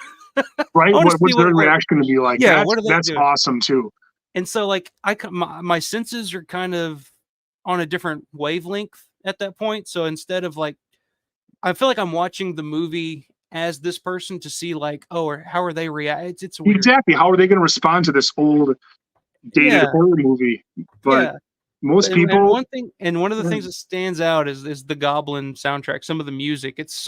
Right? What's their reaction going to be like? Yeah, that's awesome too. And so like my senses are kind of on a different wavelength at that point. So instead of like, I feel like I'm watching the movie as this person to see like, oh, or how are they react? It's weird. Exactly. How are they going to respond to this old dated horror movie? But most people. And one of the things that stands out is the Goblin soundtrack. Some of the music, it's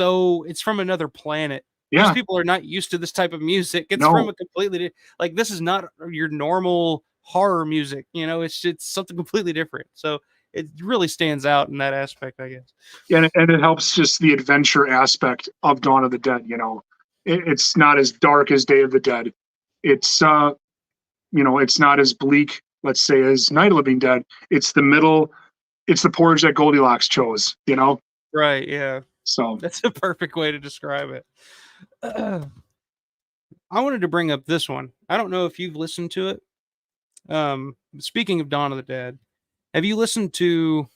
from another planet. Yeah. Most people are not used to this type of music. It's from a completely like, this is not your normal horror music. It's something completely different. So it really stands out in that aspect, I guess. Yeah, and it helps just the adventure aspect of Dawn of the Dead. It's not as dark as Day of the Dead. It's it's not as bleak, let's say, as Night of the Living Dead. It's the middle. It's the porridge that Goldilocks chose. Right. Yeah. So that's a perfect way to describe it. I wanted to bring up this one. I don't know if you've listened to it. Speaking of Dawn of the Dead, have you listened to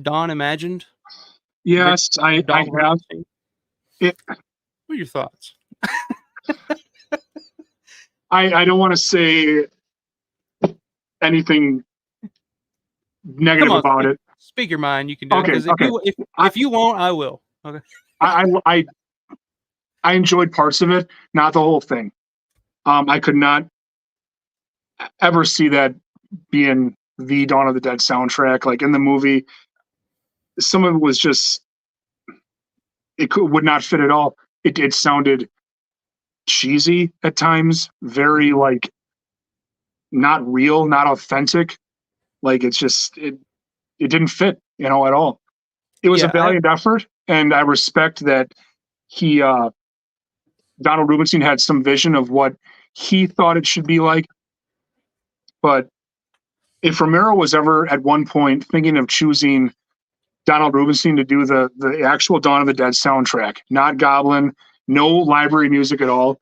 Dawn Imagined? Yes, I have. What are your thoughts? I don't want to say anything negative about it. Speak your mind. You can do it. Because if you won't, I will. Okay. I enjoyed parts of it, not the whole thing. I could not ever see that being the Dawn of the Dead soundtrack. Like in the movie, some of it was just would not fit at all. It sounded cheesy at times, very like not real, not authentic. Like it didn't fit, at all. It was a Yeah, valiant effort, and I respect that he Donald Rubinstein had some vision of what he thought it should be like. But if Romero was ever at one point thinking of choosing Donald Rubinstein to do the actual Dawn of the Dead soundtrack, not Goblin, no library music at all,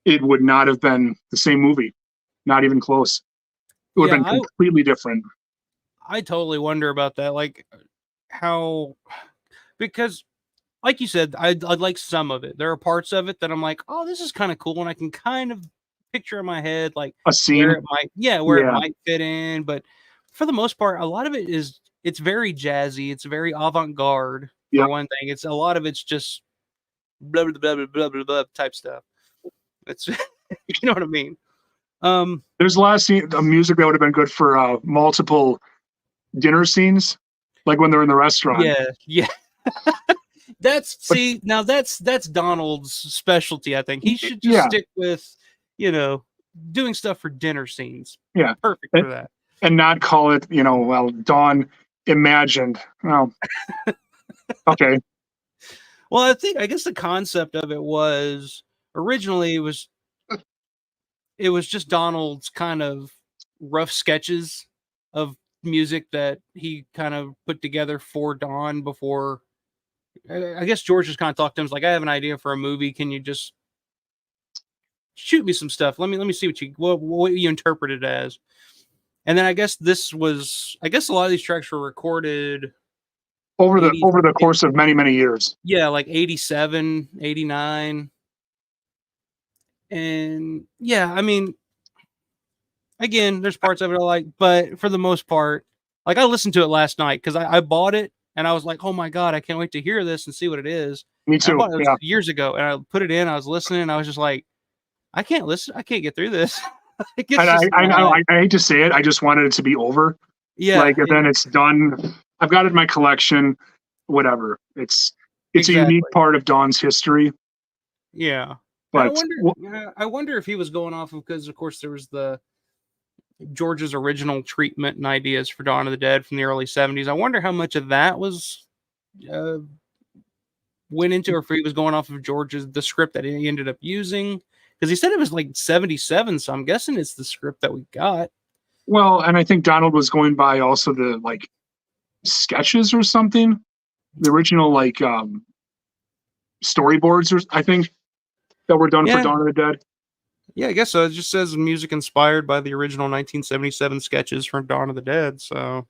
it would not have been the same movie. Not even close. It would have been completely different. I totally wonder about that. Like how, because like you said, I like some of it. There are parts of it that I'm like, oh, this is kind of cool. And I can kind of picture in my head, like a scene where it might fit in. But for the most part, a lot of it it's very jazzy. It's very avant-garde for one thing. It's a lot of it's just blah, blah, blah, blah, blah, blah type stuff. It's, you know what I mean? There's a lot of music that would have been good for multiple dinner scenes, like when they're in the restaurant. Yeah. That's Donald's specialty. I think he should just stick with, doing stuff for dinner scenes. Yeah, perfect for that, and not call it, Dawn imagined. Oh, okay. Well, I guess the concept of it was originally it was just Donald's kind of rough sketches of music that he kind of put together for Dawn before. I guess George just kind of talked to him. Like, I have an idea for a movie. Can you just shoot me some stuff? Let me see what you interpret it as. And then I guess a lot of these tracks were recorded over the course of many, many years. Yeah, like 87, 89. And yeah, I mean, again, there's parts of it I like, but for the most part, like I listened to it last night because I bought it and I was like, oh my God, I can't wait to hear this and see what it is. Me too. I bought it years ago and I put it in, I was listening, and I was just like, I can't get through this. I hate to say it, I just wanted it to be over. Yeah. Like, and then it's done. I've got it in my collection, whatever. It's a unique part of Dawn's history. Yeah. But I wonder if he was going off of, because of course there was the George's original treatment and ideas for Dawn of the Dead from the early 70s. I wonder how much of that was went into, or if he was going off of the script that he ended up using, because he said it was like 77, so I'm guessing it's the script that we got. Well, and I think Donald was going by also the like sketches or something, the original like storyboards, or I think, that were done for Dawn of the Dead. Yeah, I guess so. It just says music inspired by the original 1977 sketches from Dawn of the Dead. So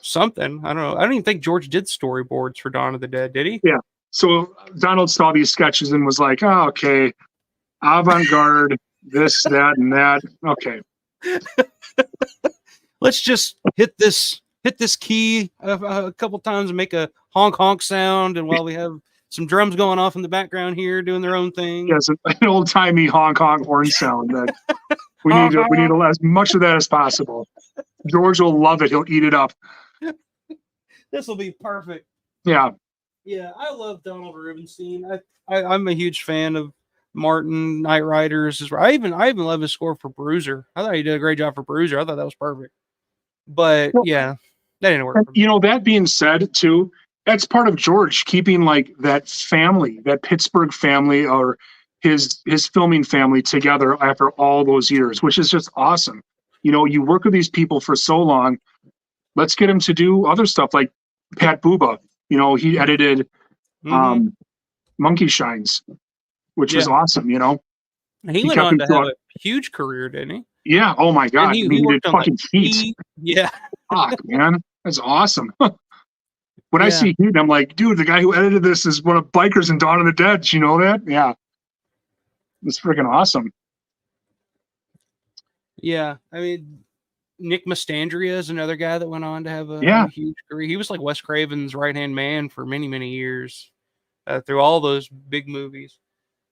something, I don't know. I don't even think George did storyboards for Dawn of the Dead, did he? Yeah. So Donald saw these sketches and was like, oh, okay, avant-garde, this, that, and that. Okay. Let's just hit this key a couple times and make a honk honk sound, and while we have some drums going off in the background here doing their own thing. Yes, an old-timey honk honk horn sound that we need as much of that as possible. George will love it. He'll eat it up. This will be perfect. Yeah. Yeah, I love Donald Rubinstein. I'm a huge fan of Martin, Knight Riders. I even love his score for Bruiser. I thought he did a great job for Bruiser. I thought that was perfect. But yeah, that didn't work. That being said, too, that's part of George keeping like that family, that Pittsburgh family, or his filming family together after all those years, which is just awesome. You work with these people for so long. Let's get him to do other stuff, like Pat Buba. He edited Monkey Shines, which was awesome. He went on to have a huge career, didn't he? Yeah. Oh my God. He did fucking Heat. Yeah. Fuck, man, that's awesome. When I see Heat, I'm like, dude, the guy who edited this is one of bikers in Dawn of the Dead. Do you know that? Yeah. It's freaking awesome. Yeah. I mean, Nick Mastandrea is another guy that went on to have a huge career. He was like Wes Craven's right-hand man for many, many years through all those big movies.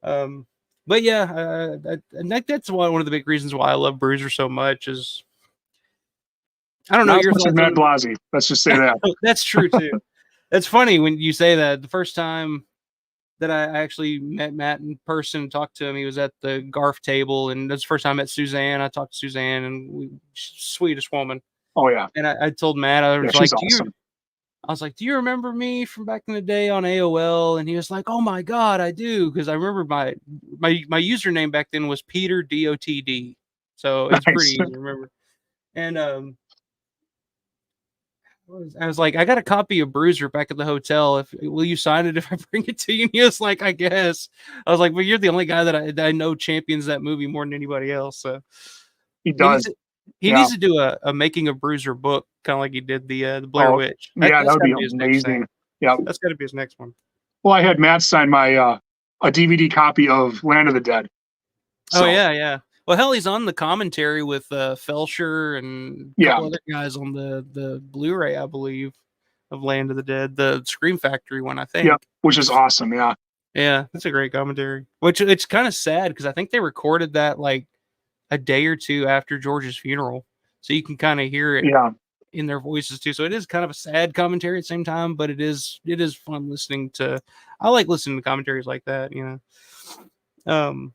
One But yeah, that's one of the big reasons why I love Bruiser so much. Is I don't know Not as your much as thoughts Matt on. Blasey. Let's just say that. That's true too. It's funny when you say that. The first time that I actually met Matt in person and talked to him, he was at the Garf table, and that's the first time I met Suzanne. I talked to Suzanne, and sweetest woman. Oh yeah, And I told Matt, I yeah, was she's like, awesome. do you remember me from back in the day on AOL? And he was like, oh my God, I do. Because I remember my username back then was Peter DOTD. So it's pretty Nice. easy to remember. And I was like, I got a copy of Bruiser back at the hotel. Will you sign it if I bring it to you? And he was like, I guess. I was like, well, you're the only guy that I know champions that movie more than anybody else. So He he needs does. to, he Yeah. needs to do a making a Bruiser book, kind of like he did the Blair Oh Witch. yeah, that That's would got be to be his next thing. amazing. Yeah. That's got to be his next one. Well, I had Matt sign my a DVD copy of Land of the Dead. Oh So yeah. Well, hell, he's on the commentary with Felsher and a yeah, couple other guys on the Blu-ray, I believe, of Land of the Dead, the Scream Factory one, I yeah, think. which is awesome. Yeah. Yeah, that's a great commentary. Which it's kind of sad because I think they recorded that like a day or two after George's funeral, so you can kind of hear it Yeah. in their voices too. So it is kind of a sad commentary at the same time, but it is fun listening to. I like listening to commentaries like that, you know.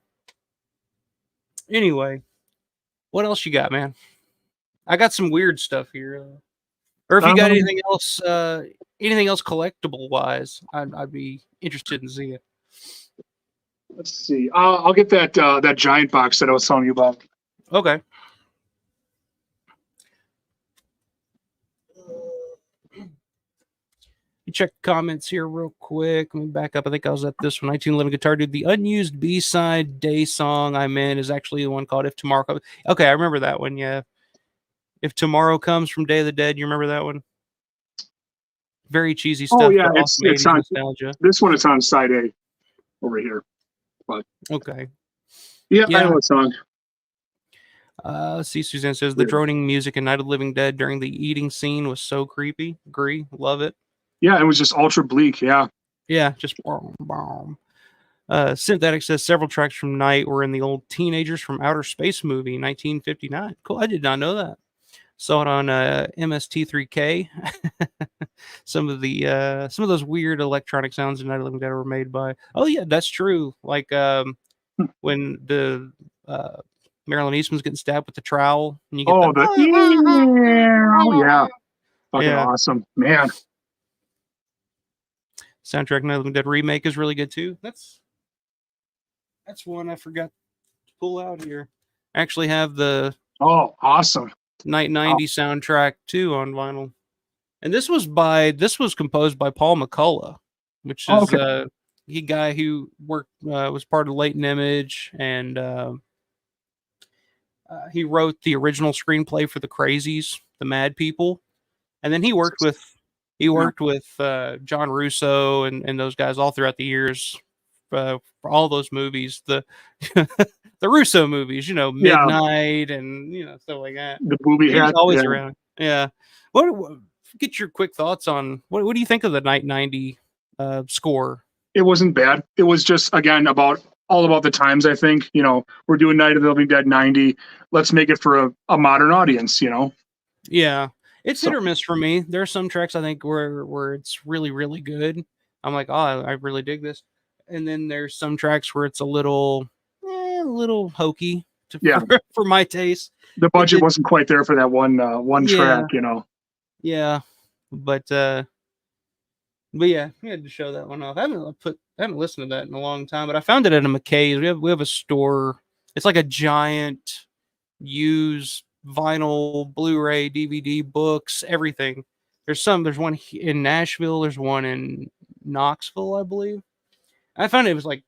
Anyway, what else you got, man? I got some weird stuff here. Or if you got Um, anything else collectible wise, I'd be interested in seeing it. let's see. I'll get that giant box that I was telling you about. Okay. You check comments here real quick. Let me back up. I think I was at this one. 1911 Guitar Dude. The unused B-side day song I'm in is actually the one called If Tomorrow Comes. Okay, I remember that one. Yeah. If Tomorrow Comes from Day of the Dead. You remember that one? Very cheesy Oh stuff, yeah, but awesome it's 80s on nostalgia. this one. It's on side A over here. But Okay. yeah, I Yeah. know the song. Let's see. Suzanne says the Weird. droning music in Night of the Living Dead during the eating scene was so creepy. Agree. Love it. Yeah, it was just ultra bleak. Yeah. Yeah, just boom, boom. Synthetic says several tracks from Night were in the old Teenagers from Outer Space movie, 1959. Cool. I did not know that. Saw it on MST3K. Some of those weird electronic sounds in Night of the Living Dead were made by. Oh yeah, that's true. Like when the Marilyn Eastman's getting stabbed with the trowel, and you get Oh, the yeah, fucking yeah. awesome, man. Soundtrack Night of the Living Dead remake is really good too. That's one I forgot to pull out here. I actually have the Oh, awesome. Night 90 soundtrack too on vinyl. And this was composed by Paul McCullough, which is Okay. he guy who worked was part of Latent Image, and he wrote the original screenplay for The Crazies, The Mad People, and then he worked with John Russo and those guys all throughout the years for all those movies, the the Russo movies, Yeah, Midnight and stuff like that. the booby He was hat. always Yeah, around. Yeah. What get your quick thoughts on what do you think of the Night 90 score? it wasn't bad. It was just again all about the times. I think we're doing Night of the Living Dead 90. Let's make it for a modern audience. Yeah. It's So hit or miss for me. There are some tracks I think where it's really, really good. I'm like, oh, I really dig this. And then there's some tracks where it's a little hokey yeah, for my taste. the It budget did, wasn't quite there for that one yeah, track. yeah. But yeah, we had to show that one off. I haven't listened to that in a long time, but I found it at a McKay's. We have a store. It's like a giant used vinyl, Blu-ray, DVD, books, everything. There's one in Nashville. There's one in Knoxville, I believe. I found it was like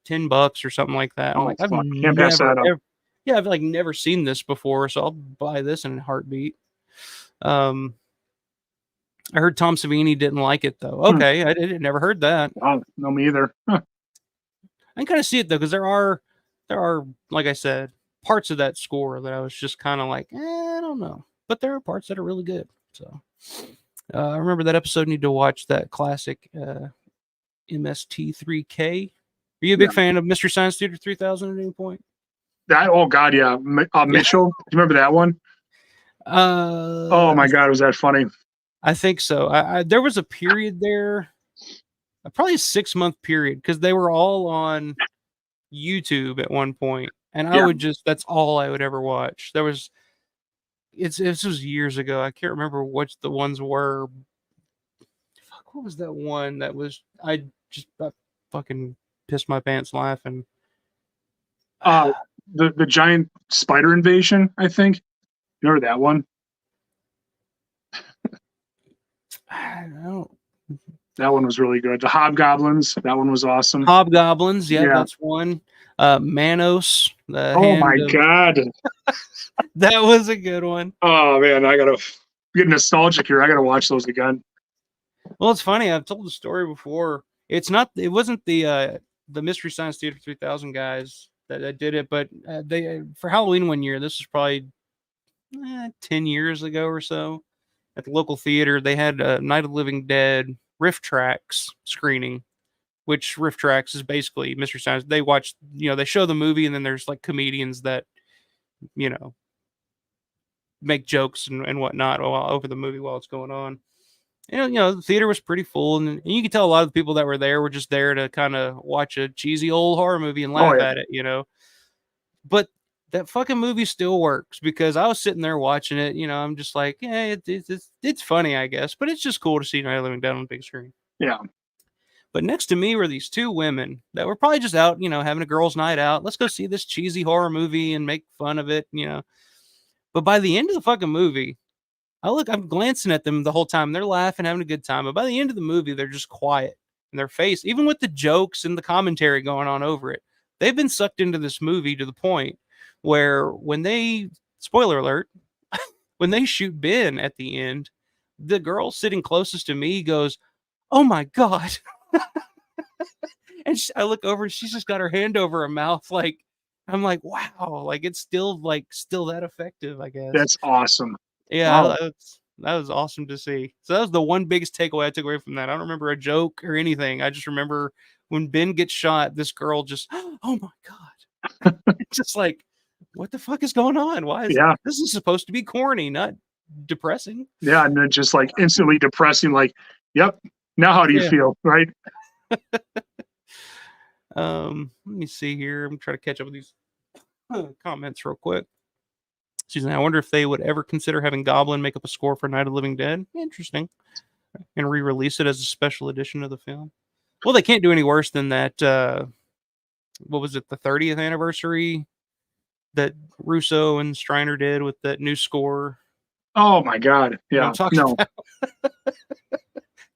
$10 or something like that. I'm Oh like, I've fuck, can't pass never, that up. ever, yeah, I've like never seen this before, so I'll buy this in a heartbeat. I heard Tom Savini didn't like it though. Okay, I never heard that. Oh, no, me either. I can kind of see it though, because there are, like I said, parts of that score that I was just kind of like, I don't know, but there are parts that are really good. So I remember that episode. Need to watch that classic MST3K Are you a big fan of Mystery Science Theater 3000 at any point? Oh God, yeah. Mitchell, do you remember that one? Oh my God, was that funny? I think so. There was a period there, probably a 6-month period, because they were all on YouTube at one point, and I would that's all I would ever watch. This was years ago. I can't remember which the ones were. Fuck, what was that one that was? I fucking pissed my pants laughing. The giant spider invasion, I think. You remember that one? I don't. That one was really good. The Hobgoblins, that one was awesome. Hobgoblins, that's one. Manos, oh my God. That was a good one. Oh man, I gotta get nostalgic here. I gotta watch those again. Well, it's funny. I've told the story before. It wasn't the Mystery Science Theater 3000 guys that did it, but they for Halloween one year. This was probably 10 years ago or so. At the local theater, they had Night of the Living Dead Fright-Rags screening, which Fright-Rags is basically Mystery Science. They watch, they show the movie, and then there's like comedians that, make jokes and whatnot over the movie while it's going on. And, the theater was pretty full, and you could tell a lot of the people that were there were just there to kind of watch a cheesy old horror movie and laugh at it, But that fucking movie still works, because I was sitting there watching it, I'm just like, yeah, it's funny, I guess, but it's just cool to see Night of the Living Dead on the big screen. Yeah. But next to me were these two women that were probably just out, having a girls' night out. Let's go see this cheesy horror movie and make fun of it, But by the end of the fucking movie, I'm glancing at them the whole time. They're laughing, having a good time. But by the end of the movie, they're just quiet in their face, even with the jokes and the commentary going on over it. They've been sucked into this movie to the point where when spoiler alert, when they shoot Ben at the end, the girl sitting closest to me goes, "Oh my God." And I look over and she's just got her hand over her mouth. I'm like, wow, it's still that effective, I guess. That's awesome. Yeah, wow. That was awesome to see. So that was the one biggest takeaway I took away from that. I don't remember a joke or anything. I just remember when Ben gets shot, this girl just, oh my God. Just like, what the fuck is going on? Why is this is supposed to be corny, not depressing? Yeah, and then just instantly depressing, yep. Now how do you feel, right? Let me see here. I'm trying to catch up with these comments real quick. Susan, I wonder if they would ever consider having Goblin make up a score for Night of the Living Dead. Interesting. And re-release it as a special edition of the film. Well, they can't do any worse than that. What was it? The 30th anniversary that Russo and Striner did with that new score. Oh my God. Yeah. No.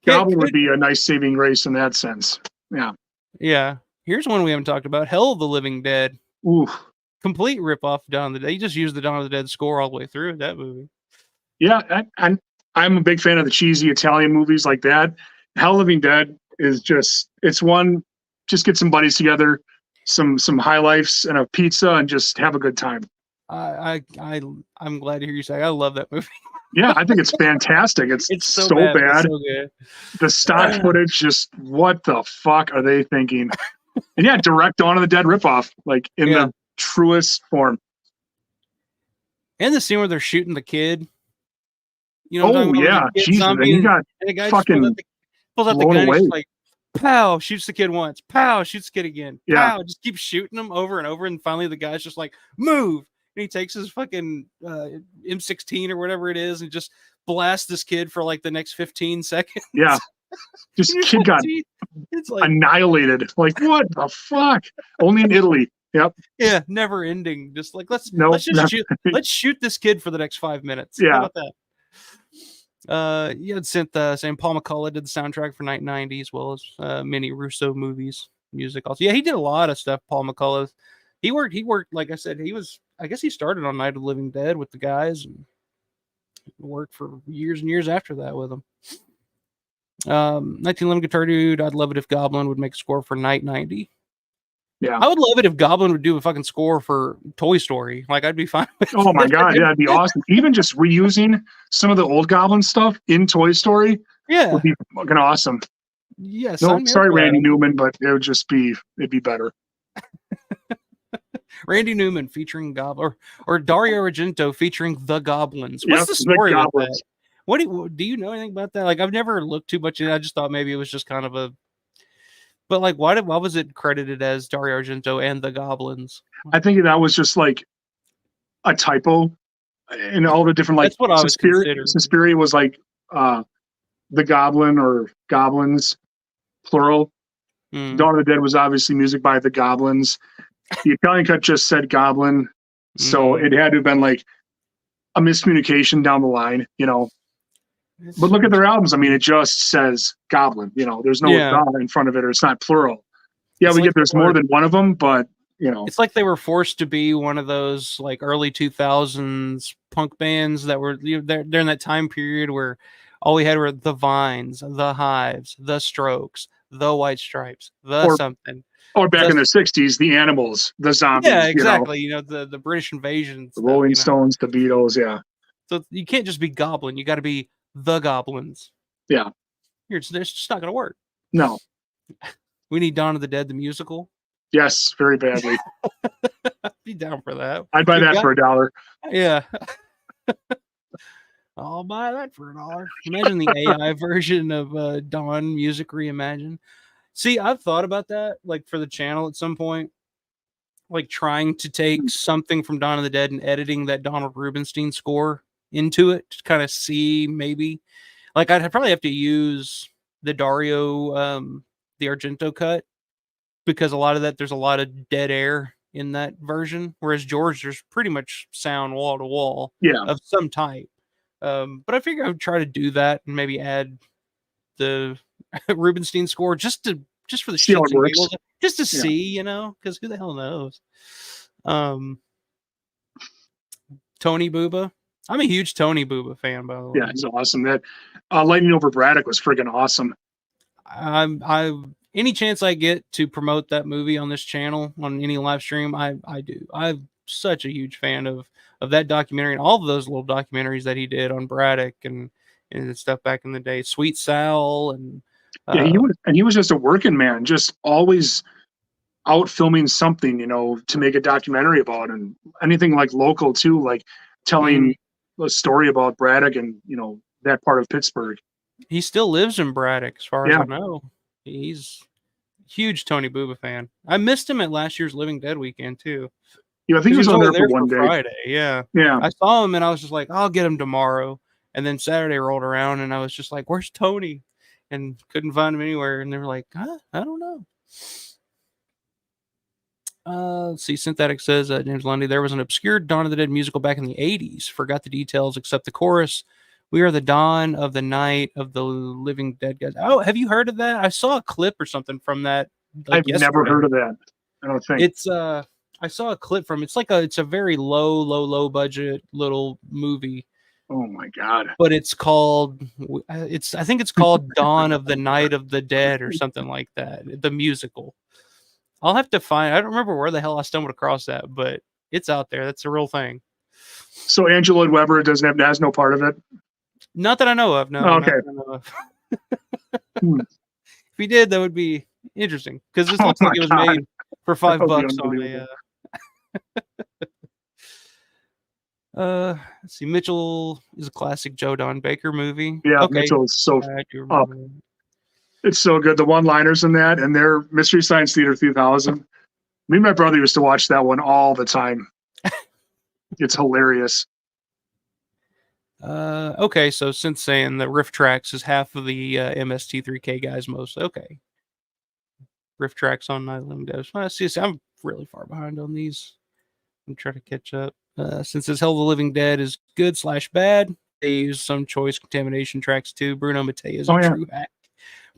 Goblin would be a nice saving grace in that sense. Yeah. Yeah. Here's one we haven't talked about. Hell of the Living Dead. Ooh. Complete ripoff of Dawn of the Dead. He just used the Dawn of the Dead score all the way through that movie. Yeah, I'm a big fan of the cheesy Italian movies like that. Hell of the Living Dead is it's one, just get some buddies together, some high lifes and a pizza, and just have a good time. I'm glad to hear you say I love that movie. Yeah, I think it's fantastic. It's so bad. It's so good. The stock footage, just what the fuck are they thinking? And yeah, direct Dawn of the Dead ripoff, in the truest form. And the scene where they're shooting the kid. Oh yeah, Jesus! And he got fucking pulls out the gun. And like, pow! Shoots the kid once. Pow! Shoots the kid again. Pow! Just keeps shooting them over and over. And finally, the guy's just like, move! And he takes his fucking M16 or whatever it is and just blasts this kid for the next 15 seconds. Yeah. Just kid got annihilated. What the fuck? Only in Italy. Yep. Yeah, never ending. Just let's shoot this kid for the next 5 minutes. Yeah. How about that? You had sent saying Paul McCullough did the soundtrack for Night 90 as well as many Russo movies, music also. Yeah, he did a lot of stuff. Paul McCullough. He worked. Like I said, I guess he started on Night of the Living Dead with the guys and worked for years and years after that with them. 1911 Guitar Dude. I'd love it if Goblin would make a score for Night 90. Yeah, I would love it if Goblin would do a fucking score for Toy Story. I'd be fine with Oh my God, yeah, that'd be awesome. Even just reusing some of the old Goblin stuff in Toy Story, would be fucking awesome. Yeah, No, sign me up sorry, for that. Randy Newman, but it'd be better. Randy Newman featuring Goblin, or Dario Argento featuring the Goblins. What's Yep, the the story with that? Goblins. What do you know anything about that? Like, I've never looked too much into it. I just thought maybe it was just kind of a. But like, why was it credited as Dario Argento and the Goblins? I think that was just like a typo in all the different like That's what I was considering. Suspiria was like the Goblin or Goblins plural. Mm. Dawn of the Dead was obviously music by the Goblins. The Italian cut just said Goblin, so it had to have been like a miscommunication down the line, you know. But look at their albums. I mean, it just says Goblin. You know, there's no the in front of it, or it's not plural. Yeah, we get there's more than one of them, but you know, it's like they were forced to be one of those like early 2000s punk bands that were during that time period where all we had were the Vines, the Hives, the Strokes, the White Stripes, the something. Or back in the 60s, the Animals, the Zombies. Yeah, exactly. You know, the British Invasion. The Rolling Stones, the Beatles, yeah. So you can't just be Goblin. You got to be the Goblins. Yeah. It's just not going to work. No. We need Dawn of the Dead, the musical. Yes, very badly. I'd be down for that. I'd buy that for $1. Yeah. I'll buy that for $1. Imagine the AI version of Dawn music reimagined. See, I've thought about that, like for the channel at some point, like trying to take something from Dawn of the Dead and editing that Donald Rubinstein score into it to kind of see maybe, like I'd probably have to use the Dario, the Argento cut, because a lot of that, there's a lot of dead air in that version, whereas George, there's pretty much sound wall to wall of some type. But I figure I would try to do that and maybe add the Rubinstein score just for the shits and giggles, just to see, you know, because who the hell knows? Tony Booba. I'm a huge Tony Booba fan, by the way. Yeah, he's awesome. That Lightning Over Braddock was friggin' awesome. I any chance I get to promote that movie on this channel on any live stream, I do. I'm such a huge fan of that documentary and all of those little documentaries that he did on Braddock and stuff back in the day. Sweet Sal and yeah, he was just a working man, just always out filming something, you know, to make a documentary about, and anything like local too, like telling a story about Braddock and, you know, that part of Pittsburgh. He still lives in Braddock, as far as I know. He's a huge Tony Booba fan. I missed him at last year's Living Dead weekend too. Yeah, I think he was only there for one day. Friday, yeah. I saw him and I was just like, I'll get him tomorrow. And then Saturday rolled around and I was just like, where's Tony? And couldn't find him anywhere. And they were like, I don't know. Let's see, Synthetic says, James Lundy, there was an obscure Dawn of the Dead musical back in the 80s. Forgot the details except the chorus. We are the dawn of the night of the living dead guys. Oh, have you heard of that? I saw a clip or something from that. Like I've never heard of that. I don't think it's I saw a clip from it's a very low budget little movie. Oh my god. But it's called I think it's called Dawn of the Night of the Dead or something like that. The musical. I'll have to find, I don't remember where the hell I stumbled across that, but it's out there. That's a real thing. So Angela and Weber has no part of it? Not that I know of. No. Oh, okay. If he did, that would be interesting because this looks like it was made for $5 on a. Let's see. Mitchell is a classic Joe Don Baker movie. Yeah, okay. Mitchell is so up. It's so good. The one-liners in that, and their Mystery Science Theater 3000. Me and my brother used to watch that one all the time. It's hilarious. Okay, so since saying the riff tracks is half of the MST3K guys mostly. Okay. Riff tracks on Night of the Living Dead. I see, I'm really far behind on these. I'm trying to catch up. Since this Hell of the Living Dead is good / bad, they use some choice contamination tracks too. Bruno Mattei is a true hack.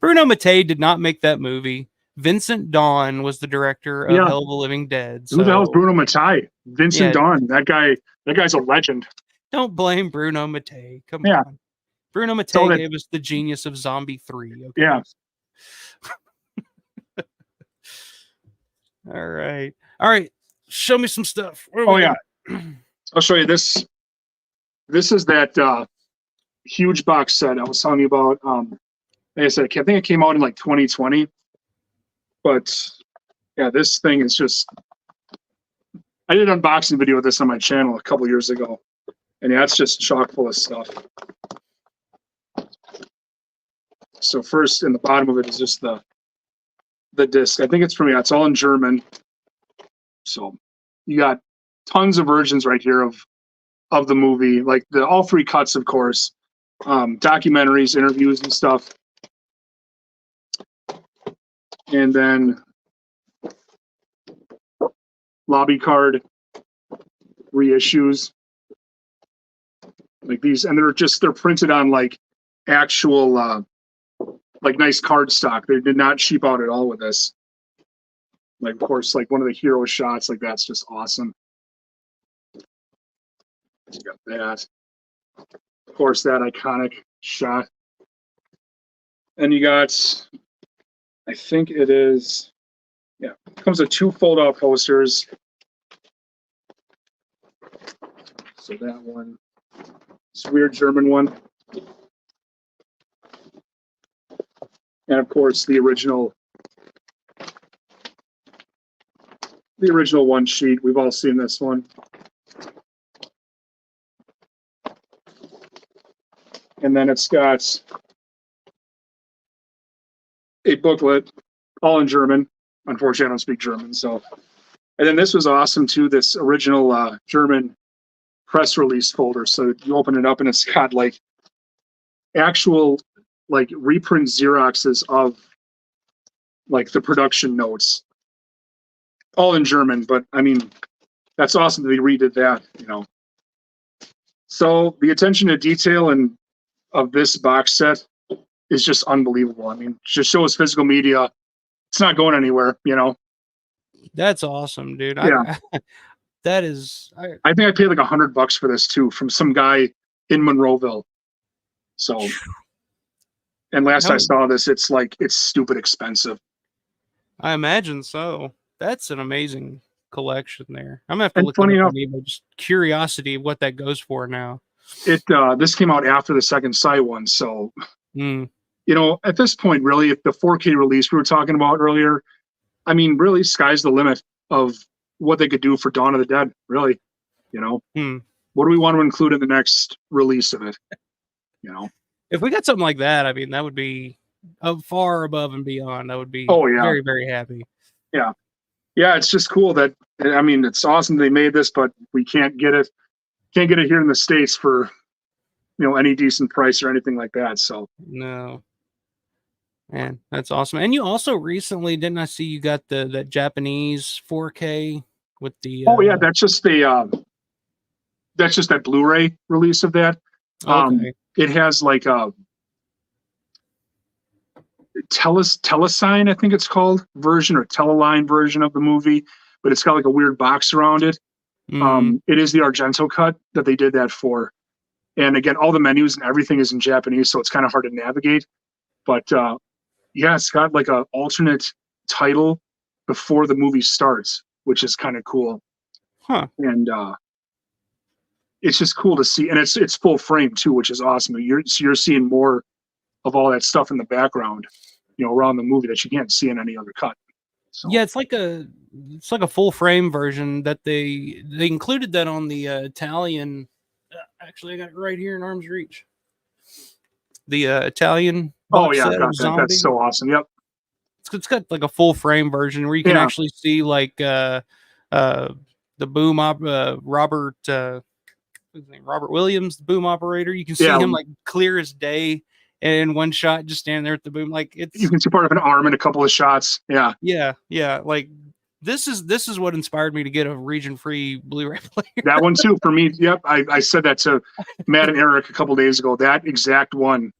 Bruno Mattei did not make that movie. Vincent Dawn was the director of Hell of the Living Dead. So. Who the hell is Bruno Mattei? Vincent Dawn. That guy's a legend. Don't blame Bruno Mattei. Come on. Bruno Mattei gave us the genius of Zombie 3. Okay? Yeah. All right. Show me some stuff. I'll show you this. This is that huge box set I was telling you about. like I said, I think it came out in like 2020. But yeah, this thing is just. I did an unboxing video of this on my channel a couple years ago, and yeah, it's just chock full of stuff. So first, in the bottom of it is just the disc. I think it's from, yeah, it's all in German. So you got tons of versions right here of the movie, like all 3 cuts, of course, documentaries, interviews, and stuff. And then lobby card reissues, like these, and they're printed on like actual like nice card stock. They did not cheap out at all with this. Like, of course, like one of the hero shots, like that's just awesome. You got that. Of course, that iconic shot. And you got, I think it is, yeah, it comes with 2 fold-out posters. So that one, it's a weird German one. And of course, the original one sheet. We've all seen this one. And then it's got a booklet, all in German. Unfortunately, I don't speak German. So, and then this was awesome too. This original German press release folder. So you open it up, and it's got like actual like reprint Xeroxes of like the production notes, all in German. But I mean, that's awesome that they redid that, you know. So the attention to detail and of this box set is just unbelievable. I mean, just shows physical media. It's not going anywhere, you know. That's awesome, dude. Yeah. That is. I think I paid like $100 for this too from some guy in Monroeville. So, and last I saw this, it's stupid expensive. I imagine so. That's an amazing collection there. I'm gonna have to look funny enough, just curiosity of what that goes for now. This came out after the second Sight one, so you know, at this point, really, if the 4K release we were talking about earlier, I mean, really, sky's the limit of what they could do for Dawn of the Dead. Really, you know, what do we want to include in the next release of it? You know, if we got something like that, I mean, that would be far above and beyond. I would be very, very happy. Yeah. Yeah, it's just cool that, I mean, it's awesome they made this, but we can't get it here in the States for, you know, any decent price or anything like that. So no, man, that's awesome. And you also recently, didn't I see you got that Japanese 4K with the that's just that Blu-ray release of that. Okay. It has like a telesign, I think it's called, version, or teleline version of the movie, but it's got like a weird box around it. It is the Argento cut that they did that for. And again, all the menus and everything is in Japanese, so it's kind of hard to navigate. But yeah, it's got like an alternate title before the movie starts, which is kind of cool. And it's just cool to see, and it's full frame too, which is awesome. You're seeing more of all that stuff in the background, you know, around the movie that you can't see in any other cut. So. Yeah, it's like a full frame version that they included that on the Italian. Actually, I got it right here in arm's reach. The Italian. Oh yeah, that's so awesome. Yep. It's got like a full frame version where you can actually see like the boom Robert what's his name? Robert Williams, the boom operator. You can see him like clear as day in one shot, just standing there at the boom. Like you can see part of an arm in a couple of shots. Yeah. Yeah. Like this is what inspired me to get a region-free Blu-ray player. That one too, for me. Yep. I said that to Matt and Eric a couple of days ago. That exact one,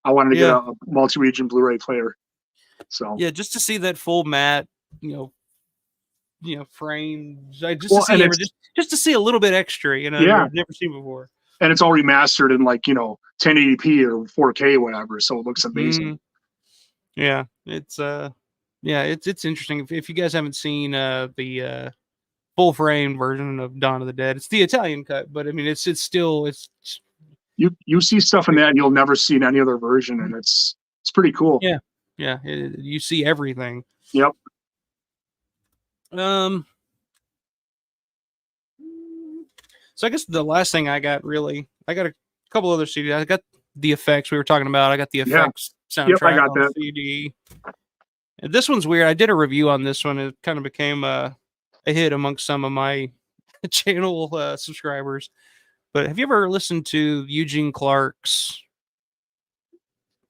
I wanted to get a multi-region Blu-ray player. So yeah, just to see that full matte, frame, just to see a little bit extra, I've never seen before. And it's all remastered in 1080p or 4K, whatever. So it looks amazing. Yeah, it's it's interesting. If you guys haven't seen the full frame version of Dawn of the Dead, it's the Italian cut, but I mean, it's still. You see stuff in that and you'll never see in any other version, and it's It's pretty cool. Yeah. Yeah. You see everything. Yep. So I guess the last thing I got I got a couple other CDs. I got the effects we were talking about. I got the effects Yep, I soundtrack got on that. CD. And this one's weird. I did a review on this one. It kind of became a hit amongst some of my channel subscribers. But have you ever listened to Eugene Clark's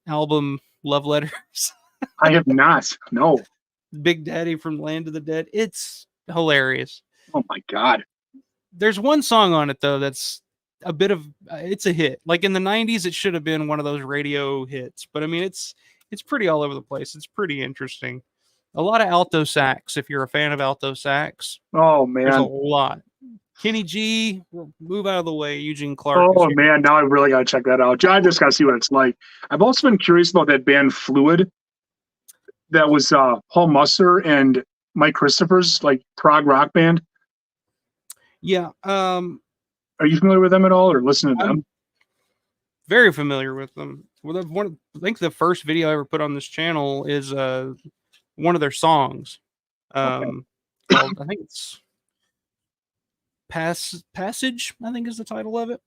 album Love Letters? I have not. No. Big Daddy from Land of the Dead. It's hilarious. Oh my God. There's one song on it though that's a bit of it's a hit. Like in the 90s it should have been one of those radio hits, but I mean it's pretty all over the place. It's pretty interesting. A lot of alto sax if you're a fan of alto sax. Oh There's a man. lot. Kenny G, move out of the way. Eugene Clark. Oh man, now I really got to check that out. I just got to see what it's like. I've also been curious about that band Fluid. That was Paul Musser and Mike Christopher's like prog rock band. Yeah. Are you familiar with them at all, or listen to them? Very familiar with them. Well, I think the first video I ever put on this channel is one of their songs. Called, I think it's Passage, I think is the title of it.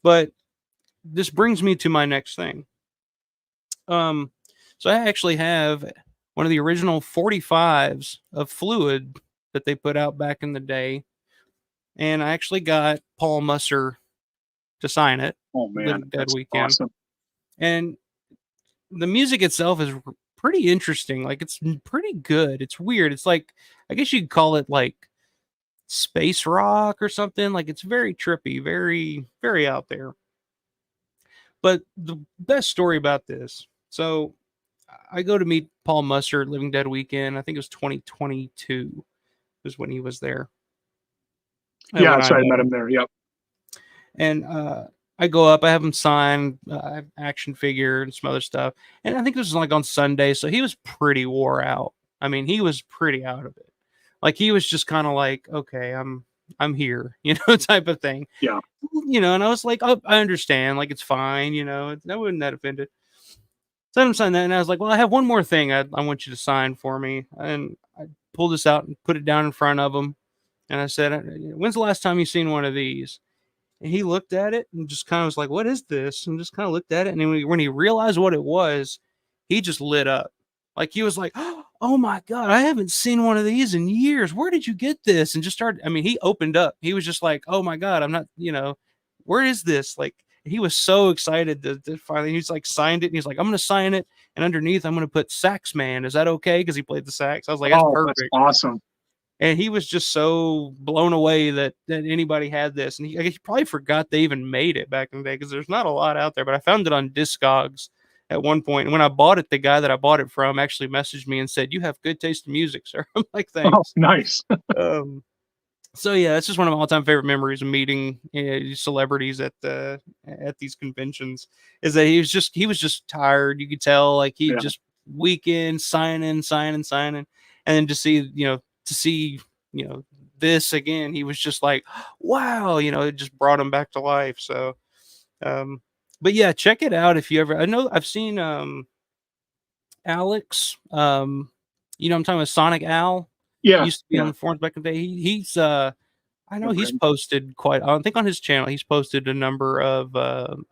But this brings me to my next thing. So I actually have one of the original 45s of Fluid that they put out back in the day. And I actually got Paul Musser to sign it. Oh man, that's Weekend. awesome. And the music itself is pretty interesting. Like it's pretty good. It's weird. It's like, I guess you'd call it like space rock or something. Like it's very trippy, very, very out there. But the best story about this. So I go to meet Paul Musser at Living Dead Weekend. I think it was 2022 was when he was there. Yeah, that's right. I met him there. Yep. And I go up, I have him sign action figure and some other stuff. And I think this was like on Sunday, so he was pretty wore out. I mean, he was pretty out of it. Like he was just kind of like, okay, I'm here, type of thing. Yeah. And I was like, oh, I understand, like it's fine, I wasn't that offended. So I signed that, and I was like, well, I have one more thing I want you to sign for me. And I pulled this out and put it down in front of him. And I said, when's the last time you seen one of these? And he looked at it and just kind of was like, what is this? And just kind of looked at it. And then when he realized what it was, he just lit up. Like he was like, oh my God, I haven't seen one of these in years. Where did you get this? And just started, he opened up. He was just like, oh my God, I'm not, where is this? Like he was so excited to finally, he's like signed it. And he's like, I'm going to sign it. And underneath, I'm going to put Sax Man. Is that okay? Because he played the sax. I was like, that's perfect. That's awesome. And he was just so blown away that anybody had this. And he probably forgot they even made it back in the day because there's not a lot out there. But I found it on Discogs at one point. And when I bought it, the guy that I bought it from actually messaged me and said, you have good taste in music, sir. I'm like, thanks. Oh, nice. So, yeah, it's just one of my all-time favorite memories of meeting celebrities at these conventions is that he was just tired. You could tell like he just weekend signing. And then to see, this again, he was just like, wow, it just brought him back to life. So, but yeah, check it out if you ever, I know I've seen, Alex, I'm talking about Sonic Al. Yeah. He used to be on the forums back in the day. He's, I know he's posted I think on his channel, he's posted a number of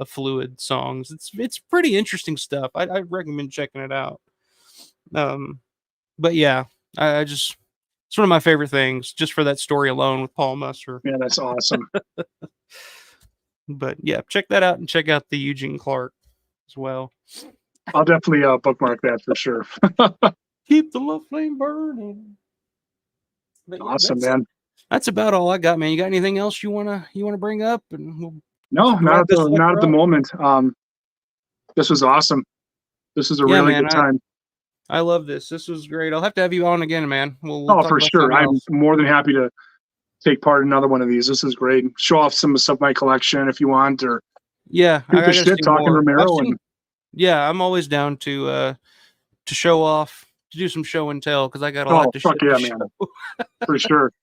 Fluid songs. It's pretty interesting stuff. I recommend checking it out. But yeah, it's one of my favorite things just for that story alone with Paul Musser. Yeah, that's awesome. But yeah, check that out and check out the Eugene Clark as well. I'll definitely bookmark that for sure. Keep the love flame burning. But yeah, awesome, man. That's about all I got, man. You got anything else you wanna bring up? And no, not at the moment. This was awesome. This is a really good time. I love this. This was great. I'll have to have you on again, man. We'll for sure. I'm more than happy to take part in another one of these. This is great. Show off some of my collection if you want, or I got shit talking Romero. I'm always down to show off, to do some show and tell because I got a lot to show. Man, for sure.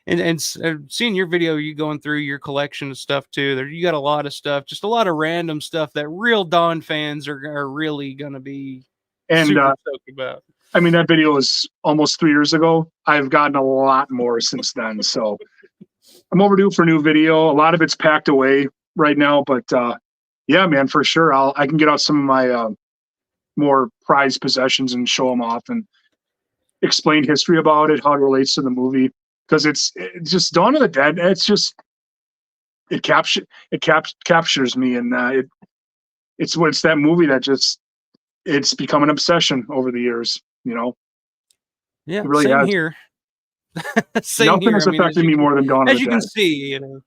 And seeing your video, you going through your collection of stuff too. There, you got a lot of stuff, just a lot of random stuff that real Dawn fans are really gonna be And super stoked about. I mean, that video was almost 3 years ago. I've gotten a lot more since then. So I'm overdue for a new video. A lot of it's packed away right now, but yeah, man, for sure. I can get out some of my more prized possessions and show them off and explain history about it, how it relates to the movie. Because it's just Dawn of the Dead. It's just it captures me, and it's that movie that just it's become an obsession over the years. You know, Yeah, it really same has. here. Same Nothing here. has I mean, affected me more than Dawn of as the you can Dead. see, you know.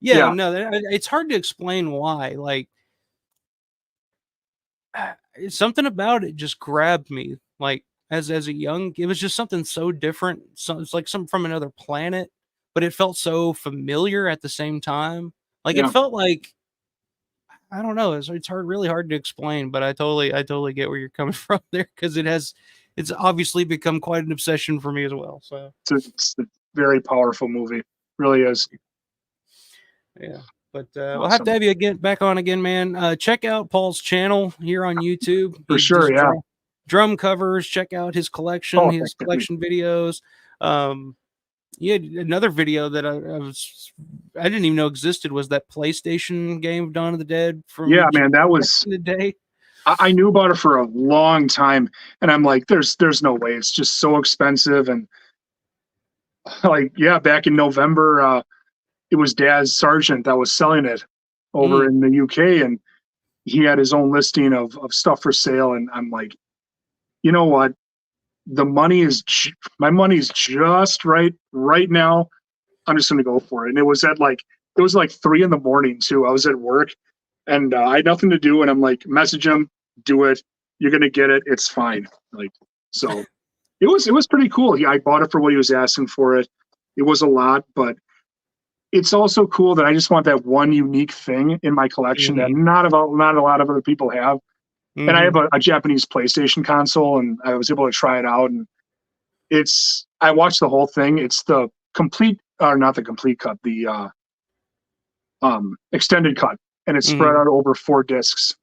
Yeah, Yeah, no, it's hard to explain why. Like, something about it just grabbed me. Like, as a young, it was just something so different. So it's like something from another planet, but it felt so familiar at the same time. Like, it yeah. felt like I don't know. It's really hard to explain, but I totally get where you're coming from there because it's obviously become quite an obsession for me as well. So It's a very powerful movie. Really is. yeah, but we'll have to Awesome. have you back on again, man. Check out Paul's channel here on YouTube. For He sure, does yeah. drum covers. Check out his collection, Oh, his thank you. collection videos. Yeah, another video that I didn't even know existed was that PlayStation game of Dawn of the Dead from Yeah, man, that back was in the day. I knew about it for a long time, and I'm like, there's no way. It's just so expensive, and like, yeah, back in November, it was Daz Sargent that was selling it over Mm, in the UK, and he had his own listing of stuff for sale, and I'm like, you know what? The money is my money's just right now. I'm just gonna go for it. And it was like 3 in the morning too. I was at work, and I had nothing to do, and I'm like, message him, do it. You're gonna get it. It's fine. Like, so it was pretty cool. I bought it for what he was asking for it. It was a lot, but it's also cool that I just want that one unique thing in my collection that hmm not a lot of other people have. And I hmm have a Japanese PlayStation console, and I was able to try it out. And I watched the whole thing. It's the complete, or not the complete cut, the extended cut, and it's spread hmm out over 4 discs.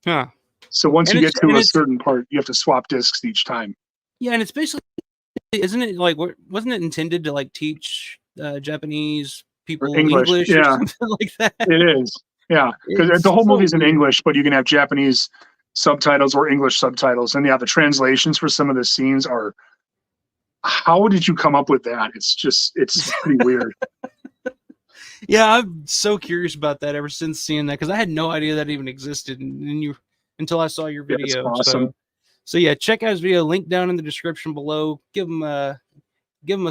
Huh. So once you get to And a it's certain part, you have to swap discs each time. yeah, and it's basically isn't it like wasn't it intended to like teach Japanese Or people English, English or yeah, something like that? it is, yeah, because It's the whole so movie's in weird. English, but you can have Japanese subtitles or English subtitles, and yeah, the translations for some of the scenes are. How did you come up with that? It's pretty weird. Yeah, I'm so curious about that ever since seeing that because I had no idea that even existed, and you until I saw your Yeah, it's video. awesome. So yeah, check out his video. Link down in the description below. Give him a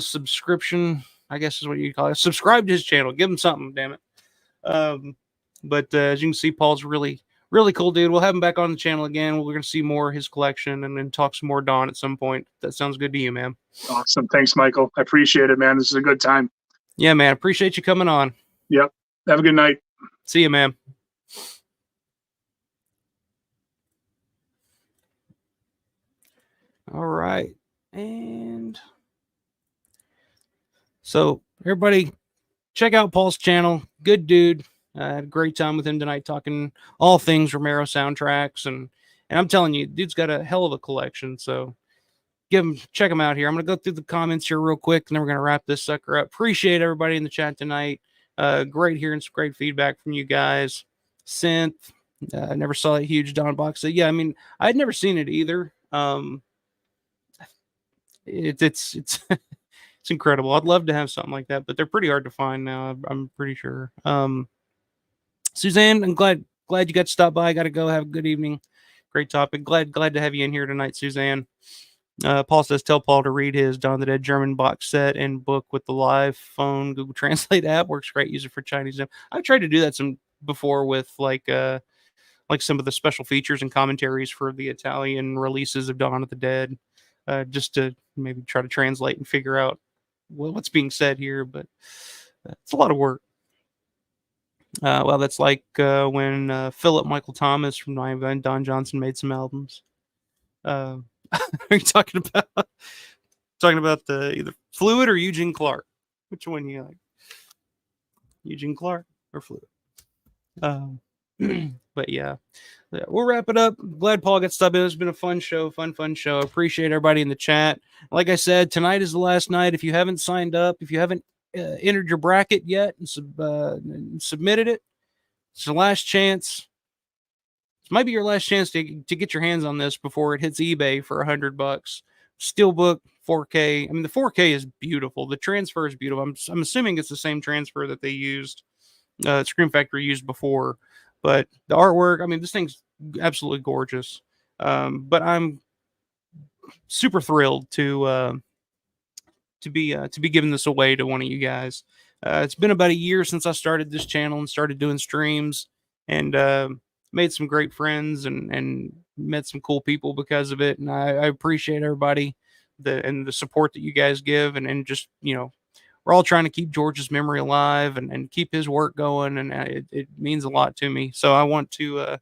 subscription. I guess is what you call it. Subscribe to his channel. Give him something. Damn it. Um, but as you can see, Paul's really cool dude. We'll have him back on the channel again. We're gonna see more of his collection and then talk some more Dawn at some point. That sounds good to you, man. Awesome. Thanks, Michael. I appreciate it, man. This is a good time. Yeah, man. Appreciate you coming on. Yep. Have a good night. See you, man. All right. And so everybody check out Paul's channel. Good dude. I had a great time with him tonight talking all things Romero soundtracks and I'm telling you, dude's got a hell of a collection. So check him out here. I'm gonna go through the comments here real quick and then we're gonna wrap this sucker up. Appreciate everybody in the chat tonight. Great hearing some great feedback from you guys. Synth. I never saw that huge Don box. So yeah, I mean, I'd never seen it either. It's it's incredible. I'd love to have something like that, but they're pretty hard to find now. I'm pretty sure. Suzanne, I'm glad you got to stop by. I got to go. Have a good evening. Great topic. Glad to have you in here tonight, Suzanne. Paul says, tell Paul to read his Dawn of the Dead German box set and book with the live phone Google Translate app. Works great. Use it for Chinese. I've tried to do that some before with like some of the special features and commentaries for the Italian releases of Dawn of the Dead, just to maybe try to translate and figure out what's being said here. But it's a lot of work. Well, that's like when Philip Michael Thomas from Nine and Don Johnson made some albums. Are you talking about the either Fluid or Eugene Clark? Which one you like? Eugene Clark or Fluid? But yeah, we'll wrap it up. Glad Paul got stubbed in. It's been a fun show, fun show. Appreciate everybody in the chat. Like I said, tonight is the last night. If you haven't signed up, if you haven't entered your bracket yet and submitted it, it's the last chance. This might be your last chance to get your hands on this before it hits eBay for $100. Steelbook 4K. I mean, the 4K is beautiful. The transfer is beautiful. I'm assuming it's the same transfer that they used, Scream Factory used before. But the artwork, I mean, this thing's absolutely gorgeous. But I'm super thrilled to be giving this away to one of you guys. It's been about a year since I started this channel and started doing streams, and made some great friends and met some cool people because of it. And I appreciate everybody and the support that you guys give, and just, you know, we're all trying to keep George's memory alive and keep his work going, and it means a lot to me. So I want to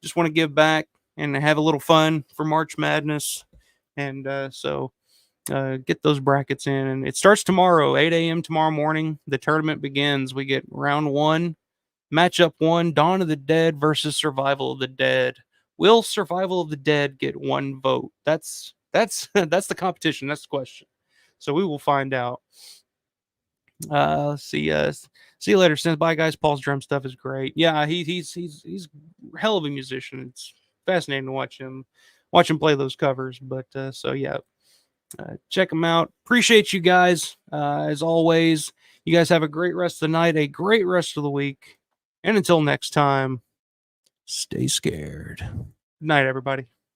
just want to give back and have a little fun for March Madness, and so get those brackets in. And it starts tomorrow, 8 a.m. tomorrow morning. The tournament begins. We get round 1, matchup 1, Dawn of the Dead versus Survival of the Dead. Will Survival of the Dead get 1 vote? That's that's the competition. That's the question. So we will find out. See you later. Since bye guys. Paul's drum stuff is great. Yeah, he's hell of a musician. It's fascinating to watch him play those covers. But so yeah, check him out. Appreciate you guys as always. You guys have a great rest of the night, a great rest of the week, and until next time, stay scared. Good night, everybody.